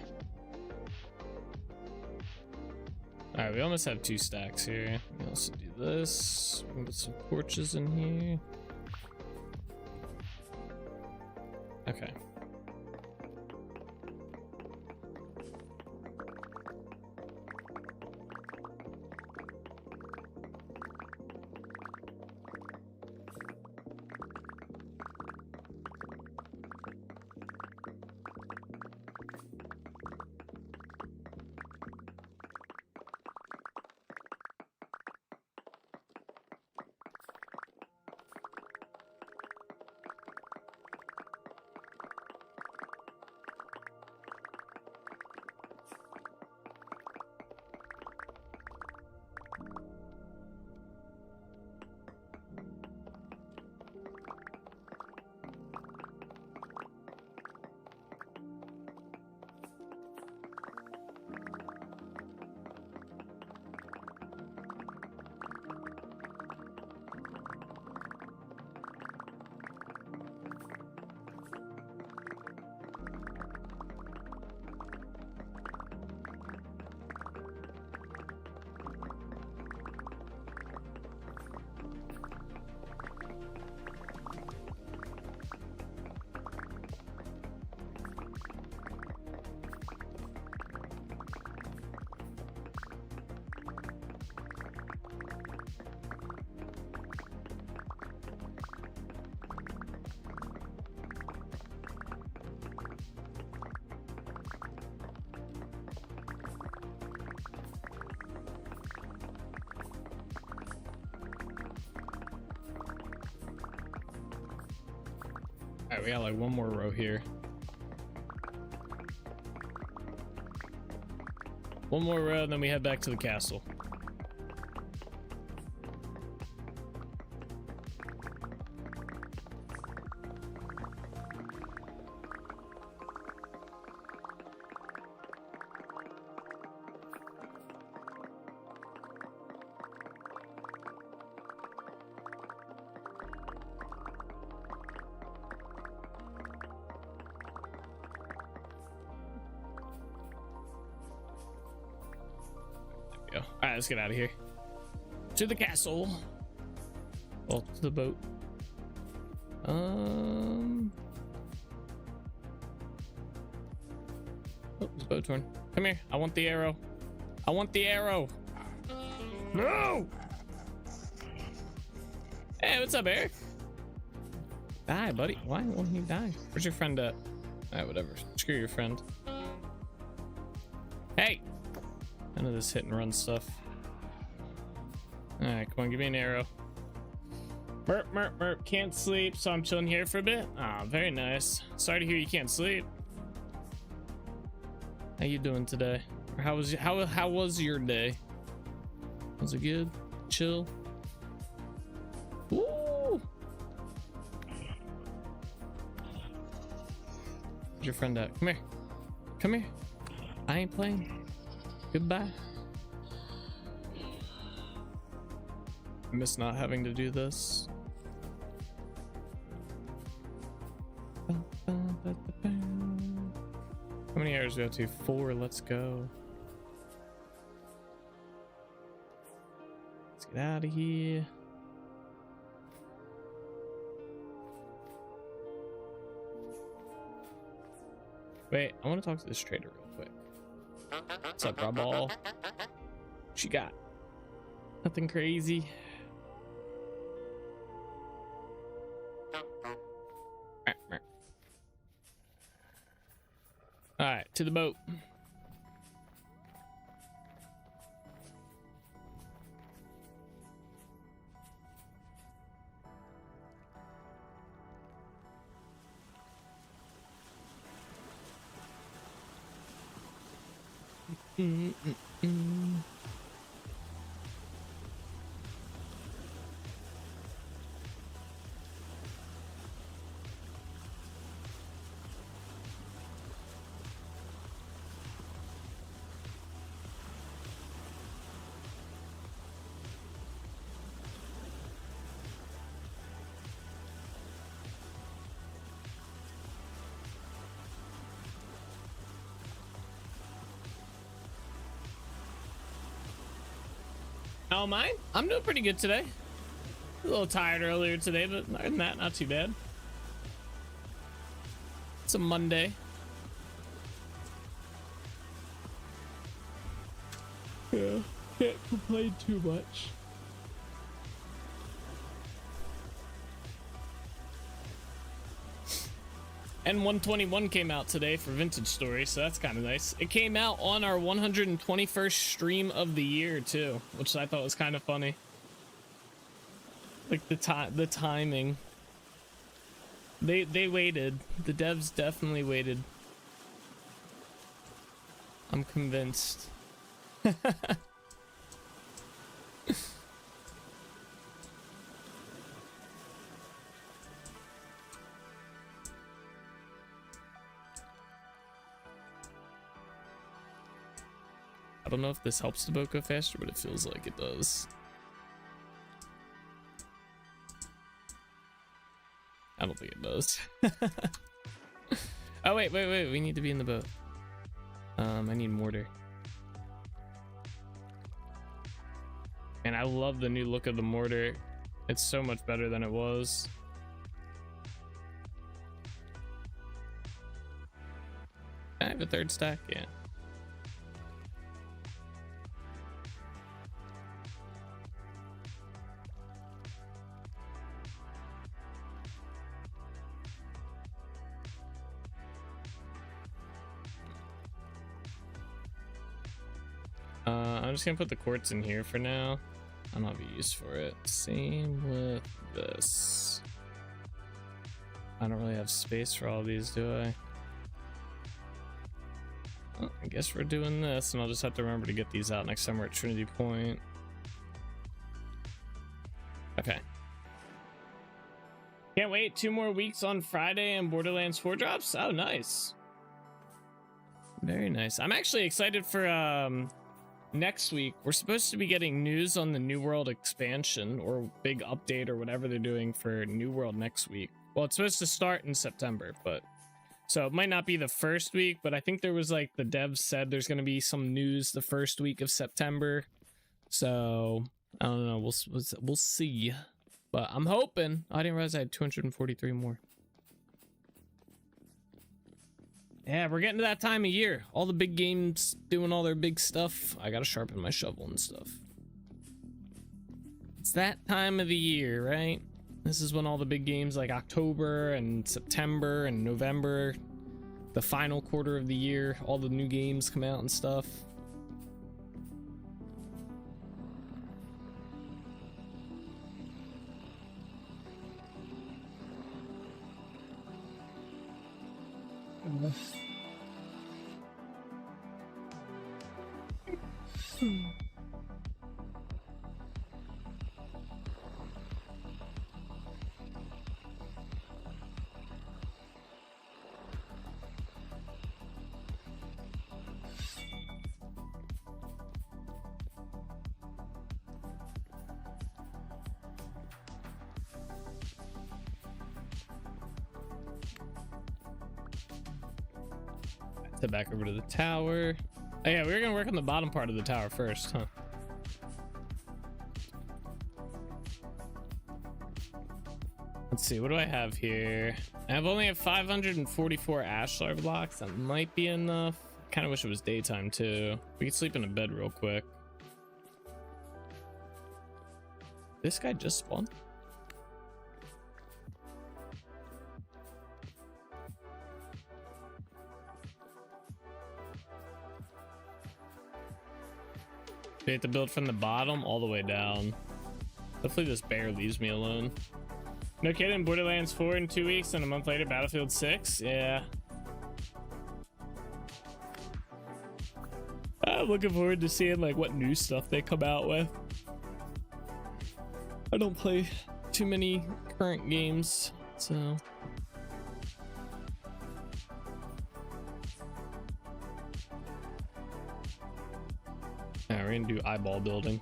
S2: Alright, we almost have 2 stacks here. We also do this. We can put some torches in here. Okay. Alright, we got like one more row here. One more row, and then we head back to the castle. All right, let's get out of here. To the castle. Well, to the boat. Oh, this boat's torn. Come here. I want the arrow. I want the arrow. No! Hey, what's up, Eric? Die, buddy. Why won't he die? Where's your friend at? Alright, whatever. Screw your friend. Hey! None of this hit and run stuff. Alright, come on, give me an arrow. Merp, merp, merp. Can't sleep, so I'm chilling here for a bit. Ah, very nice. Sorry to hear you can't sleep. How you doing today? Or how was your day? Was it good? Chill? Woo! Where's your friend at? Come here. Come here. I ain't playing. Goodbye. I miss not having to do this. How many hours do we have to? 4. Let's go. Let's get out of here. Wait, I want to talk to this trader real quick. What's up, raw ball? What you got? Nothing crazy. All right, to the boat. Oh, mine? I'm doing pretty good today. A little tired earlier today, but other than that, not too bad. It's a Monday. Yeah, can't complain too much. And 121 came out today for Vintage Story, so that's kind of nice. It came out on our 121st stream of the year too, which I thought was kind of funny. Like the timing. They waited. The devs definitely waited. I'm convinced. I don't know if this helps the boat go faster, but it feels like it does. I don't think it does. Oh, wait. We need to be in the boat. I need mortar. And I love the new look of the mortar. It's so much better than it was. I have a 3rd stack, yeah. I'm just gonna put the quartz in here for now. I don't have a use for it. Same with this. I don't really have space for all these, do I? Well, I guess we're doing this, and I'll just have to remember to get these out next time we're at Trinity Point. Okay. Can't wait. 2 more weeks on Friday and Borderlands 4 drops. Oh, nice. Very nice. I'm actually excited for next week. We're supposed to be getting news on the New World expansion or big update or whatever they're doing for New World next week. Well, it's supposed to start in September, but so it might not be the first week, but I think there was like the devs said there's going to be some news the first week of September. So I don't know. We'll see. But I'm hoping. I didn't realize I had 243 more. Yeah, we're getting to that time of year. All the big games doing all their big stuff. I gotta sharpen my shovel and stuff. It's that time of the year, right? This is when all the big games like October and September and November, the final quarter of the year, all the new games come out and stuff. Head back over to the tower. Oh yeah, we were gonna work on the bottom part of the tower first, huh? Let's see, what do I have here? I only have 544 ashlar blocks. That might be enough. Kind of wish it was daytime too. We could sleep in a bed real quick. This guy just spawned. We have to build from the bottom all the way down. Hopefully this bear leaves me alone. No kidding, Borderlands 4 in 2 weeks and a month later Battlefield 6. Yeah. I'm looking forward to seeing like what new stuff they come out with. I don't play too many current games, so. Yeah, we're gonna do eyeball building.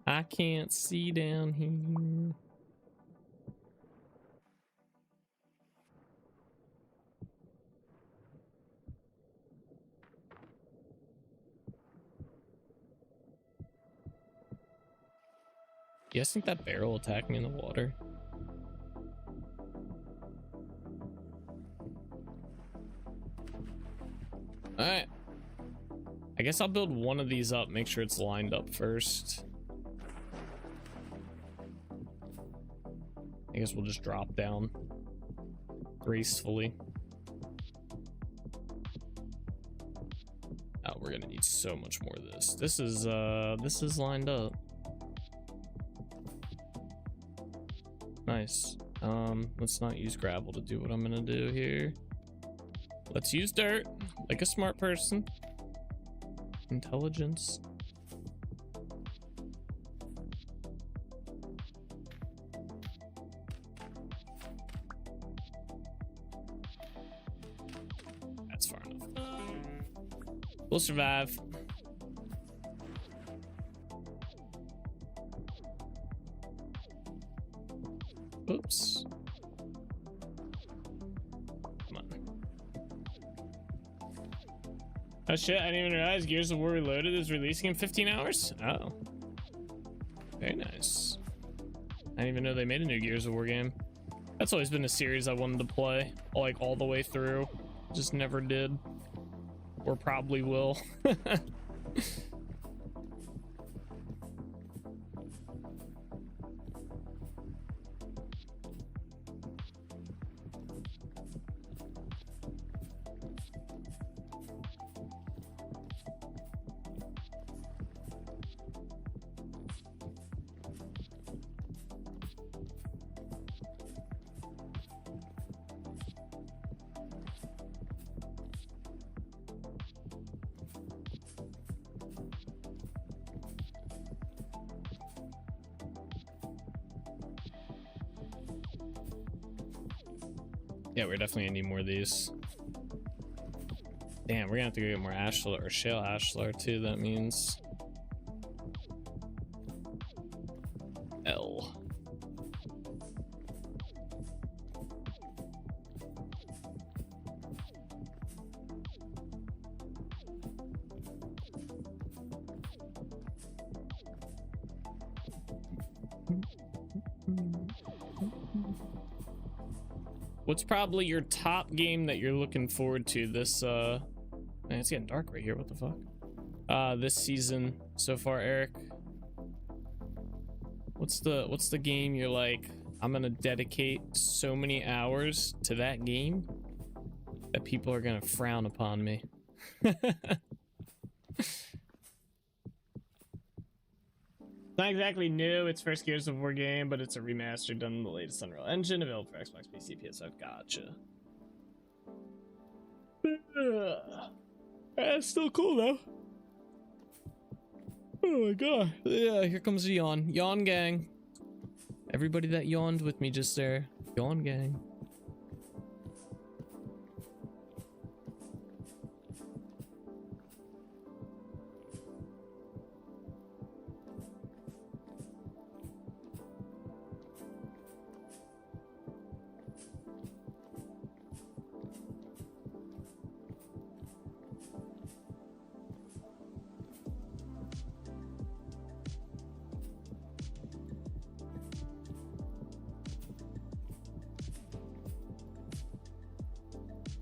S2: I can't see down here. You guys think that bear will attack me in the water? Alright. I guess I'll build one of these up, make sure it's lined up first. I guess we'll just drop down gracefully. Oh, we're gonna need so much more of this. This is lined up. Nice. Let's not use gravel to do what I'm gonna do here. Let's use dirt like a smart person. Intelligence. That's far enough. We'll survive. Oops. Come on. Oh shit, I didn't even realize Gears of War Reloaded is releasing in 15 hours? Oh. Very nice. I didn't even know they made a new Gears of War game. That's always been a series I wanted to play, like all the way through. Just never did. Or probably will. Yeah, we're definitely gonna need more of these. Damn, we're gonna have to go get more ashlar or shale ashlar too. That means L. What's probably your top game that you're looking forward to this man, it's getting dark right here, what the fuck? This season so far, Eric? What's the game you're like, I'm gonna dedicate so many hours to that game that people are gonna frown upon me? Not exactly new, it's first Gears of War game, but it's a remaster done in the latest Unreal Engine, available for Xbox, PC, PS5. Gotcha. That's still cool though. Oh my god. Yeah, here comes the yawn. Yawn gang. Everybody that yawned with me just there. Yawn gang.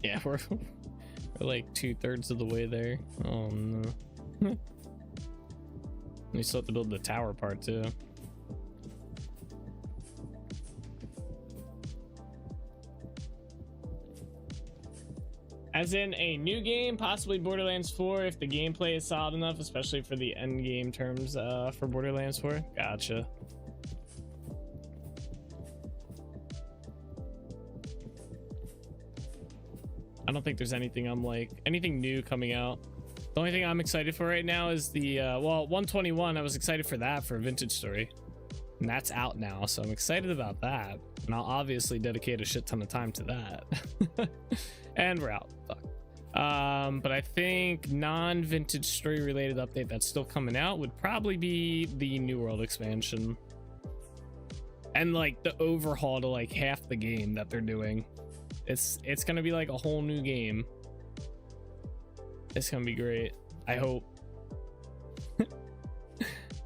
S2: Yeah, we're like 2/3 of the way there. Oh no. We still have to build the tower part too. As in a new game, possibly Borderlands 4 if the gameplay is solid enough, especially for the end game terms for Borderlands 4. Gotcha. I don't think there's anything anything new coming out. The only thing I'm excited for right now is the well, 121. I was excited for that for a Vintage Story, and that's out now, so I'm excited about that, and I'll obviously dedicate a shit ton of time to that. And we're out. Fuck. But I think non-Vintage Story related update that's still coming out would probably be the New World expansion and like the overhaul to like half the game that they're doing. It's gonna be like a whole new game. It's gonna be great. I hope.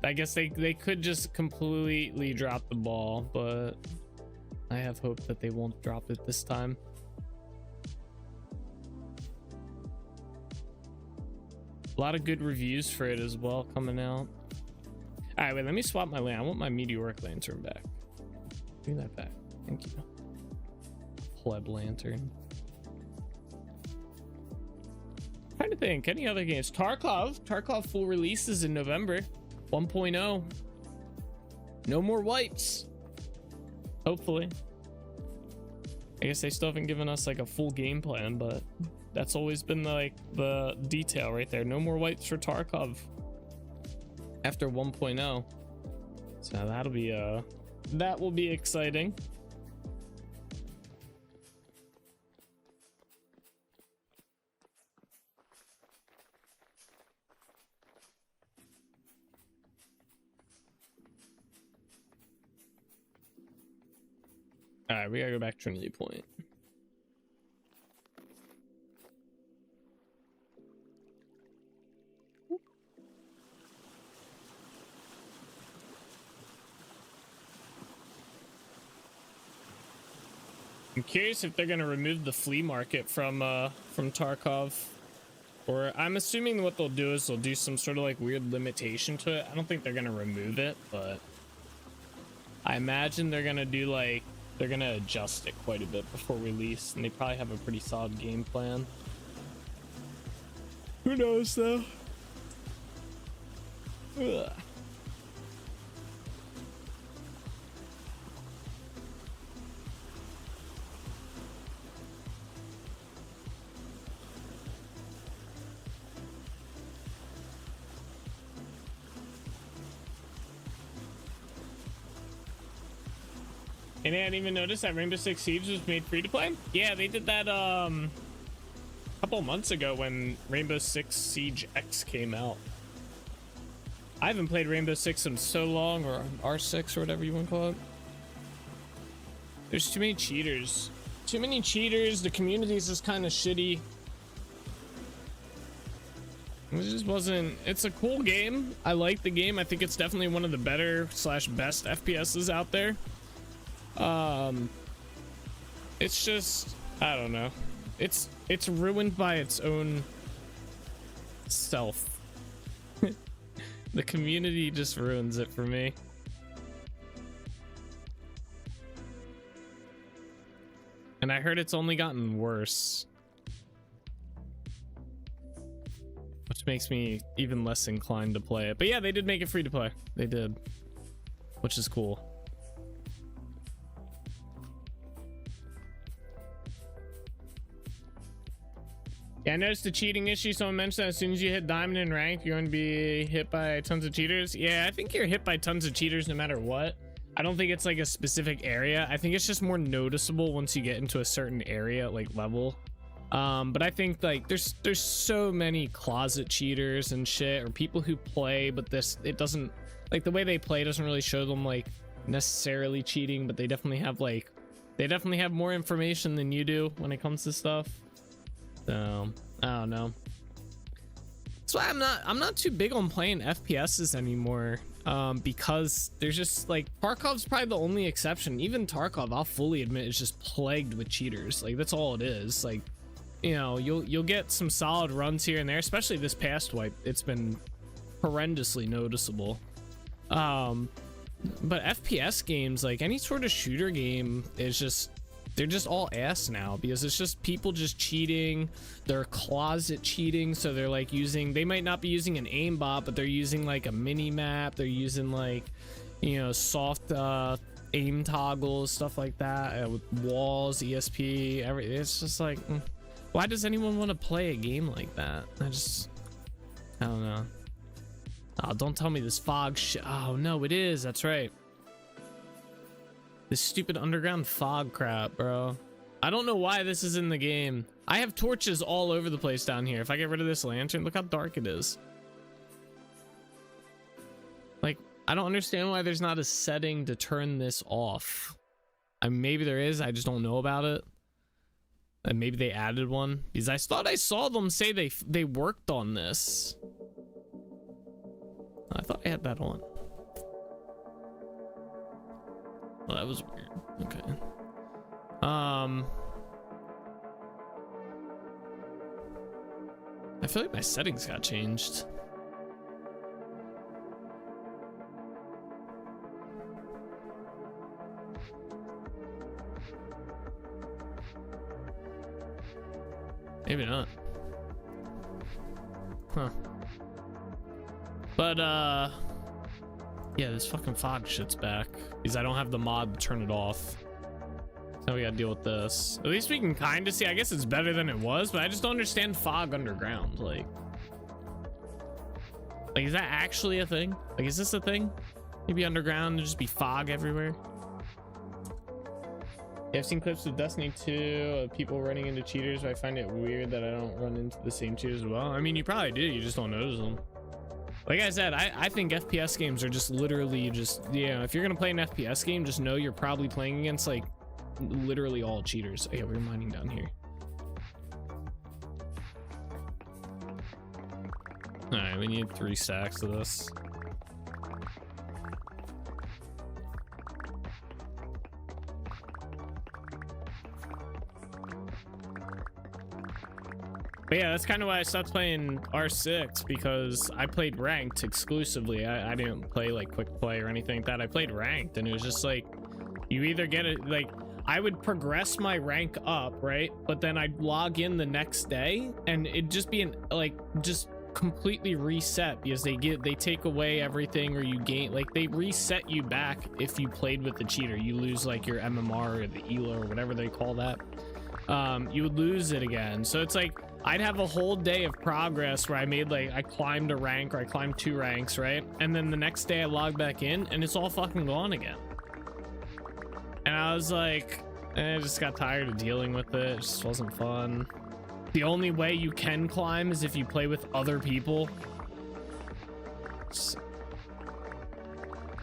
S2: I guess they could just completely drop the ball, but I have hope that they won't drop it this time. A lot of good reviews for it as well coming out. All right, wait, let me swap my lantern. I want my meteoric lantern back. Bring that back. Thank you. Pleb lantern. Trying to think any other games. Tarkov full releases in November 1.0. No more wipes, hopefully. I guess they still haven't given us like a full game plan, but that's always been like the detail right there. No more wipes for Tarkov after 1.0. So that'll be that will be exciting. All right, we gotta go back to Trinity Point. I'm curious if they're gonna remove the flea market from Tarkov, or I'm assuming what they'll do is they'll do some sort of like weird limitation to it. I don't think they're gonna remove it, but I imagine they're gonna do like they're gonna adjust it quite a bit before release, and they probably have a pretty solid game plan. Who knows though? Ugh. And I didn't even notice that Rainbow Six Siege was made free to play. Yeah, they did that a couple months ago when Rainbow Six Siege X came out. I haven't played Rainbow Six in so long, or R6 or whatever you want to call it. There's too many cheaters. Too many cheaters. The community is just kind of shitty. It just wasn't. It's a cool game. I like the game. I think it's definitely one of the better / best FPSs out there. It's just, I don't know. It's ruined by its own self. The community just ruins it for me. And I heard it's only gotten worse, which makes me even less inclined to play it. But yeah, they did make it free to play. They did, which is cool. Yeah, I noticed the cheating issue. Someone mentioned that as soon as you hit diamond in rank, you're going to be hit by tons of cheaters. Yeah, I think you're hit by tons of cheaters no matter what. I don't think it's like a specific area. I think it's just more noticeable once you get into a certain area, like level. But I think like there's so many closet cheaters and shit, or people who play, but it doesn't, like the way they play doesn't really show them like necessarily cheating, but they definitely have more information than you do when it comes to stuff. So I don't know. That's why I'm not too big on playing FPSs anymore, because there's just like Tarkov's probably the only exception. Even Tarkov, I'll fully admit, is just plagued with cheaters. Like that's all it is. Like, you know, you'll get some solid runs here and there, especially this past wipe. It's been horrendously noticeable. But FPS games, like any sort of shooter game, is just, they're just all ass now, because it's just people just cheating. They're closet cheating, so they're like they might not be using an aimbot, but they're using like a mini map. They're using like, you know, soft aim toggles, stuff like that, with walls, ESP, everything. It's just like, why does anyone want to play a game like that? I don't know. Oh, don't tell me this fog shit. Oh no, it is. That's right. This stupid underground fog crap, bro. I don't know why this is in the game. I have torches all over the place down here. If I get rid of this lantern, look how dark it is. Like, I don't understand why there's not a setting to turn this off. I mean, maybe there is, I just don't know about it. And maybe they added one, because I thought I saw them say they worked on this. I thought I had that on. Well, that was weird. Okay. I feel like my settings got changed. Maybe not. Huh. But yeah, this fucking fog shit's back, because I don't have the mod to turn it off. So we gotta deal with this. At least we can kind of see. I guess it's better than it was, but I just don't understand fog underground. Like is that actually a thing? Like, is this a thing? Maybe underground there'd just be fog everywhere. Yeah, I've seen clips of Destiny 2 of people running into cheaters, but I find it weird that I don't run into the same cheaters as well. I mean, you probably do, you just don't notice them. Like I said, I think FPS games are just literally just, you know, if you're gonna play an FPS game, just know you're probably playing against like literally all cheaters. Oh, yeah, we're mining down here. All right, we need 3 stacks of this. But yeah, that's kind of why I stopped playing R6, because I played ranked exclusively. I didn't play like quick play or anything like that. I played ranked, and it was just like, you either get it, like, I would progress my rank up, right? But then I'd log in the next day, and it'd just be just completely reset, because they take away everything, or you gain, like, they reset you back if you played with the cheater. You lose like your MMR or the ELO or whatever they call that. You would lose it again. So it's like, I'd have a whole day of progress where I made like, I climbed a rank, or I climbed 2 ranks, right? And then the next day I log back in and it's all fucking gone again. And And I was like, I just got tired of dealing with it. It just wasn't fun. The only way you can climb is if you play with other people. So,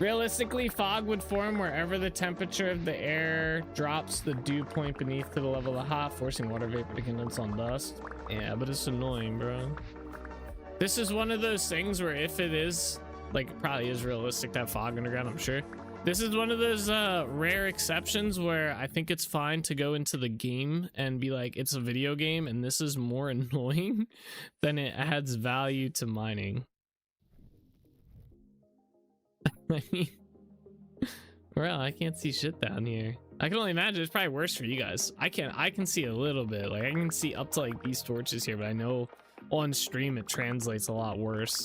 S2: realistically, fog would form wherever the temperature of the air drops the dew point beneath to the level of hot, forcing water vapor to condense on dust. Yeah, but it's annoying, bro. This is one of those things where if it is, like, it probably is realistic to have fog underground, I'm sure. This is one of those rare exceptions where I think it's fine to go into the game and be like, it's a video game, and this is more annoying than it adds value to mining. I mean, well, I can't see shit down here. I can only imagine it's probably worse for you guys. I can see a little bit. Like, I can see up to like these torches here, but I know on stream it translates a lot worse.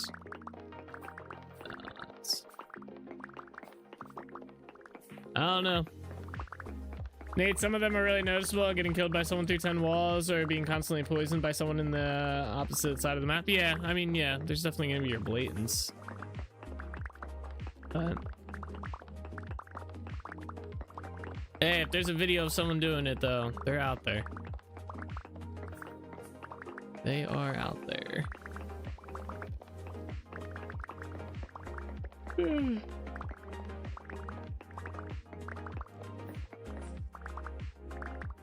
S2: I don't know. Nate, some of them are really noticeable. Getting killed by someone through 10 walls or being constantly poisoned by someone in the opposite side of the map. Yeah, I mean, yeah, there's definitely gonna be your blatants. But hey, if there's a video of someone doing it though, they're out there. They are out there.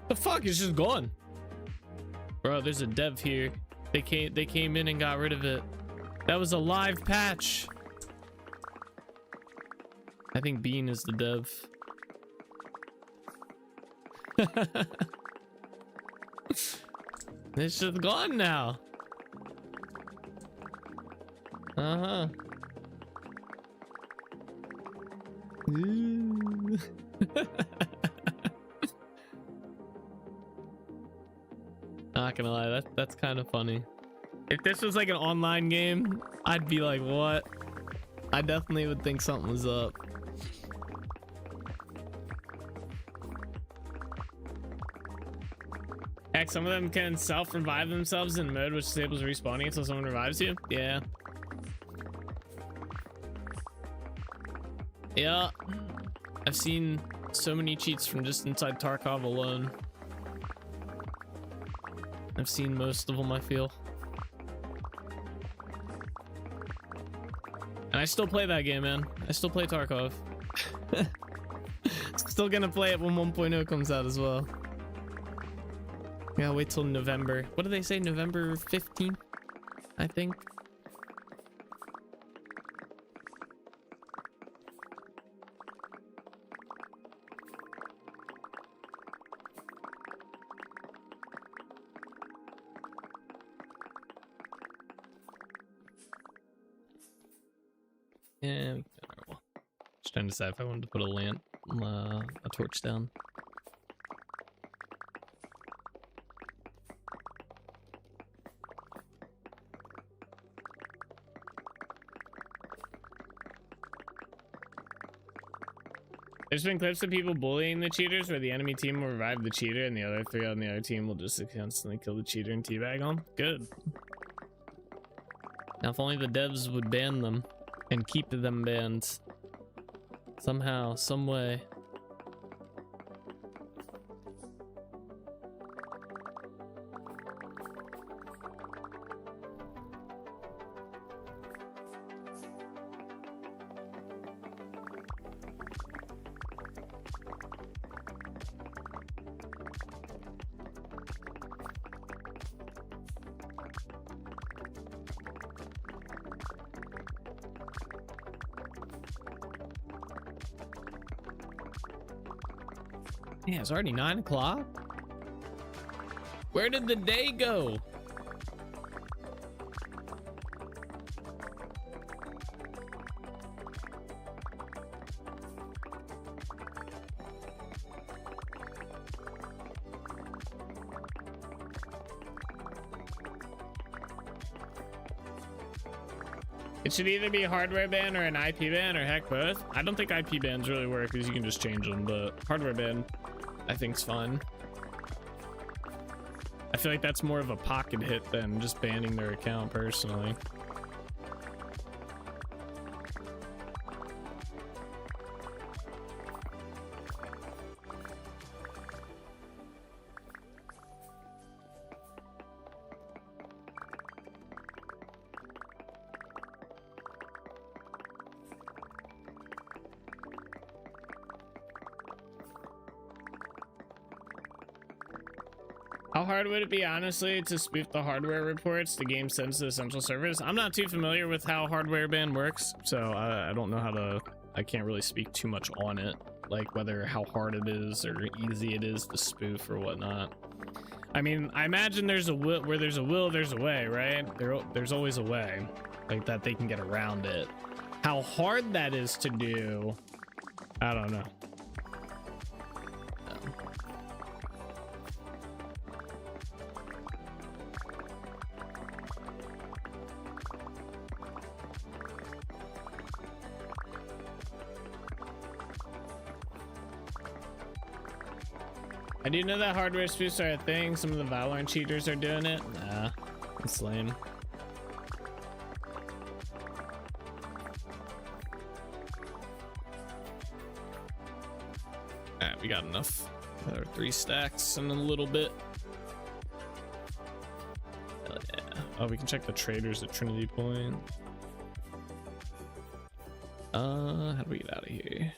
S2: The fuck is just gone, bro? There's a dev here. They came in and got rid of it. That was a live patch. I think Bean is the dev. It's just gone now. Uh-huh. Not gonna lie, that's kind of funny. If this was like an online game, I'd be like, what? I definitely would think something was up. Heck, some of them can self-revive themselves in mode which disables respawning until someone revives you. Yeah. Yeah. I've seen so many cheats from just inside Tarkov alone. I've seen most of them, I feel. And I still play that game, man. I still play Tarkov. Still gonna play it when 1.0 comes out as well. Yeah, wait till November. What do they say? November 15th, I think. Yeah, just trying to decide if I wanted to put a lamp, a torch down. There's been clips of people bullying the cheaters where the enemy team will revive the cheater and the other three on the other team will just constantly kill the cheater and teabag them. Good. Now if only the devs would ban them and keep them banned somehow, some way. Yeah, it's already 9 o'clock. Where did the day go? It should either be a hardware ban or an IP ban or heck both. I don't think IP bans really work because you can just change them, but hardware ban I think's fine. I feel like that's more of a pocket hit than just banning their account personally. How hard would it be, honestly, to spoof the hardware reports the game sends to the central servers? I'm not too familiar with how hardware ban works, so I don't know how to, I can't really speak too much on it, like whether how hard it is or easy it is to spoof or whatnot. I mean, I imagine there's a will, where there's a will, there's a way, right? There's always a way, like that they can get around it. How hard that is to do, I don't know. I do know that hardware spoofs are a thing. Some of the Valorant cheaters are doing it. Nah, it's lame. Alright, we got enough. Another 3 stacks and a little bit. Hell yeah. Oh, we can check the traders at Trinity Point. How do we get out of here?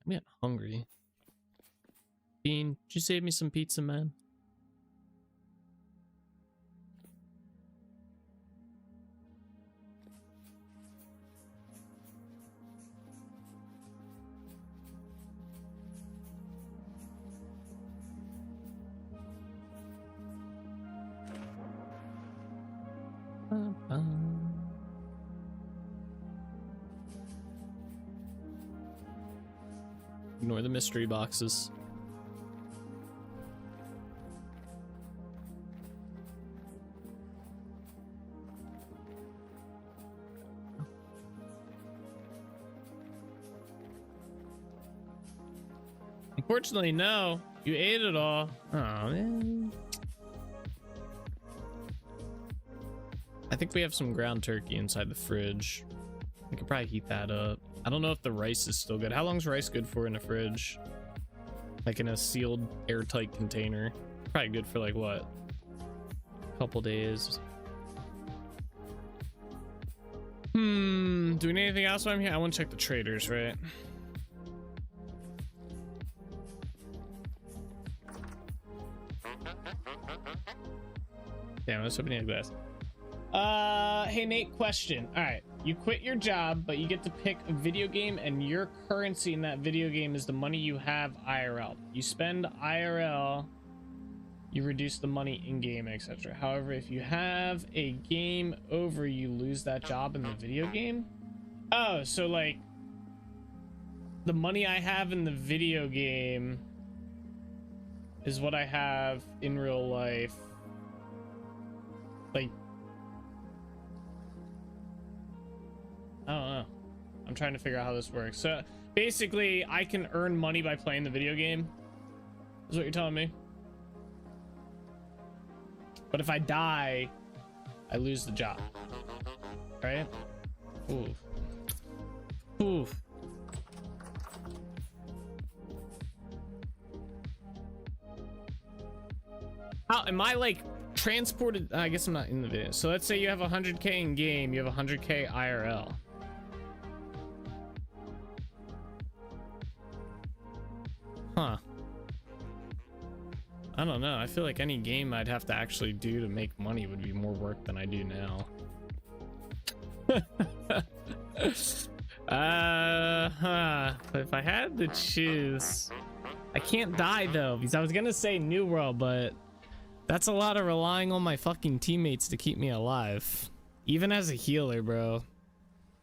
S2: I'm getting hungry. Bean, did you save me some pizza, man? Ignore the mystery boxes. Unfortunately, no. You ate it all. Oh, man. I think we have some ground turkey inside the fridge. We could probably heat that up. I don't know if the rice is still good. How long's rice good for in a fridge? Like in a sealed, airtight container. Probably good for like what? A couple days. Do we need anything else while I'm here? I want to check the traders, right? Damn, I was hoping you had glass. Hey Nate, question. All right, you quit your job, but you get to pick a video game, and your currency in that video game is the money you have IRL. You spend IRL, you reduce the money in game, etc. However, if you have a game over, you lose that job in the video game. Oh, so like the money I have in the video game is what I have in real life. Like, I don't know. I'm trying to figure out how this works. So basically, I can earn money by playing the video game, is what you're telling me. But if I die, I lose the job, right? Oof. Oof. How am I like transported? I guess I'm not in the video. So let's say you have 100K in game, you have 100K IRL. Huh. I don't know. I feel like any game I'd have to actually do to make money would be more work than I do now. But if I had to choose, I can't die though, because I was gonna say New World, but that's a lot of relying on my fucking teammates to keep me alive. Even as a healer, bro,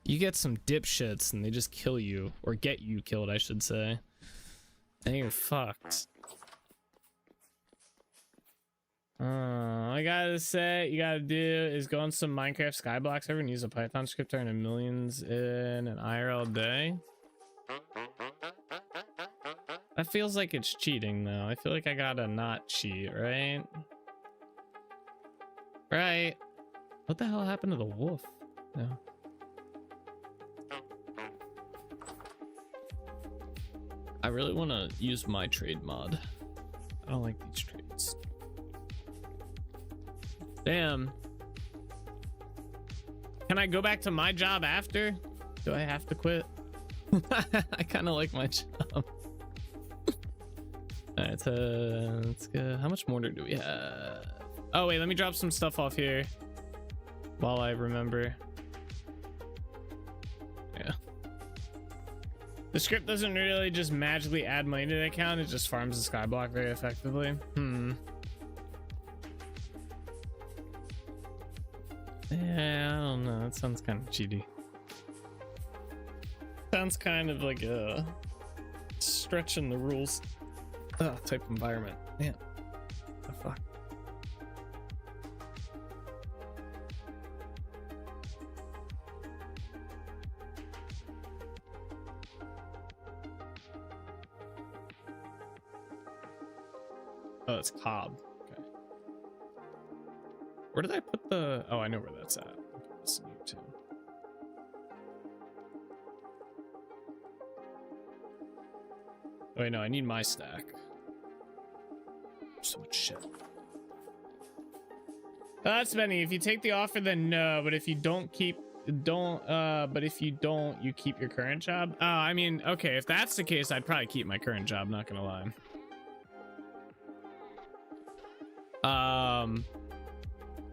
S2: you get some dipshits and they just kill you, or get you killed, I should say, and you're fucked. All I gotta say, you gotta do is go on some Minecraft Skyblock server and use a Python script to earn millions in an IRL day. That feels like it's cheating though. I feel like I gotta not cheat, right? Right. What the hell happened to the wolf? No. I really want to use my trade mod. I don't like these trades. Damn. Can I go back to my job after? Do I have to quit? I kind of like my job. All right, let's go. How much mortar do we have? Oh wait, let me drop some stuff off here while I remember. Yeah. The script doesn't really just magically add money to the account, it just farms the skyblock very effectively. Yeah, I don't know. That sounds kind of cheaty. Sounds kind of like a stretching the rules type environment. Yeah. The fuck. Oh, it's Cobb. Okay. Where did I put the... Oh, I know where that's at. I'll put this in here too. Oh, wait, no, I need my stack. So much shit. That's Benny. If you take the offer, then no. But if you don't keep... but if you don't, you keep your current job? Oh, I mean, okay. If that's the case, I'd probably keep my current job. Not gonna lie.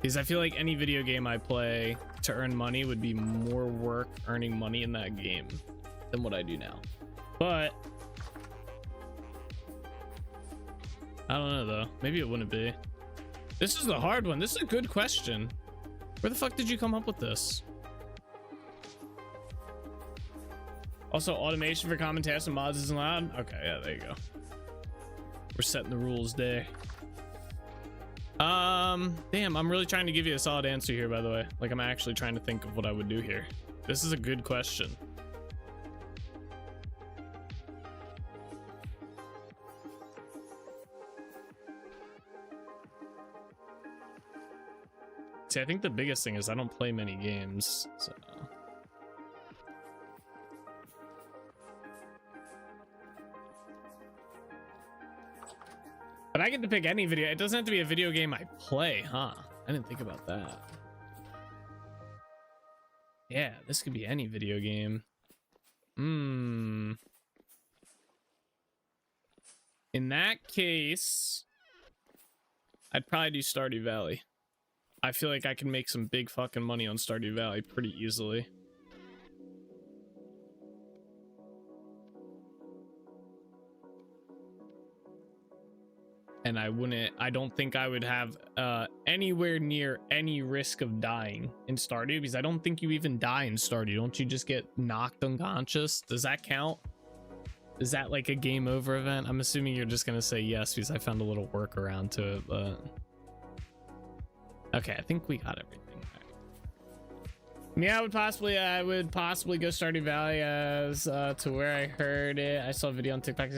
S2: Because I feel like any video game I play to earn money would be more work earning money in that game than what I do now. But I don't know though. Maybe it wouldn't be. This is the hard one. This is a good question. Where the fuck did you come up with this? Also, automation for common tasks and mods isn't allowed. Okay, yeah, there you go. We're setting the rules there. Damn, I'm really trying to give you a solid answer here, by the way. Like, I'm actually trying to think of what I would do here. This is a good question. See, I think the biggest thing is I don't play many games, so... But I get to pick any video. It doesn't have to be a video game I play, huh? I didn't think about that. Yeah, this could be any video game. In that case, I'd probably do Stardew Valley. I feel like I can make some big fucking money on Stardew Valley pretty easily. And I don't think I would have anywhere near any risk of dying in Stardew, because I don't think you even die in Stardew. Don't you just get knocked unconscious? Does that count? Is that like a game over event? I'm assuming you're just gonna say yes because I found a little workaround to it, but... Okay, I think we got everything. Yeah, I would possibly go Stardew Valley as to where I heard it. I saw a video on TikTok.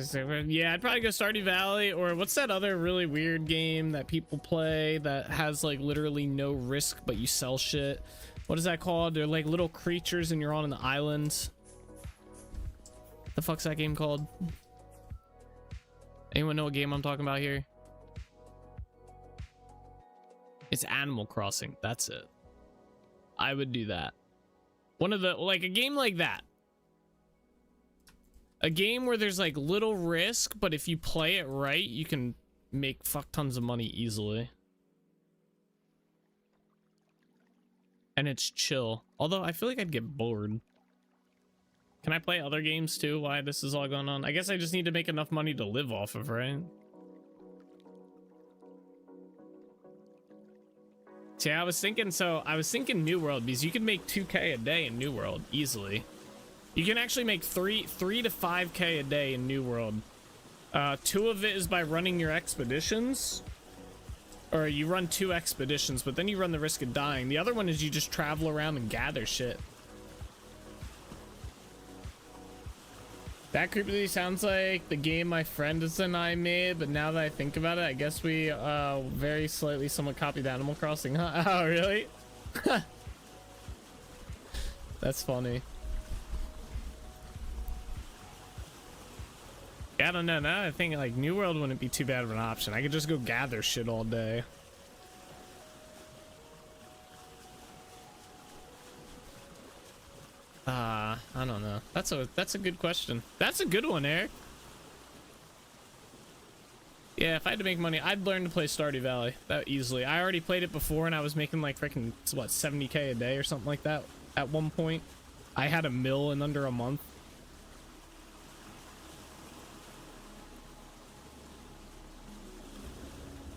S2: Yeah, I'd probably go Stardew Valley, or what's that other really weird game that people play that has like literally no risk but you sell shit? What is that called? They're like little creatures and you're on an island. The fuck's that game called? Anyone know what game I'm talking about here? It's Animal Crossing. That's it. I would do that. One of the, like a game like that. A game where there's like little risk, but if you play it right, you can make fuck tons of money easily. And it's chill. Although I feel like I'd get bored. Can I play other games too? Why this is all going on? I guess I just need to make enough money to live off of, right? Yeah, I was thinking New World, because you can make 2K a day in New World easily. You can actually make 3 to 5K a day in New World. 2 of it is by running your expeditions, or you run 2 expeditions, but then you run the risk of dying. The other one is you just travel around and gather shit. That creepily sounds like the game my friend and I made, but now that I think about it, I guess we very slightly somewhat copied Animal Crossing, huh? Oh, really? That's funny. Yeah, I don't know. Now I think like New World wouldn't be too bad of an option. I could just go gather shit all day. That's a good question. That's a good one, Eric. Yeah, if I had to make money, I'd learn to play Stardew Valley that easily. I already played it before, and I was making like freaking what 70K a day or something like that at one point. I had a mill in under a month.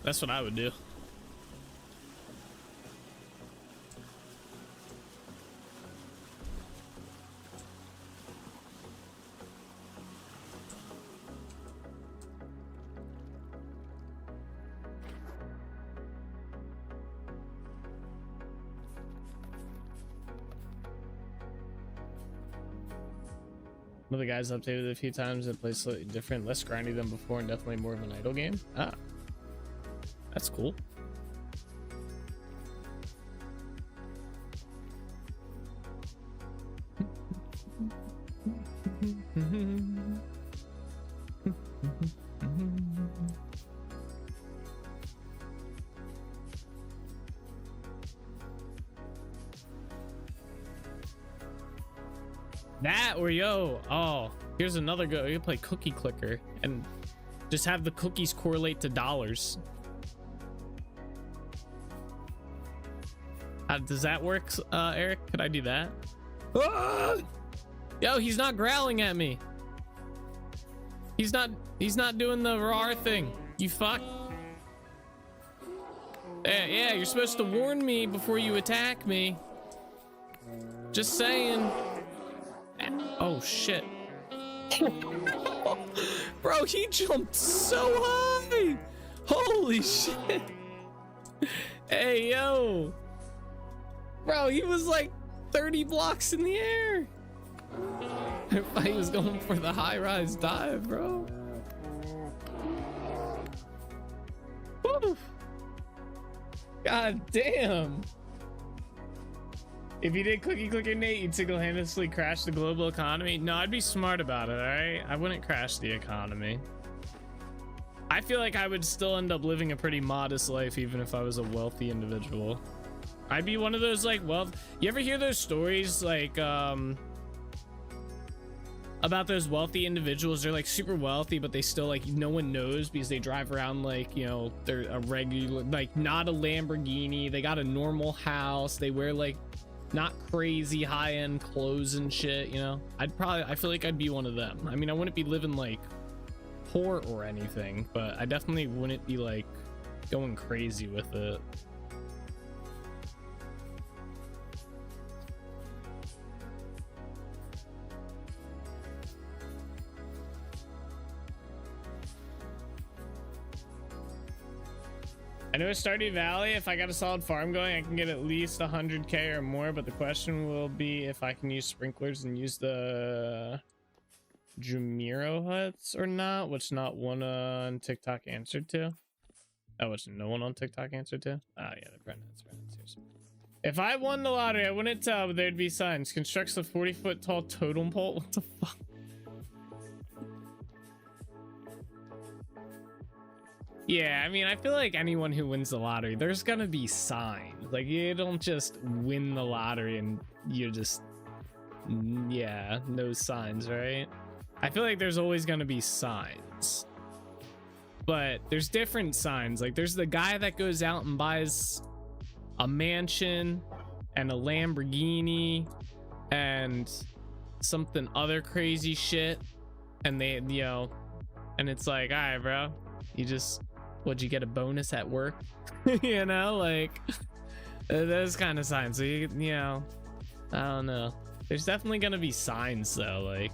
S2: That's what I would do. One of the guys updated it a few times and plays slightly different, less grindy than before, and definitely more of an idle game. Ah, that's cool. That or yo, oh, here's another go. You can play Cookie Clicker and just have the cookies correlate to dollars. Does that work, Eric? Could I do that? Ah! Yo, he's not growling at me. He's not doing the roar thing. You fuck. Yeah, you're supposed to warn me before you attack me. Just saying. Oh shit. Bro, he jumped so high. Holy shit. Hey, yo. Bro, he was like 30 blocks in the air. I thought he was going for the high-rise dive, bro. Woo. God damn. If you did Cookie Clicker, Nate, you'd single-handedly crash the global economy. No, I'd be smart about it, all right? I wouldn't crash the economy. I feel like I would still end up living a pretty modest life even if I was a wealthy individual. I'd be one of those like you ever hear those stories like about those wealthy individuals? They're like super wealthy, but they still like no one knows because they drive around like, you know, they're a regular, like not a Lamborghini, they got a normal house, they wear like not crazy high-end clothes and shit, you know. I feel like I'd be one of them. I mean, I wouldn't be living like poor or anything, but I definitely wouldn't be like going crazy with it. I know Stardew Valley, if I got a solid farm going, I can get at least 100K or more, but the question will be if I can use sprinklers and use the Jumiro huts or not, which not one on TikTok answered to. Oh, which no one on TikTok answered to? Ah, yeah, the Brennan's. If I won the lottery, I wouldn't tell, but there'd be signs. Constructs a 40-foot tall totem pole. What the fuck? Yeah, I mean, I feel like anyone who wins the lottery, there's gonna be signs. Like, you don't just win the lottery and you just, yeah, no signs, right? I feel like there's always gonna be signs. But there's different signs. Like, there's the guy that goes out and buys a mansion and a Lamborghini and something other crazy shit. And they, you know, and it's like, all right, bro, you just... Would you get a bonus at work? You know, like those kind of signs. So you know, I don't know. There's definitely gonna be signs though. Like,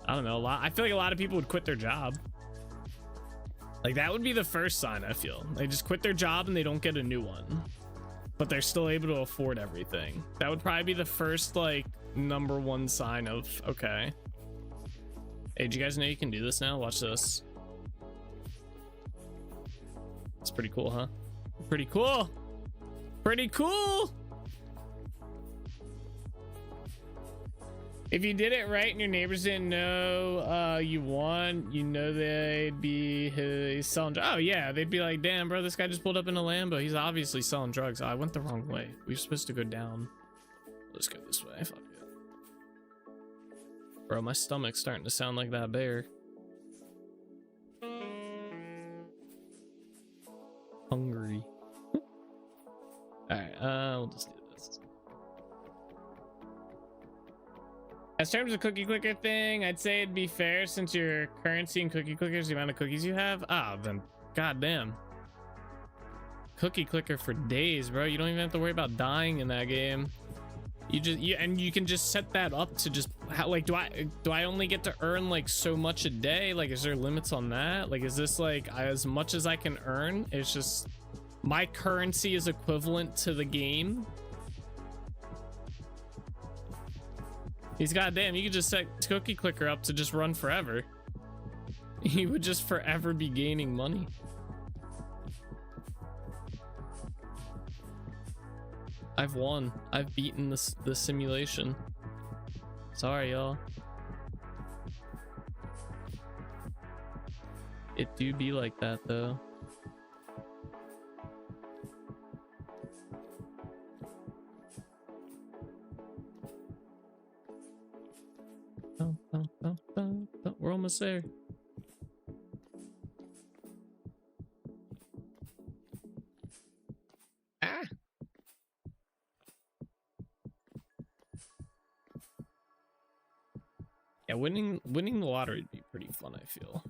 S2: I don't know. I feel like a lot of people would quit their job. Like that would be the first sign. I feel they just quit their job and they don't get a new one, but they're still able to afford everything. That would probably be the first like #1 sign of okay. Hey, do you guys know you can do this now? Watch this. It's pretty cool, huh? Pretty cool. Pretty cool. If you did it right and your neighbors didn't know you won, you know they'd be selling. Oh yeah, they'd be like, damn, bro, this guy just pulled up in a Lambo. He's obviously selling drugs. Oh, I went the wrong way. We were supposed to go down. Let's go this way. Fuck it. Bro, my stomach's starting to sound like that bear. Hungry. Alright, we'll just do this. As terms of cookie clicker thing, I'd say it'd be fair since your currency in cookie clickers, the amount of cookies you have. Ah, then goddamn. Cookie clicker for days, bro. You don't even have to worry about dying in that game. And you can just set that up to just like, do I only get to earn like so much a day? Like, is there limits on that? Like, is this like as much as I can earn? It's just my currency is equivalent to the game. He's goddamn, you could just set cookie clicker up to just run forever. He would just forever be gaining money. I've won. I've beaten the simulation. Sorry, y'all. It do be like that, though. We're almost there. Ah! Yeah, winning the lottery would be pretty fun, I feel.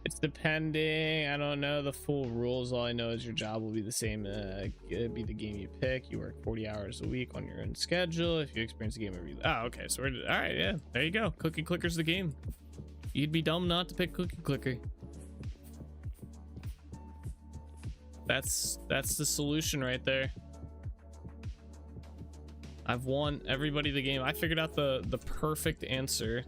S2: It's depending. I don't know the full rules. All I know is your job will be the same. It'd be the game you pick. You work 40 hours a week on your own schedule. If you experience the game every... Oh, okay. So we're... All right, yeah. There you go. Cookie Clicker's the game. You'd be dumb not to pick Cookie Clicker. That's the solution right there. I've won everybody the game. I figured out the perfect answer.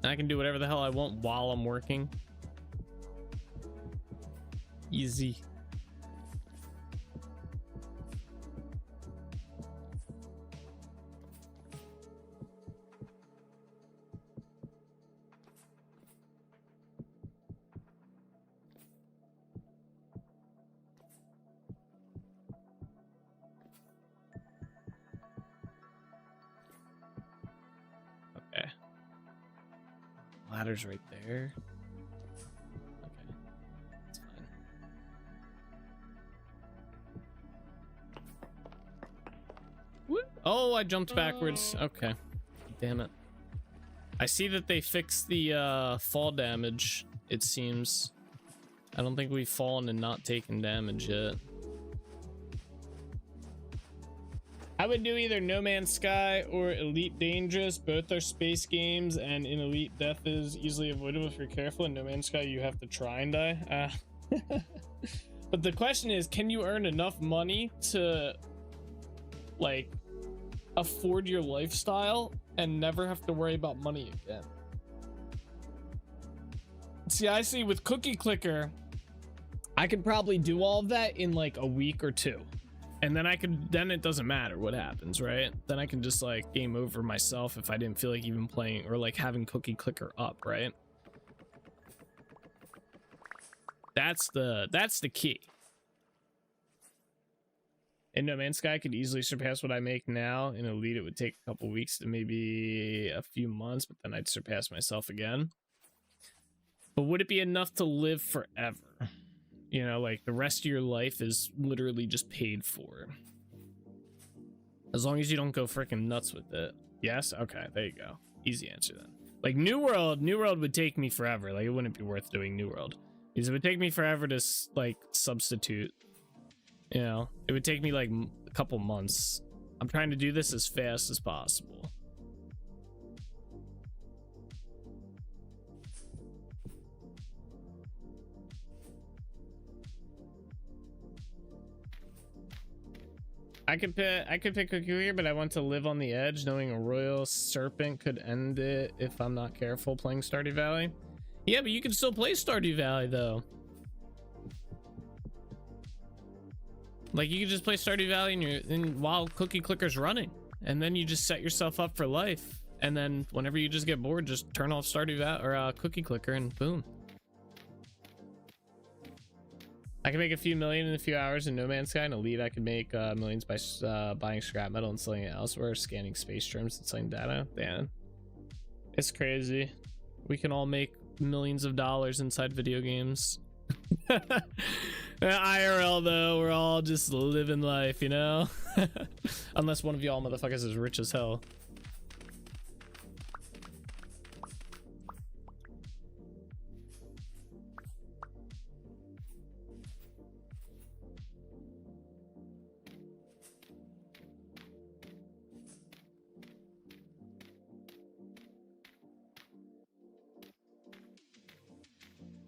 S2: And I can do whatever the hell I want while I'm working. Easy. Ladder's right there. Okay, that's fine. What? Oh, I jumped backwards. Okay, damn it. I see that they fixed the fall damage, it seems. I don't think we've fallen and not taken damage yet. I would do either No Man's Sky or Elite Dangerous. Both are space games, and in Elite, death is easily avoidable if you're careful. In No Man's Sky, you have to try and die. But the question is, can you earn enough money to, like, afford your lifestyle and never have to worry about money again? See, I see with Cookie Clicker, I could probably do all of that in like a week or two. And then then it doesn't matter what happens, right? Then I can just like game over myself if I didn't feel like even playing or like having Cookie Clicker up, right? That's the key. In No Man's Sky, I could easily surpass what I make now. In Elite, it would take a couple weeks to maybe a few months, but then I'd surpass myself again. But would it be enough to live forever? You know, like the rest of your life is literally just paid for. As long as you don't go freaking nuts with it. Yes? Okay, there you go. Easy answer then. Like New World would take me forever. Like it wouldn't be worth doing New World. Because it would take me forever to like substitute. You know, it would take me like a couple months. I'm trying to do this as fast as possible. I could pick Cookie Clicker, but I want to live on the edge, knowing a royal serpent could end it if I'm not careful playing Stardew Valley. Yeah, but you can still play Stardew Valley though. Like you can just play Stardew Valley while Cookie Clicker's running, and then you just set yourself up for life. And then whenever you just get bored, just turn off Stardew Valley or Cookie Clicker, and boom. I can make a few million in a few hours in No Man's Sky. And Elite, I could make millions by buying scrap metal and selling it elsewhere, scanning space germs and selling data. Man, it's crazy. We can all make millions of dollars inside video games. IRL though, we're all just living life, you know. Unless one of y'all motherfuckers is rich as hell.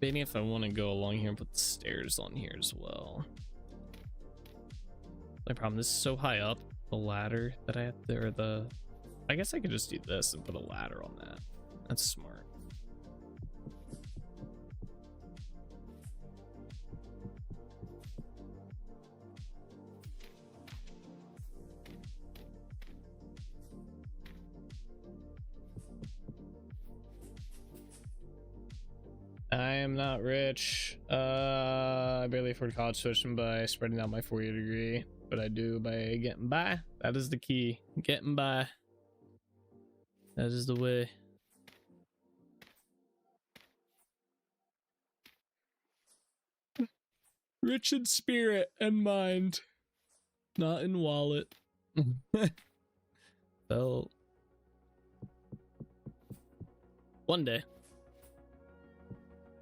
S2: Maybe if I want to go along here and put the stairs on here as well. My problem, this is so high up, the ladder that I have to, or the, I guess I could just do this and put a ladder on that. That's smart. I am not rich. I barely afford college tuition by spreading out my 4-year degree, but I do by getting by. That is the key. Getting by. That is the way. Rich in spirit and mind, not in wallet. So, one day.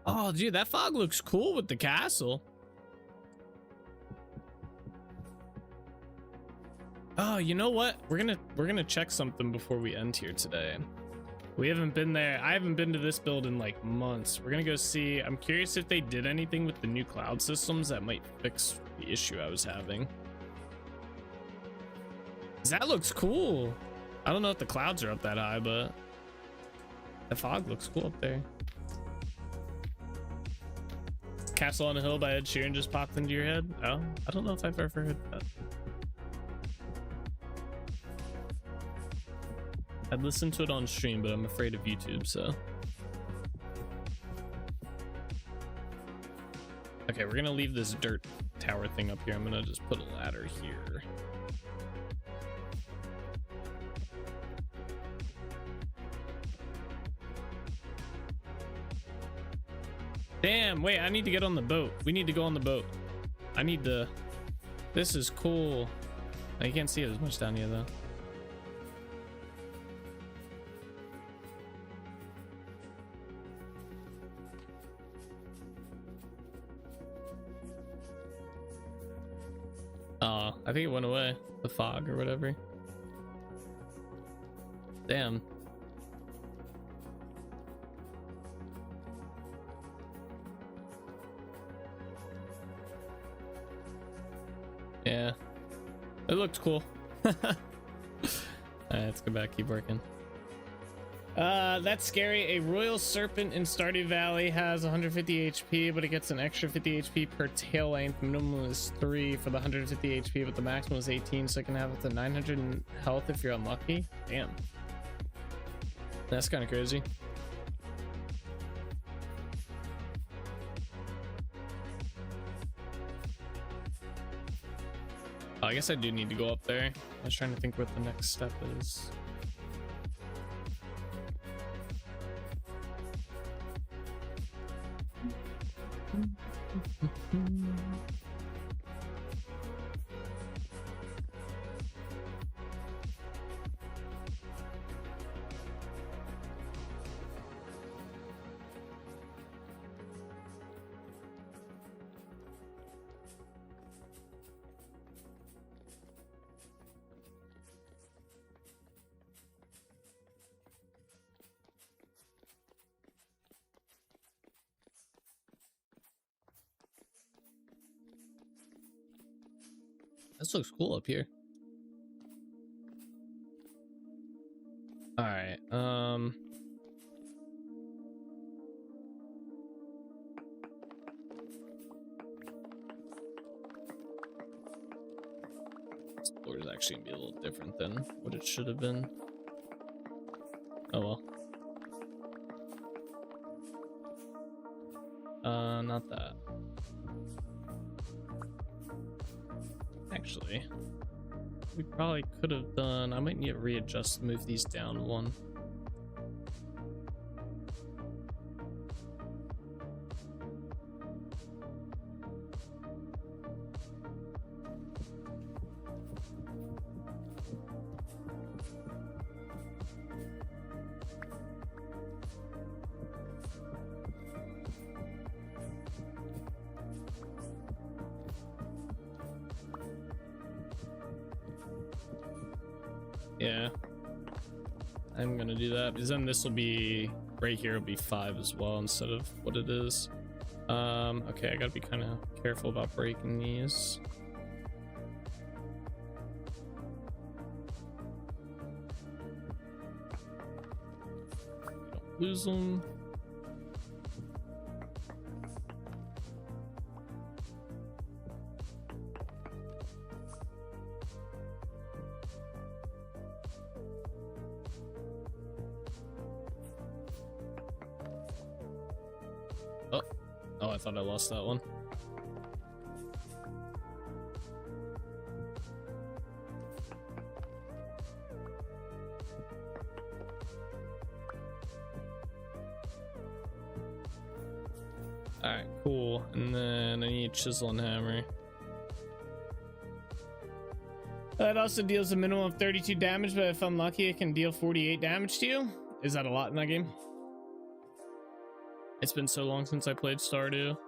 S2: Oh, dude, that fog looks cool with the castle. Oh, you know what? We're gonna check something before we end here today. We haven't been there. I haven't been to this build in like months. We're gonna go see. I'm curious if they did anything with the new cloud systems that might fix the issue I was having. 'Cause that looks cool. I don't know if the clouds are up that high, but the fog looks cool up there. Castle on a Hill by Ed Sheeran just popped into your head? Oh, I don't know if I've ever heard that. I'd listen to it on stream, but I'm afraid of YouTube, so. Okay, we're gonna leave this dirt tower thing up here. I'm gonna just put a ladder here. Damn, wait, I need to get on the boat. We need to go on the boat. I need to... This is cool. You can't see it as much down here, though. Oh, I think it went away. The fog or whatever. Damn. Yeah, it looked cool. Alright, let's go back, keep working. That's scary. A royal serpent in Stardew Valley has 150 HP, but it gets an extra 50 HP per tail length. Minimum is 3 for the 150 HP, but the maximum is 18, so it can have up to 900 in health if you're unlucky. Damn. That's kind of crazy. I guess I do need to go up there. I was trying to think what the next step is. This looks cool up here. All right. This floor is actually gonna be a little different than what it should have been. Oh well. Not that. actually. We probably could have done. I might need to readjust, move these down one. Yeah, I'm gonna do that because then this will be right here, will be 5 as well instead of what it is. Okay, I gotta be kind of careful about breaking these. Don't lose them. Oh, I thought I lost that one. Alright, cool. And then I need chisel and hammer. It also deals a minimum of 32 damage, but if unlucky, it can deal 48 damage to you. Is that a lot in that game? It's been so long since I played Stardew.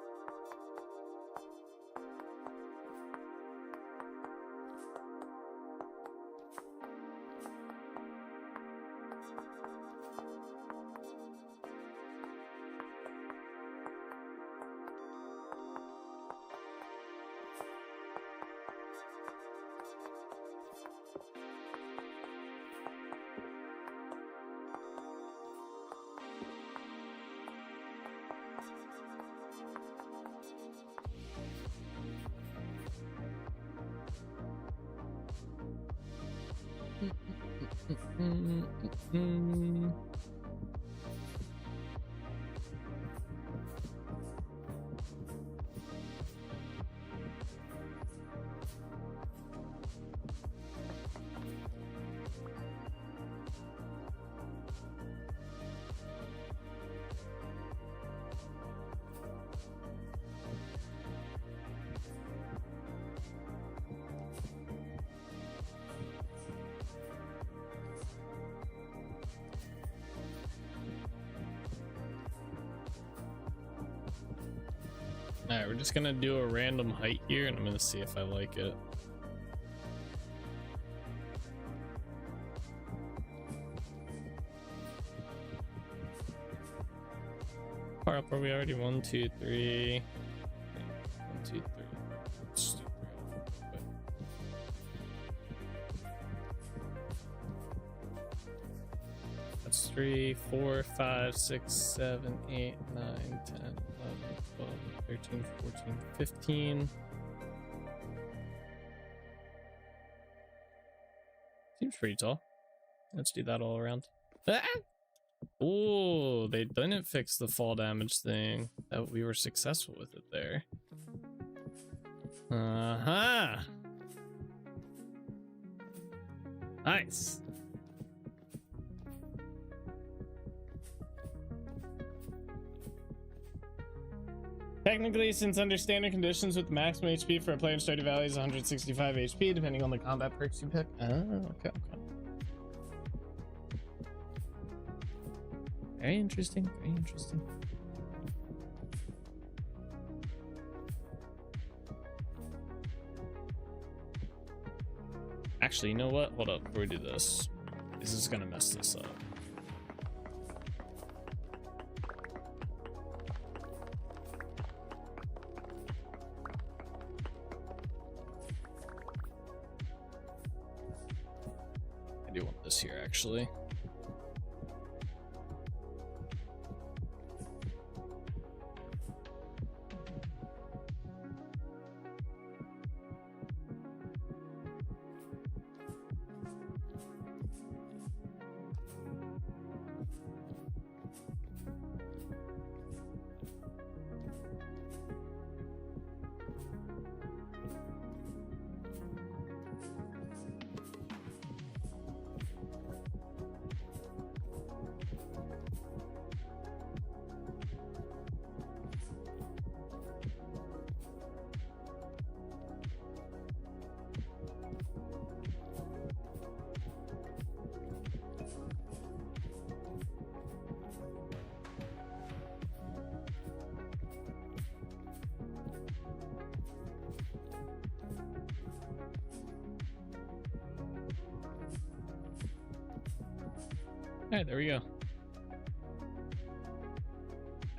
S2: Alright, we're just gonna do a random height here and I'm gonna see if I like it. How far up are we already? 1, 2, 3. 1, 2, 3. Let's do 3. That's 3, 4, 5, 6, 7, 8, 9, 10, 11, 12, 13, 14, 15. Seems pretty tall. Let's do that all around. Ah! Oh, they didn't fix the fall damage thing. That we were successful with it there. Uh-huh. Nice. Technically, since under standard conditions with the maximum HP for a player in Stardew Valley is 165 HP, depending on the combat perks you pick. Oh, okay. Very interesting, very interesting. Actually, you know what? Hold up, before we do this. This is gonna mess this up. I do want this here, actually. Alright, there we go.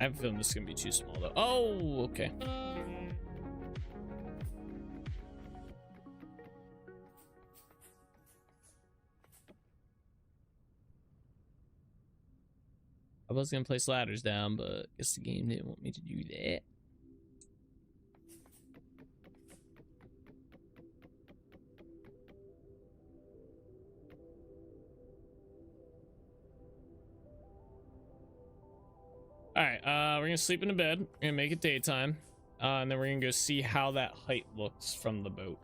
S2: I have a feeling this is gonna be too small though. Oh, okay. I was gonna place ladders down, but I guess the game didn't want me to do that. Alright, we're gonna sleep in a bed. We're gonna make it daytime. And then we're gonna go see how that height looks from the boat.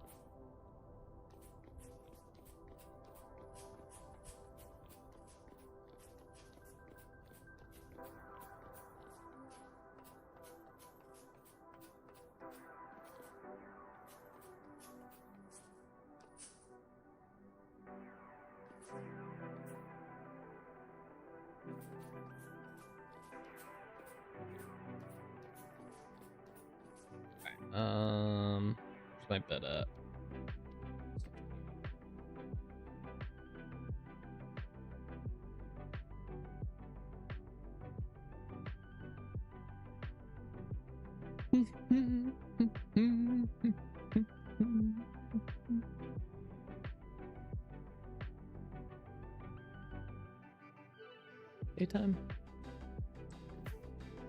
S2: Where's my bed at? Daytime?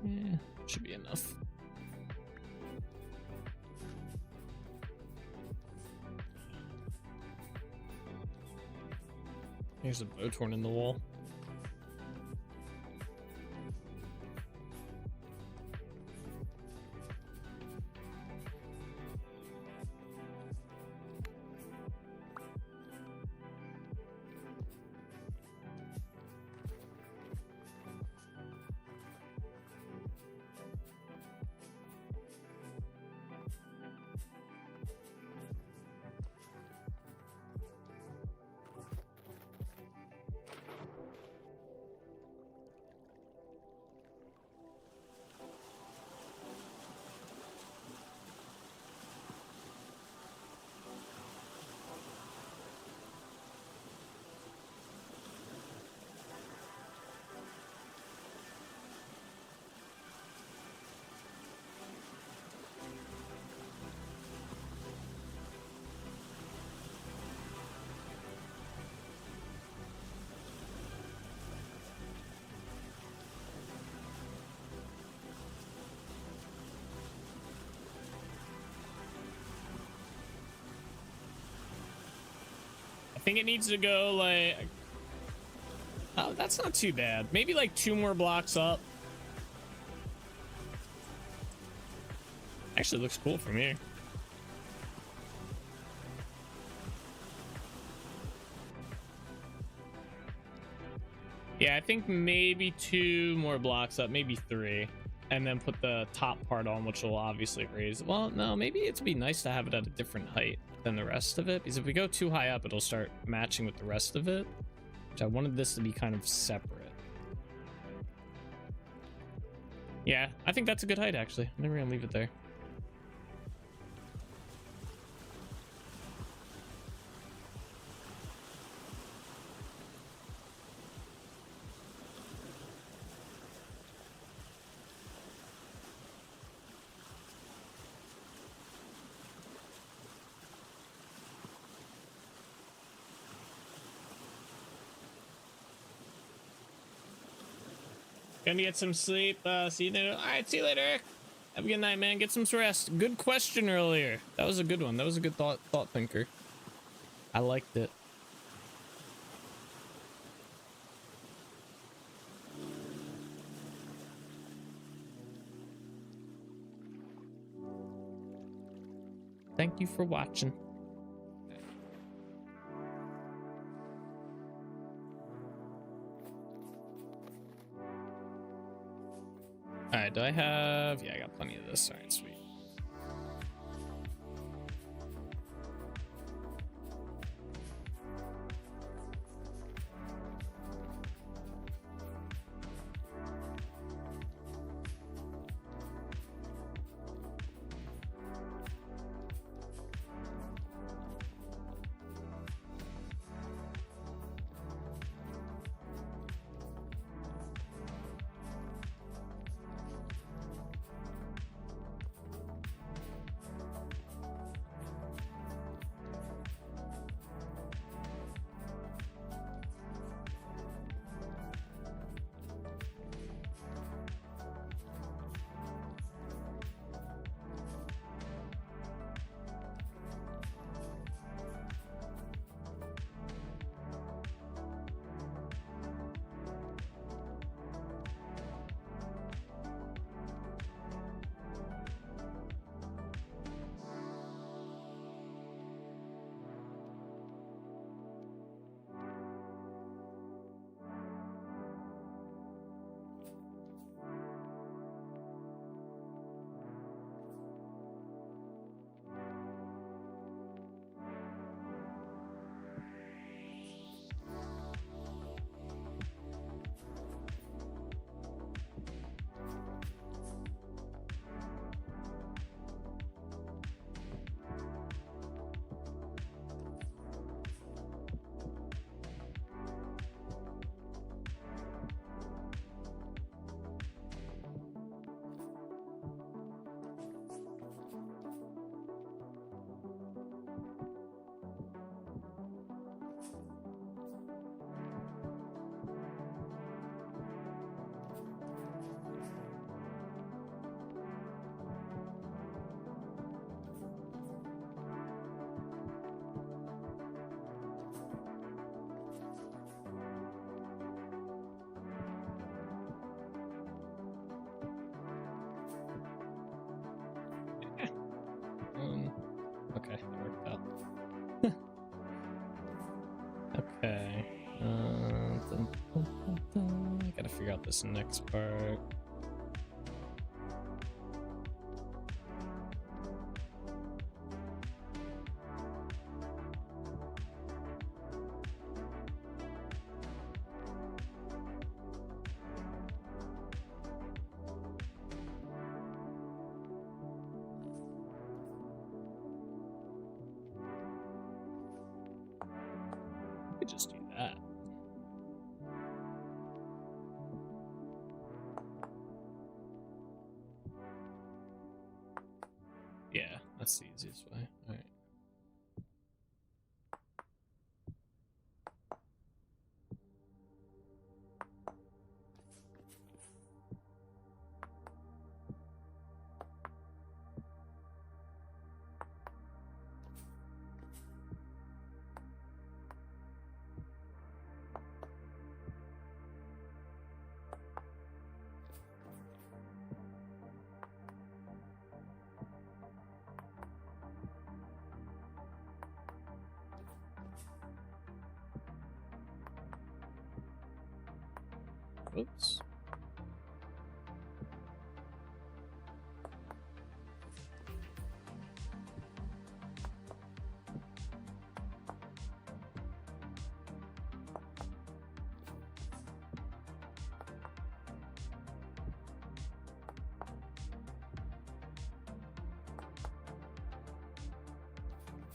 S2: Yeah, should be enough. Here's a bow torn in the wall. I think it needs to go like, oh, that's not too bad. Maybe like 2 more blocks up. Actually looks cool from here. Yeah, I think maybe 2 more blocks up, maybe 3, and then put the top part on, which will obviously raise. Well, no, maybe it'd be nice to have it at a different height than the rest of it, because if we go too high up, it'll start matching with the rest of it, which I wanted this to be kind of separate. Yeah, I think that's a good height, actually. I think we're gonna leave it there. Gonna get some sleep. See you later. All right, see you later. Have a good night, man. Get some rest. Good question earlier. That was a good one. That was a good thought thinker. I liked it. Thank you for watching. All right, do I have? Yeah, I got plenty of this. All right, sweet. Okay. I gotta figure out this next part. We could just do that. Yeah, that's the easiest way. All right. Oops.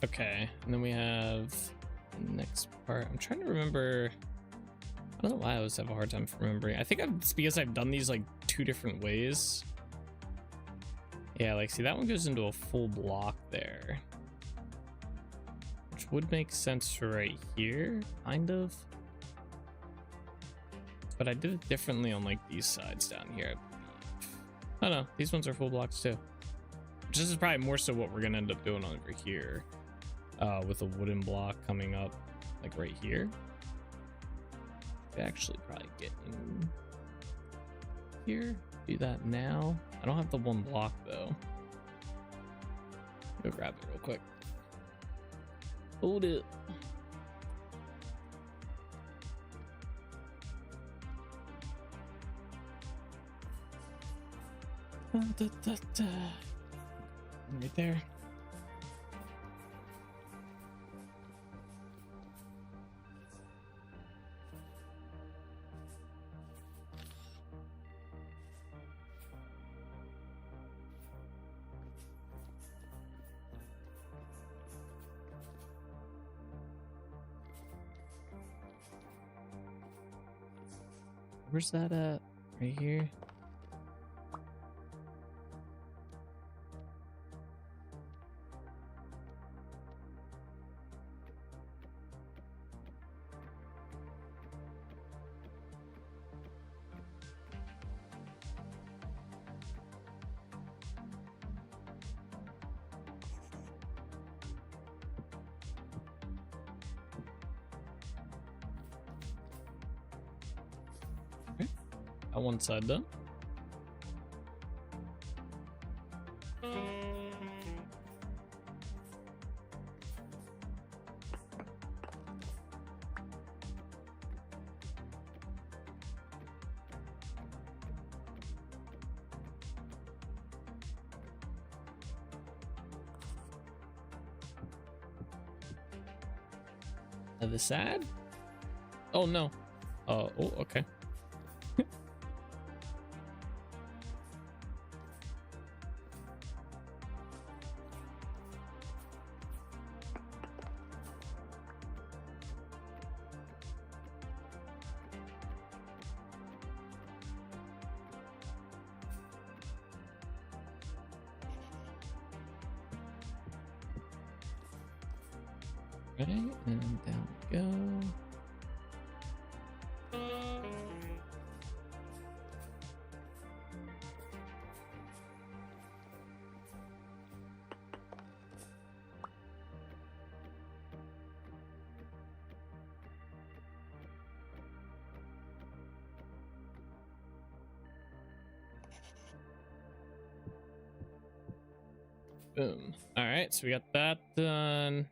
S2: Okay, and then we have the next part. I'm trying to remember. I don't know why I always have a hard time remembering. I think it's because I've done these like 2 different ways. Yeah, like see that one goes into a full block there, which would make sense for right here, kind of. But I did it differently on like these sides down here. I don't know. These ones are full blocks too. Which this is probably more so what we're gonna end up doing over here, with a wooden block coming up like right here. Actually probably get in here, do that now. I don't have the 1 block though. Go grab it real quick. Hold it. Right there. Where's that at? Right here? On one side done. Other side? Oh no. Oh, okay. Right, and down we go. Boom. All right, so we got that done.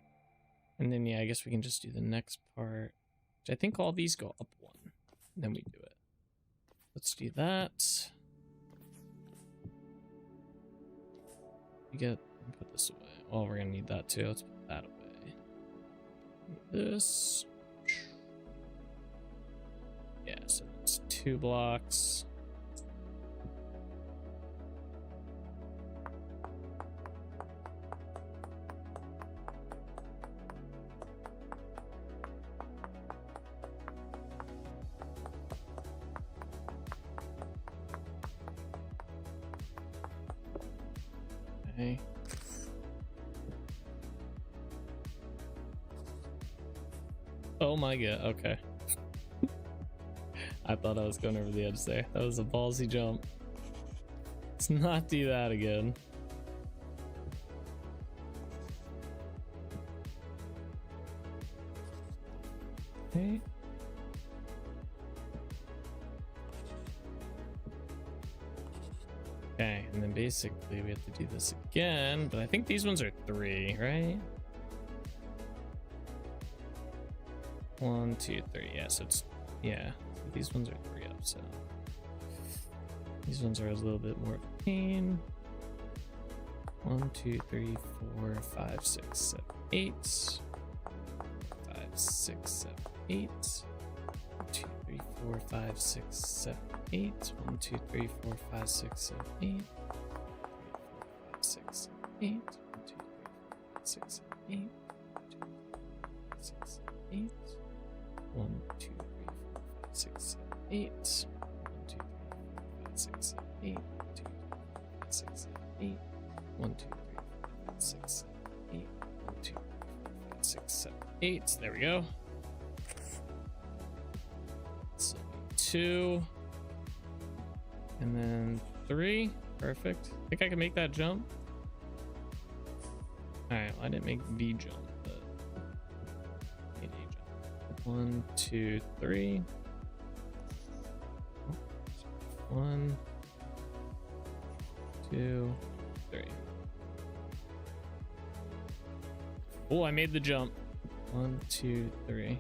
S2: And then, yeah, I guess we can just do the next part. Which I think all these go up one. And then we do it. Let's do that. Put this away. Oh, we're gonna need that too. Let's put that away. This. Yeah, so it's 2 blocks. Okay. Oh my god, okay. I thought I was going over the edge there. That was a ballsy jump. Let's not do that again. Okay. Okay, and then basically we have to do this again, but I think these ones are 3, right? 1, 2, 3. Yeah, so it's, yeah, so these ones are 3 up, so these ones are a little bit more of a pain. 1, 2, 3, 4, 5, 6, 7, 8. 5, 6, 7, 8. 2, 3, 4, 5, 6, 7, 8. 1, 2, 3, 4, 5, 6, 7, 8. 5, 6, 7, 8. 1, 2, 3, 4, 5, 6, 7, 8. 6, 7, 8. 1, 2, 3, 4, 5, 6, 7, 8. 1, 2, 3, 4, 5, 6, 7, 8. 2, 3, 4, 5, 6, 7, 8. 1, 2, 3, 4, 5, 6, 7, 8. 1, 2, 3, 4, 5, 6, 7, 8. There we go. So 2. And then 3. Perfect. I think I can make that jump. Alright, well, I didn't make the jump, but I made a jump. 1, 2, 3. 1, 2, 3. Oh, I made the jump. 1, 2, 3.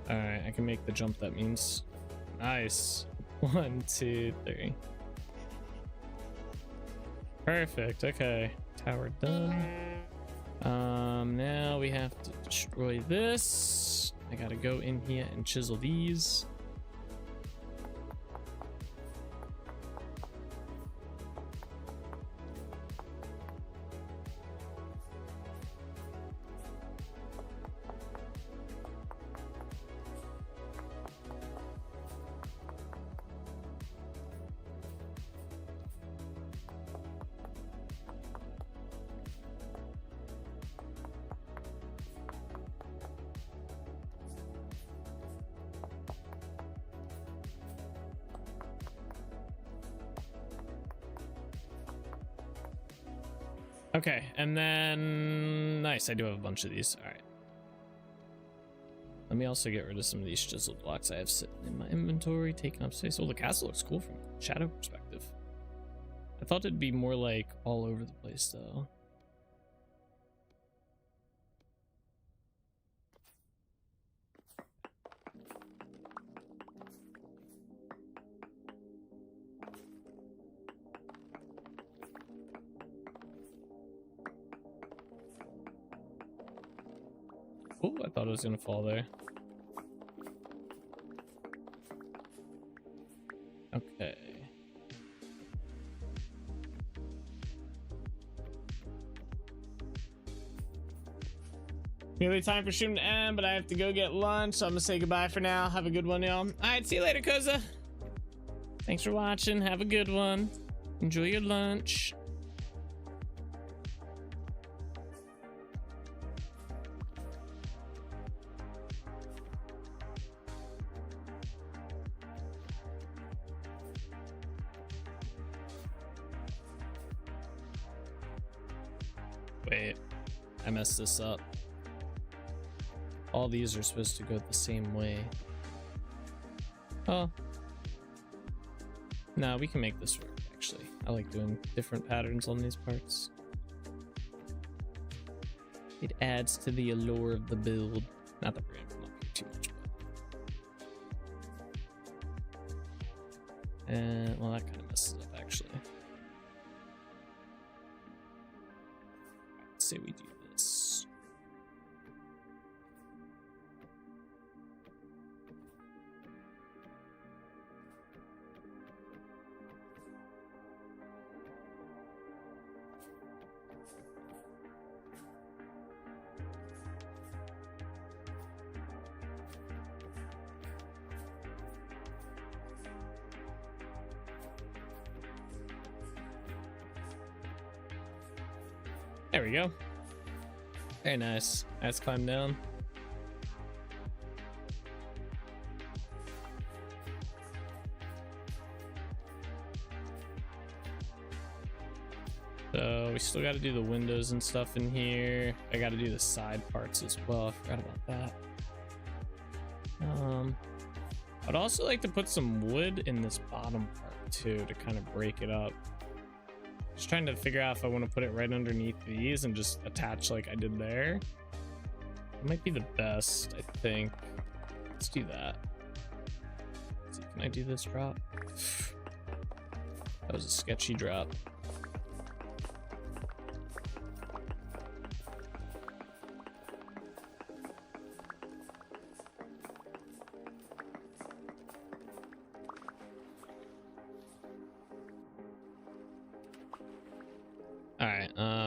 S2: Alright, I can make the jump, that means. Nice. 1, 2, 3. Perfect. Okay. Tower done. Now we have to destroy this. I gotta go in here and chisel these. Okay, and then nice, I do have a bunch of these. All right, let me also get rid of some of these chiseled blocks I have sitting in my inventory, taking up space. Oh, the castle looks cool from a shadow perspective. I thought it'd be more like all over the place though. Oh, I thought it was gonna fall there. Okay. Nearly time for stream to end, but I have to go get lunch, so I'm gonna say goodbye for now. Have a good one, y'all. All right, see you later, Koza. Thanks for watching. Have a good one. Enjoy your lunch. Wait, I messed this up. All these are supposed to go the same way. Oh. No, we can make this work, actually. I like doing different patterns on these parts. It adds to the allure of the build. Not that we're gonna come up here too much. And well, that kind of messes up actually. Let's say we do this. There we go. Very nice. Let's climb down. So we still got to do the windows and stuff in here. I got to do the side parts as well. I forgot about that. I'd also like to put some wood in this bottom part too to kind of break it up. Just trying to figure out if I want to put it right underneath these and just attach like I did there. It might be the best, I think. Let's do that. Let's see, can I do this drop? That was a sketchy drop.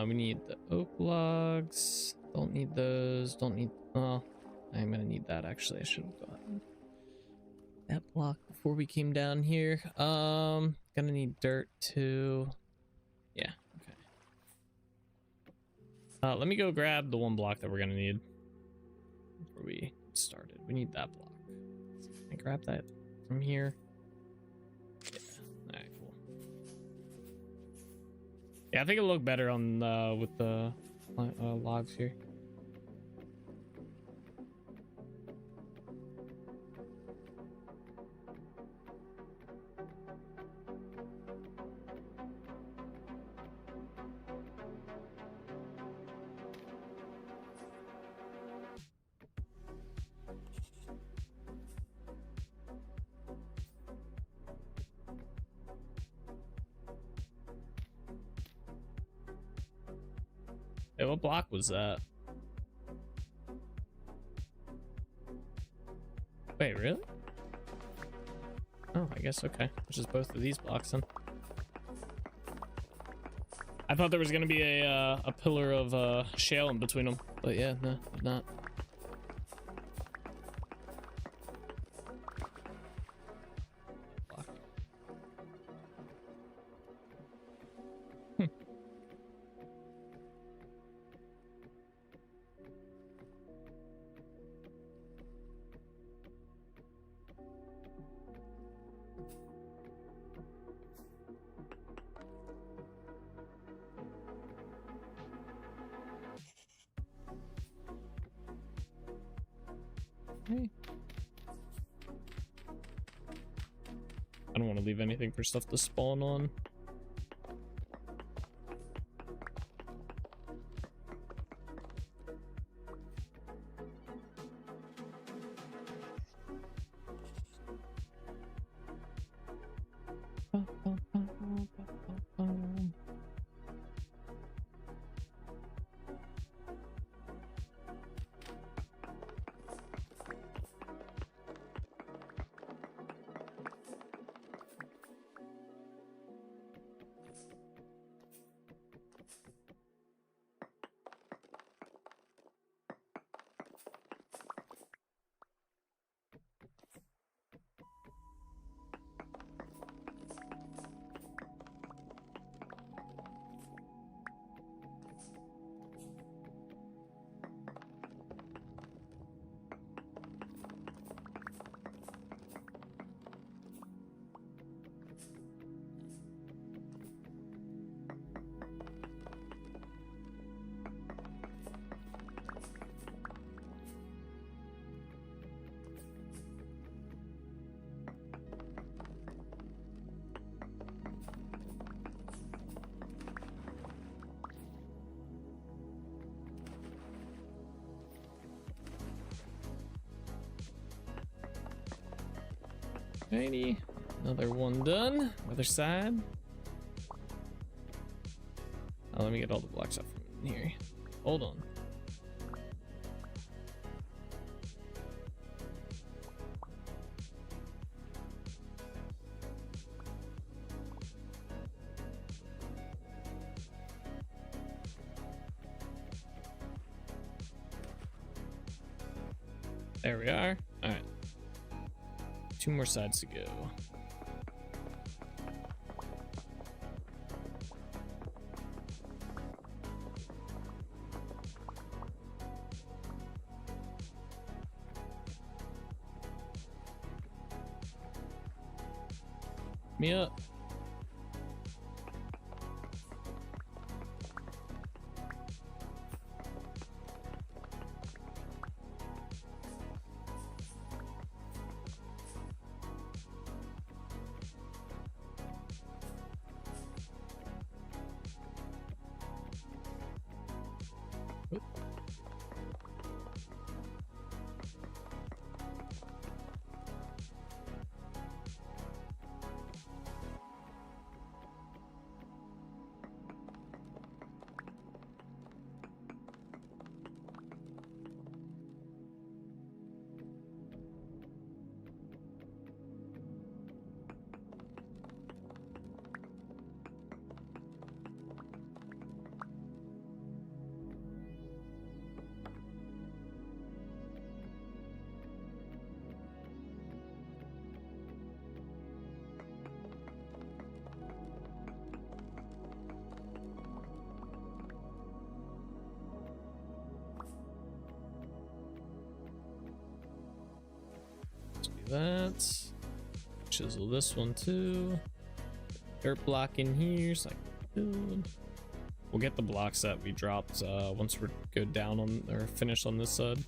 S2: We need the oak logs. Don't need those. Don't need. Oh, I'm gonna need that actually. I should have gotten that block before we came down here. Gonna need dirt too. Yeah. Okay. Let me go grab the one block that we're gonna need before we started. We need that block. Can I grab that from here? Yeah. All right. Cool. Yeah, I think it'll look better on with the logs here. Hey, what block was that? Wait, really? Oh, I guess okay. It's just both of these blocks then. I thought there was gonna be a pillar of shale in between them, but yeah, no, not. I don't want to leave anything for stuff to spawn on. Alrighty, another one done. Other side. Oh, let me get all the blocks up from here. Hold on. There we are. All right. 2 more sides to go. Me up. That. Chisel this one too. Dirt block in here, so good. We'll get the blocks that we dropped once we're good down on or finished on this side.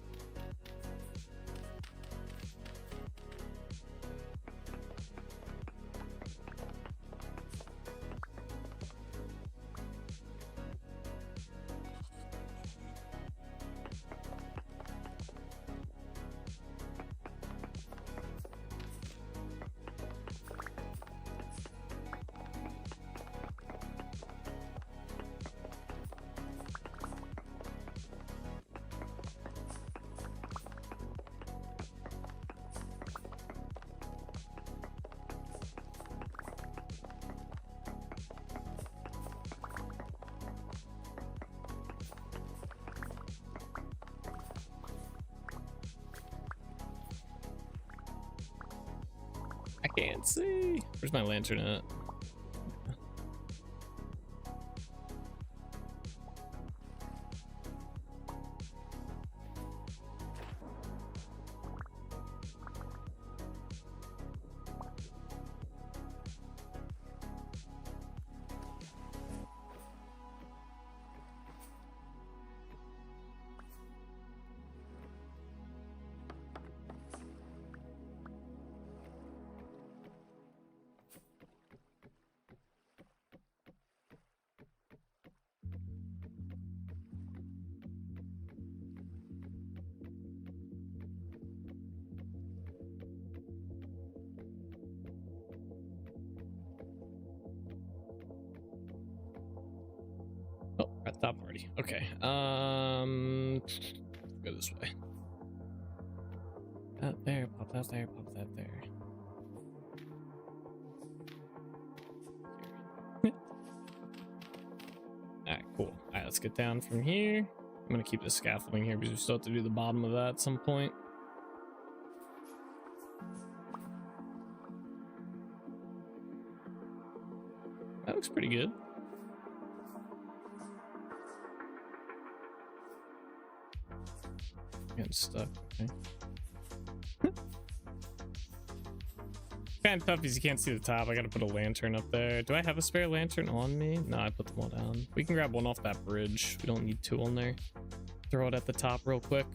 S2: I can't see. Where's my lantern at? Oh, we're at the top already. Okay. Go this way. Out there, pop that there, pop that there. Alright, cool. Alright, let's get down from here. I'm gonna keep the scaffolding here because we still have to do the bottom of that at some point. That looks pretty good. Getting stuck. Okay. Kind of tough because you can't see the top. I gotta put a lantern up there. Do I have a spare lantern on me? No, I put them all down. We can grab one off that bridge. We don't need 2 on there. Throw it at the top real quick.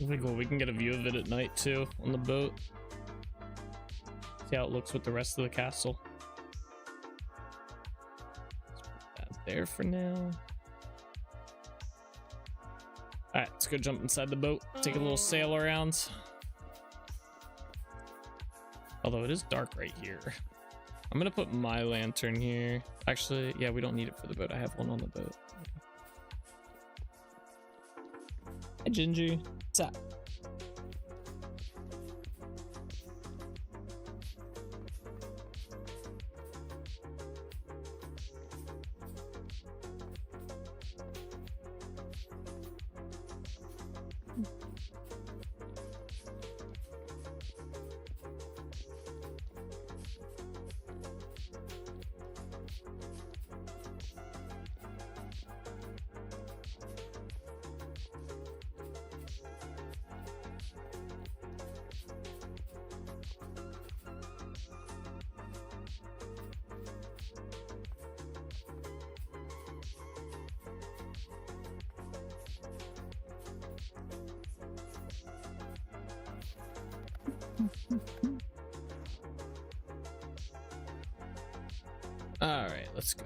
S2: That'd be cool. We can get a view of it at night too on the boat. See how it looks with the rest of the castle. Let's put that there for now. All right, let's go jump inside the boat. Take a little sail around. Although it is dark right here. I'm gonna put my lantern here. Actually, yeah, we don't need it for the boat. I have one on the boat. Hi, Ginger. What's up? All right, let's go.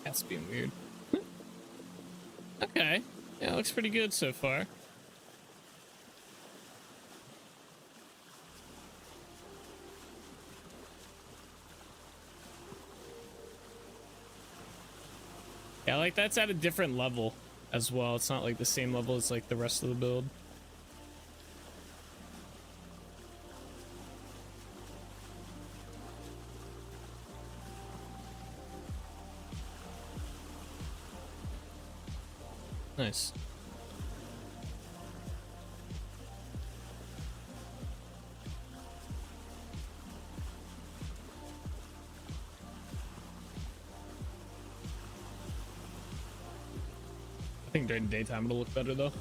S2: That's being weird. Okay. Yeah, it looks pretty good so far. Yeah, like that's at a different level as well. It's not like the same level as like the rest of the build. Nice. I think during the daytime it'll look better though.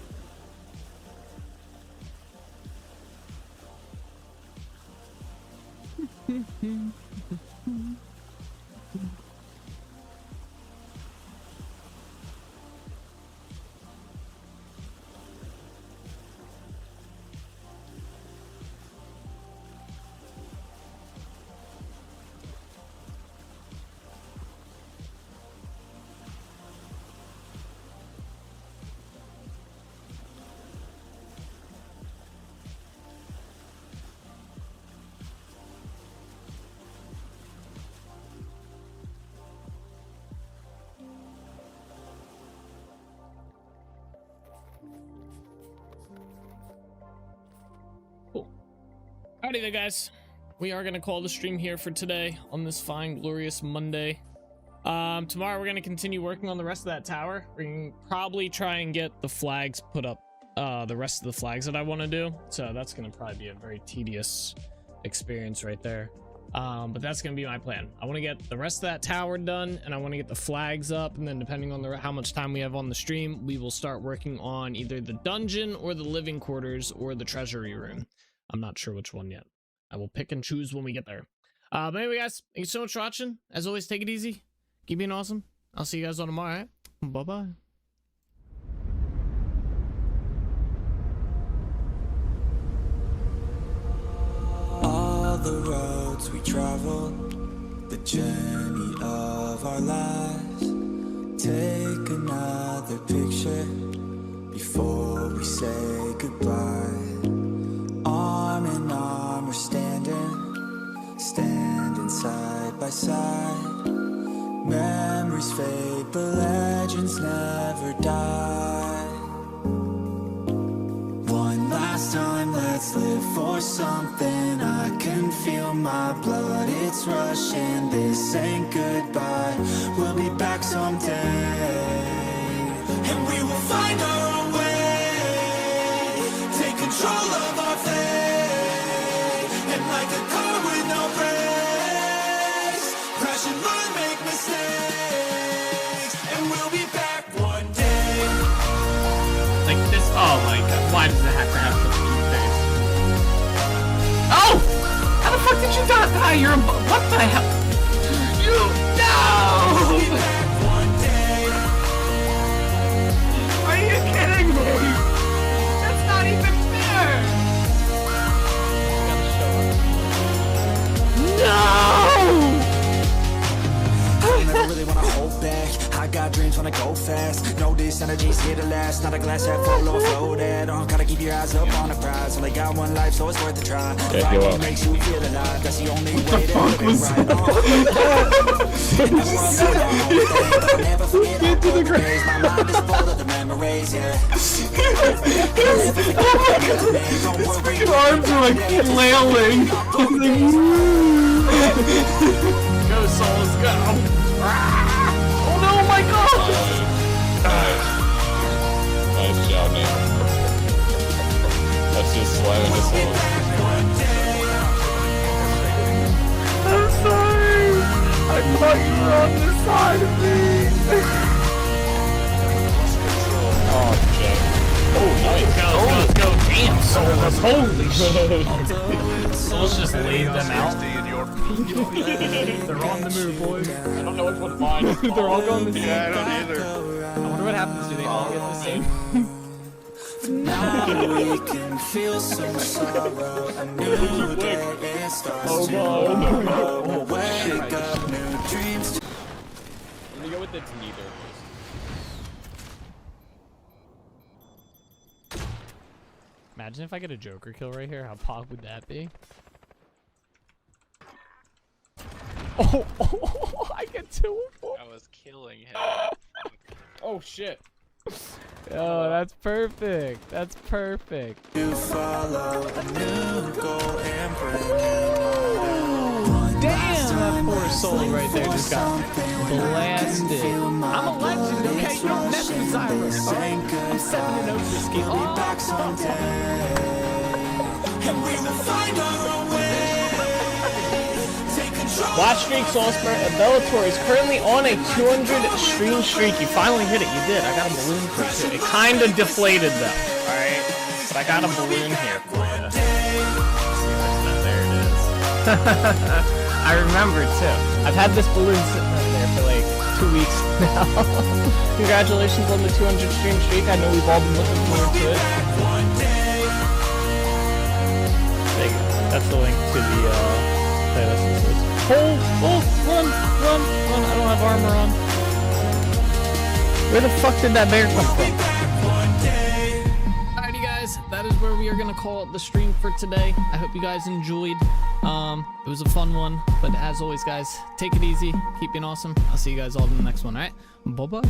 S2: Alrighty then, guys, we are gonna call the stream here for today on this fine glorious Monday. Tomorrow we're gonna continue working on the rest of that tower. We can probably try and get the flags put up, the rest of the flags that I want to do, so that's gonna probably be a very tedious experience right there. But that's gonna be my plan. I want to get the rest of that tower done, and I want to get the flags up, and then depending on how much time we have on the stream, we will start working on either the dungeon or the living quarters or the treasury room. I'm not sure which one yet. I will pick and choose when we get there. But anyway, guys, thank you so much for watching. As always, take it easy. Keep being awesome. I'll see you guys on tomorrow. Right? Bye-bye.
S1: All the roads we traveled, the journey of our lives. Take another picture before we say goodbye. Arm in arm we're standing side by side. Memories fade, but legends never die. One last time, let's live for something. I can feel my blood, it's time's rushing, this ain't goodbye. We'll be back someday, and we will find our own way. Take control of our fate, and like a car with no brakes, crash and learn, make mistakes, and we'll be back one day.
S3: Like this, oh my god, why does it have to have such a cute face? Oh! How the fuck did you die? You're a, what the hell? You, no! Are you kidding me? That's not even fair! No!
S1: I never really wanna hold back. I got dreams, wanna go fast. Know this energy's here to last. Not a glass half full, overflow that. Gotta keep your eyes up on the prize. Only got one life, so it's worth a try. Fighting makes you feel alive. That's the only way to live it right. I'll never forget how good the days. My mind is full of the memories, yeah.
S3: Your arms are like flailing. Go, souls, go! Oh no, my god!
S4: Nice job, man. That's just slamming this one.
S3: I'm sorry! I thought you were on this side of me!
S4: Oh, Jack.
S3: Oh, nice. Let's go. Damn, soulless. Holy shit. Souls just laid them out. They're on the move, boys.
S4: I don't know which one's mine.
S3: They're all going the same.
S4: Yeah, I don't either.
S3: I wonder what happens. Do they all get the same?
S1: Now we can feel some sorrow. A new day it starts tomorrow. We'll wake up, new dreams.
S4: Let me go with it's neither.
S3: Imagine if I get a Joker kill right here. How pog would that be? Oh, I get 2 of 4.
S4: I was killing him.
S3: Oh shit. Oh, that's perfect. That's perfect.
S1: To follow a new goal and bring
S3: Damn, that poor soul right there just got blasted. I'm a legend, okay? You don't mess with Cyrus, alright? I'm 7-0 this game.
S1: back someday, and we will find our own way. Take control.
S2: Watch Streak Solsper and Bellator is currently on a 200 stream streak. You finally hit it. You did. I got a balloon for you too. It kind of deflated though. Alright? But I got a balloon here for you. There it is. I remember too. I've had this balloon sitting right there for like 2 weeks now. Congratulations on the 200 stream streak. I know we've all been looking forward to it. There you go. That's the link to the playlist. Hold, run. I don't have armor on. Where the fuck did that bear come from? Alrighty guys, that is where we are gonna call it the stream for today. I hope you guys enjoyed. It was a fun one, but as always guys, take it easy, keep being awesome. I'll see you guys all in the next one, alright? Bye-bye.